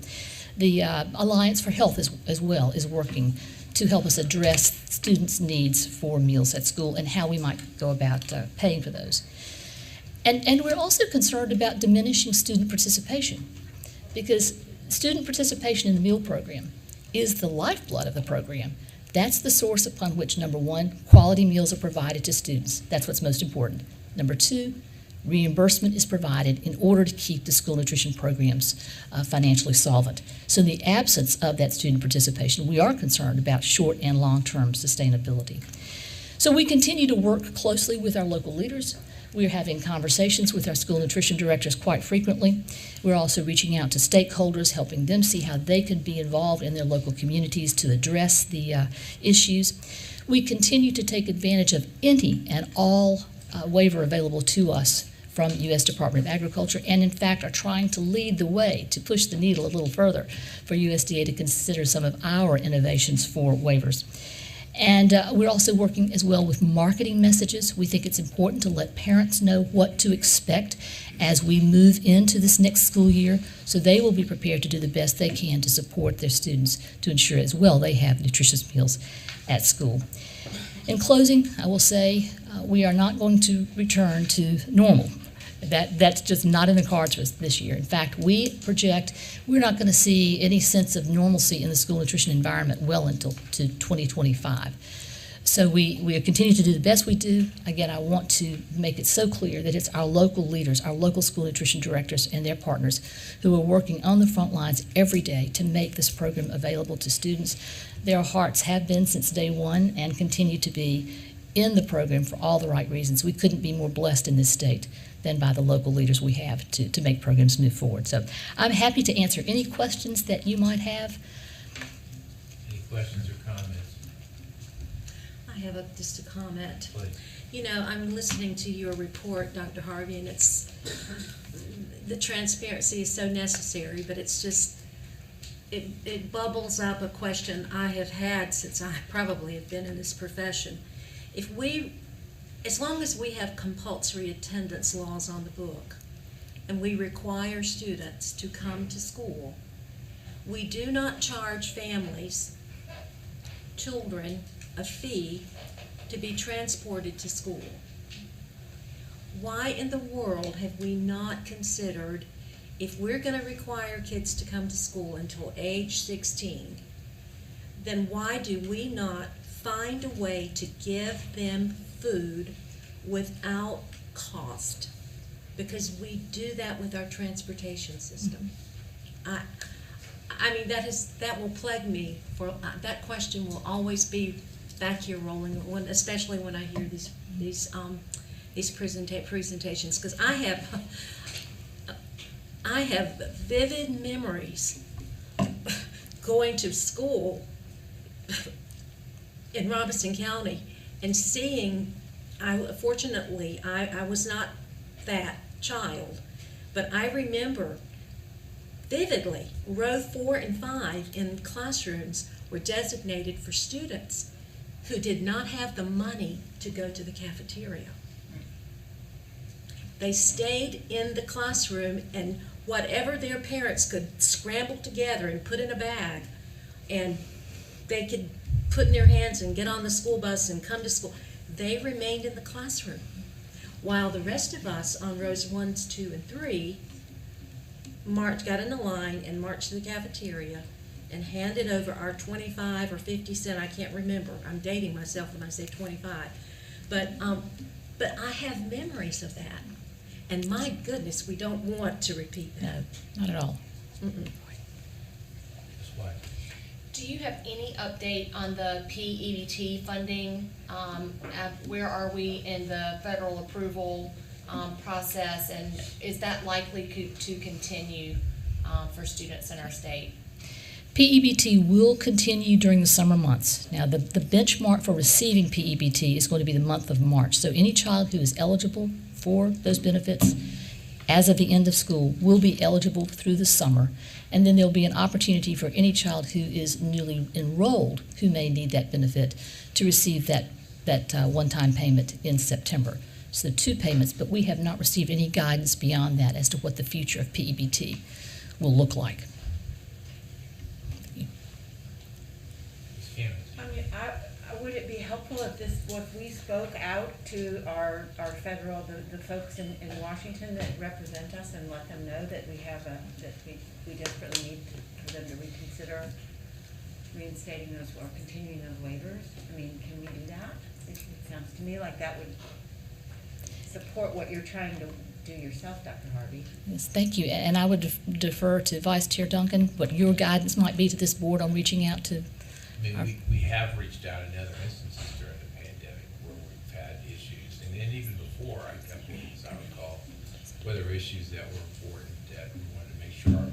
I: The Alliance for Health as well is working to help us address students' needs for meals at school and how we might go about paying for those. And we're also concerned about diminishing student participation, because student participation in the meal program is the lifeblood of the program. That's the source upon which, number one, quality meals are provided to students. That's what's most important. Number two, reimbursement is provided in order to keep the school nutrition programs financially solvent. So in the absence of that student participation, we are concerned about short and long-term sustainability. So we continue to work closely with our local leaders. We're having conversations with our school nutrition directors quite frequently. We're also reaching out to stakeholders, helping them see how they can be involved in their local communities to address the issues. We continue to take advantage of any and all waiver available to us from U.S. Department of Agriculture, and in fact are trying to lead the way to push the needle a little further for USDA to consider some of our innovations for waivers. And we're also working as well with marketing messages. We think it's important to let parents know what to expect as we move into this next school year, so they will be prepared to do the best they can to support their students to ensure as well they have nutritious meals at school. In closing, I will say we are not going to return to normal. That's just not in the cards for us this year. In fact, we project we're not going to see any sense of normalcy in the school nutrition environment well until to 2025. So we continue to do the best we do. Again, I want to make it so clear that it's our local leaders, our local school nutrition directors and their partners who are working on the front lines every day to make this program available to students. Their hearts have been since day one and continue to be in the program for all the right reasons. We couldn't be more blessed in this state than by the local leaders we have to make programs move forward. So I'm happy to answer any questions that you might have.
M: Any questions or comments?
B: I have just a comment.
M: Please.
B: You know, I'm listening to your report, Dr. Harvey, and it's, the transparency is so necessary, but it's just, it bubbles up a question I have had since I probably have been in this profession. As long as we have compulsory attendance laws on the book, and we require students to come to school, we do not charge families, children, a fee to be transported to school. Why in the world have we not considered, if we're going to require kids to come to school until age 16, then why do we not find a way to give them food without cost? Because we do that with our transportation system. I mean, that will plague me. That question will always be back here rolling, especially when I hear these presentations, because I have vivid memories going to school in Robeson County and seeing, fortunately, I was not that child, but I remember vividly row 4 and 5 in classrooms were designated for students who did not have the money to go to the cafeteria. They stayed in the classroom, and whatever their parents could scramble together and put in a bag, and they could put in their hands and get on the school bus and come to school, they remained in the classroom. While the rest of us on rows 1, 2, and 3 got in a line and marched to the cafeteria and handed over our 25 or 50 cent, I can't remember, I'm dating myself when I say 25, but I have memories of that. And my goodness, we don't want to repeat that.
I: No, not at all.
B: Mm-mm.
F: Do you have any update on the PEBT funding? Where are we in the federal approval process, and is that likely to continue for students in our state?
I: PEBT will continue during the summer months. Now, the benchmark for receiving PEBT is going to be the month of March. So any child who is eligible for those benefits as of the end of school will be eligible through the summer. And then there'll be an opportunity for any child who is newly enrolled who may need that benefit to receive that one-time payment in September. So 2 payments, but we have not received any guidance beyond that as to what the future of PEBT will look like.
E: I mean, would it be helpful if we spoke out to our federal, the folks in Washington that represent us and let them know that we have that we desperately need for them to reconsider reinstating those or continuing those waivers? I mean, can we do that? It sounds to me like that would support what you're trying to do yourself, Dr. Harvey.
I: Yes, thank you. And I would defer to Vice Chair Duncan, what your guidance might be to this board on reaching out to.
M: I mean, we have reached out in other instances during the pandemic where we've had issues, and even before, I mean, as I recall, where there were issues that were important that we wanted to make sure,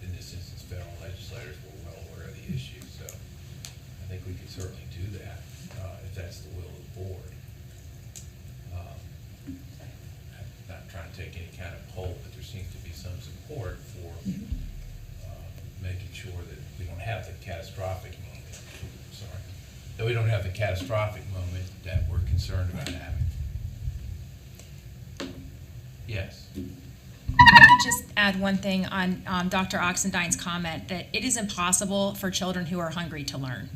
M: in this instance, federal legislators were well aware of the issues. So I think we could certainly do that if that's the will of the board. I'm not trying to take any kind of poll, but there seems to be some support for making sure that we don't have the catastrophic moment. That we don't have the catastrophic moment that we're concerned about having. Yes.
J: I could just add one thing on Dr. Oxendine's comment that it is impossible for children who are hungry to learn.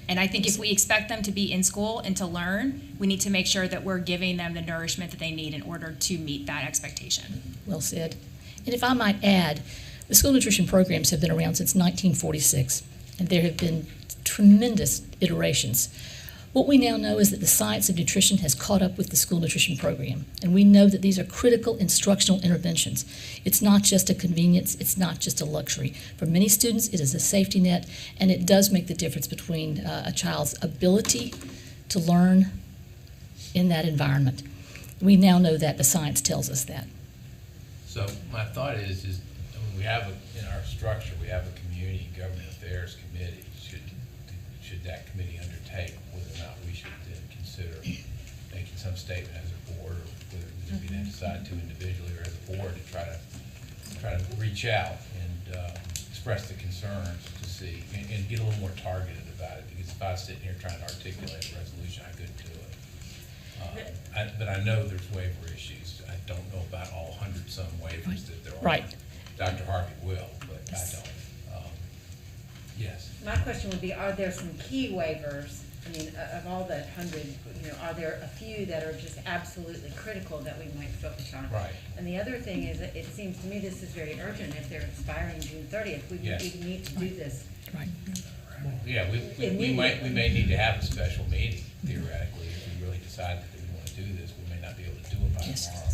J: And I think if we expect them to be in school and to learn, we need to make sure that we're giving them the nourishment that they need in order to meet that expectation.
I: Well said. And if I might add, the school nutrition programs have been around since 1946, and there have been tremendous iterations. What we now know is that the science of nutrition has caught up with the school nutrition program, and we know that these are critical instructional interventions. It's not just a convenience, it's not just a luxury. For many students, it is a safety net, and it does make the difference between a child's ability to learn in that environment. We now know that, the science tells us that.
M: So my thought is I mean, we have in our structure, we have a community and government affairs committee. Should that committee undertake whether or not we should then consider making some statement as a board, or whether we then decide to individually or as a board to try to reach out and express the concerns to see and get a little more targeted about it. Because if I was sitting here trying to articulate a resolution, I couldn't do it. But I know there's waiver issues. I don't know about all 100-some waivers that there are.
I: Right.
M: Dr. Harvey will, but I don't. Yes.
E: My question would be, are there some key waivers? I mean, of all the 100, are there a few that are just absolutely critical that we might focus on?
M: Right.
E: And the other thing is, that it seems to me this is very urgent. If they're expiring June 30th, we need to do this.
I: Right.
M: Yeah, we may need to have a special meeting theoretically if we really decide that we want to do this. We may not be able to do it by tomorrow.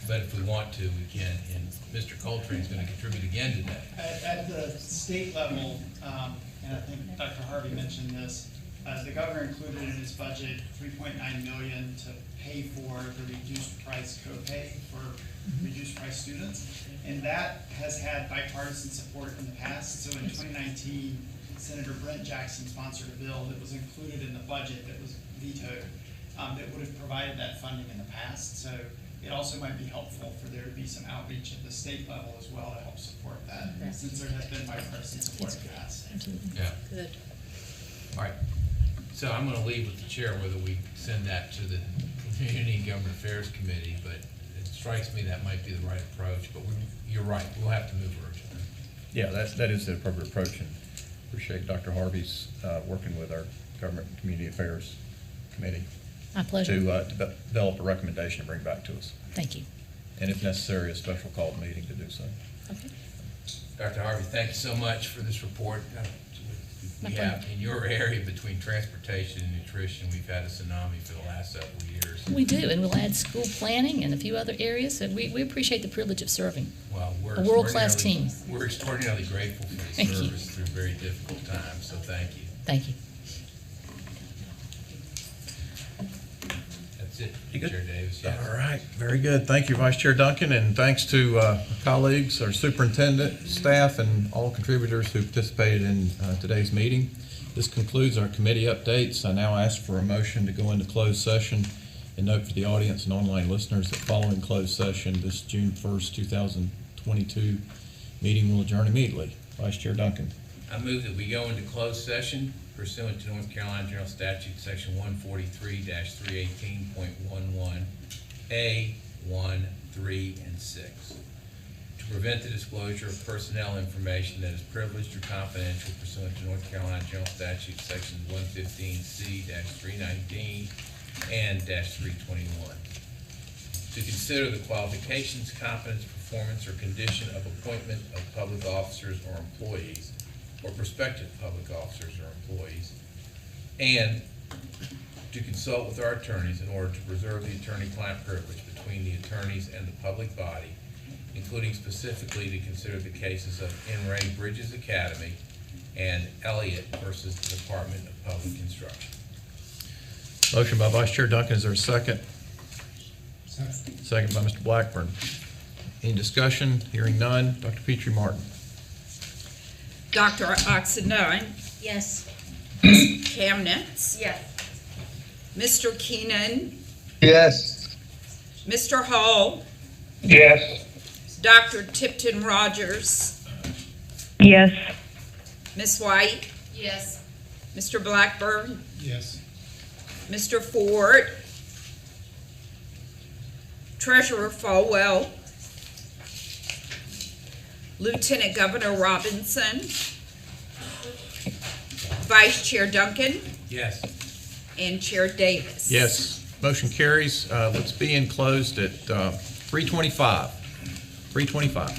M: But if we want to, we can. And Mr. Coltrane's going to contribute again today.
C: At the state level, and I think Dr. Harvey mentioned this, the governor included in his budget $3.9 million to pay for the reduced price copay for reduced price students. And that has had bipartisan support in the past. So in 2019, Senator Brent Jackson sponsored a bill that was included in the budget that was vetoed that would have provided that funding in the past. So it also might be helpful for there to be some outreach at the state level as well to help support that, since there has been bipartisan support in the past.
M: Yeah.
B: Good.
M: All right. So I'm going to leave with the chair whether we send that to the Community and Government Affairs Committee, but it strikes me that might be the right approach. But you're right. We'll have to move urgently.
A: Yeah, that is the appropriate approach, and appreciate Dr. Harvey's working with our Government and Community Affairs Committee.
I: My pleasure.
A: To develop a recommendation to bring back to us.
I: Thank you.
A: And if necessary, a special called meeting to do so.
I: Okay.
M: Dr. Harvey, thank you so much for this report. We have in your area between transportation and nutrition, we've had a tsunami for the last several years.
I: We do, and we'll add school planning and a few other areas, and we appreciate the privilege of serving.
M: Well,
I: a world-class team.
M: We're extraordinarily grateful for the service through very difficult times, so thank you.
I: Thank you.
M: That's it, Chair Davis. Yes.
A: All right, very good. Thank you, Vice Chair Duncan, and thanks to colleagues, our superintendent, staff, and all contributors who participated in today's meeting. This concludes our committee updates. I now ask for a motion to go into closed session, and note for the audience and online listeners that following closed session, this June 1st, 2022 meeting will adjourn immediately. Vice Chair Duncan.
M: I move that we go into closed session pursuant to North Carolina General Statute, Section 143-318.11, A, 1, 3, and 6, to prevent the disclosure of personnel information that is privileged or confidential pursuant to North Carolina General Statute, Section 115C-319 and -321. To consider the qualifications, competence, performance, or condition of appointment of public officers or employees, or prospective public officers or employees, and to consult with our attorneys in order to preserve the attorney-client privilege between the attorneys and the public body, including specifically to consider the cases of N. Ray Bridges Academy and Elliott versus the Department of Public Instruction.
A: Motion by Vice Chair Duncan, is there a second? Second by Mr. Blackburn. Any discussion? Hearing none. Dr. Petrie Martin.
K: Dr. Oxendine,
B: Yes.
K: Ms. Kamnitz,
E: Yes.
K: Mr. Keenan,
L: Yes.
K: Mr. Hall,
L: Yes.
K: Dr. Tipton Rogers,
L: Yes.
K: Ms. White,
F: Yes.
K: Mr. Blackburn,
W: Yes.
K: Mr. Ford, Treasurer Falwell, Lieutenant Governor Robinson, Vice Chair Duncan,
M: Yes.
K: and Chair Davis.
A: Yes. Motion carries. Let's be enclosed at 3:25. 3:25.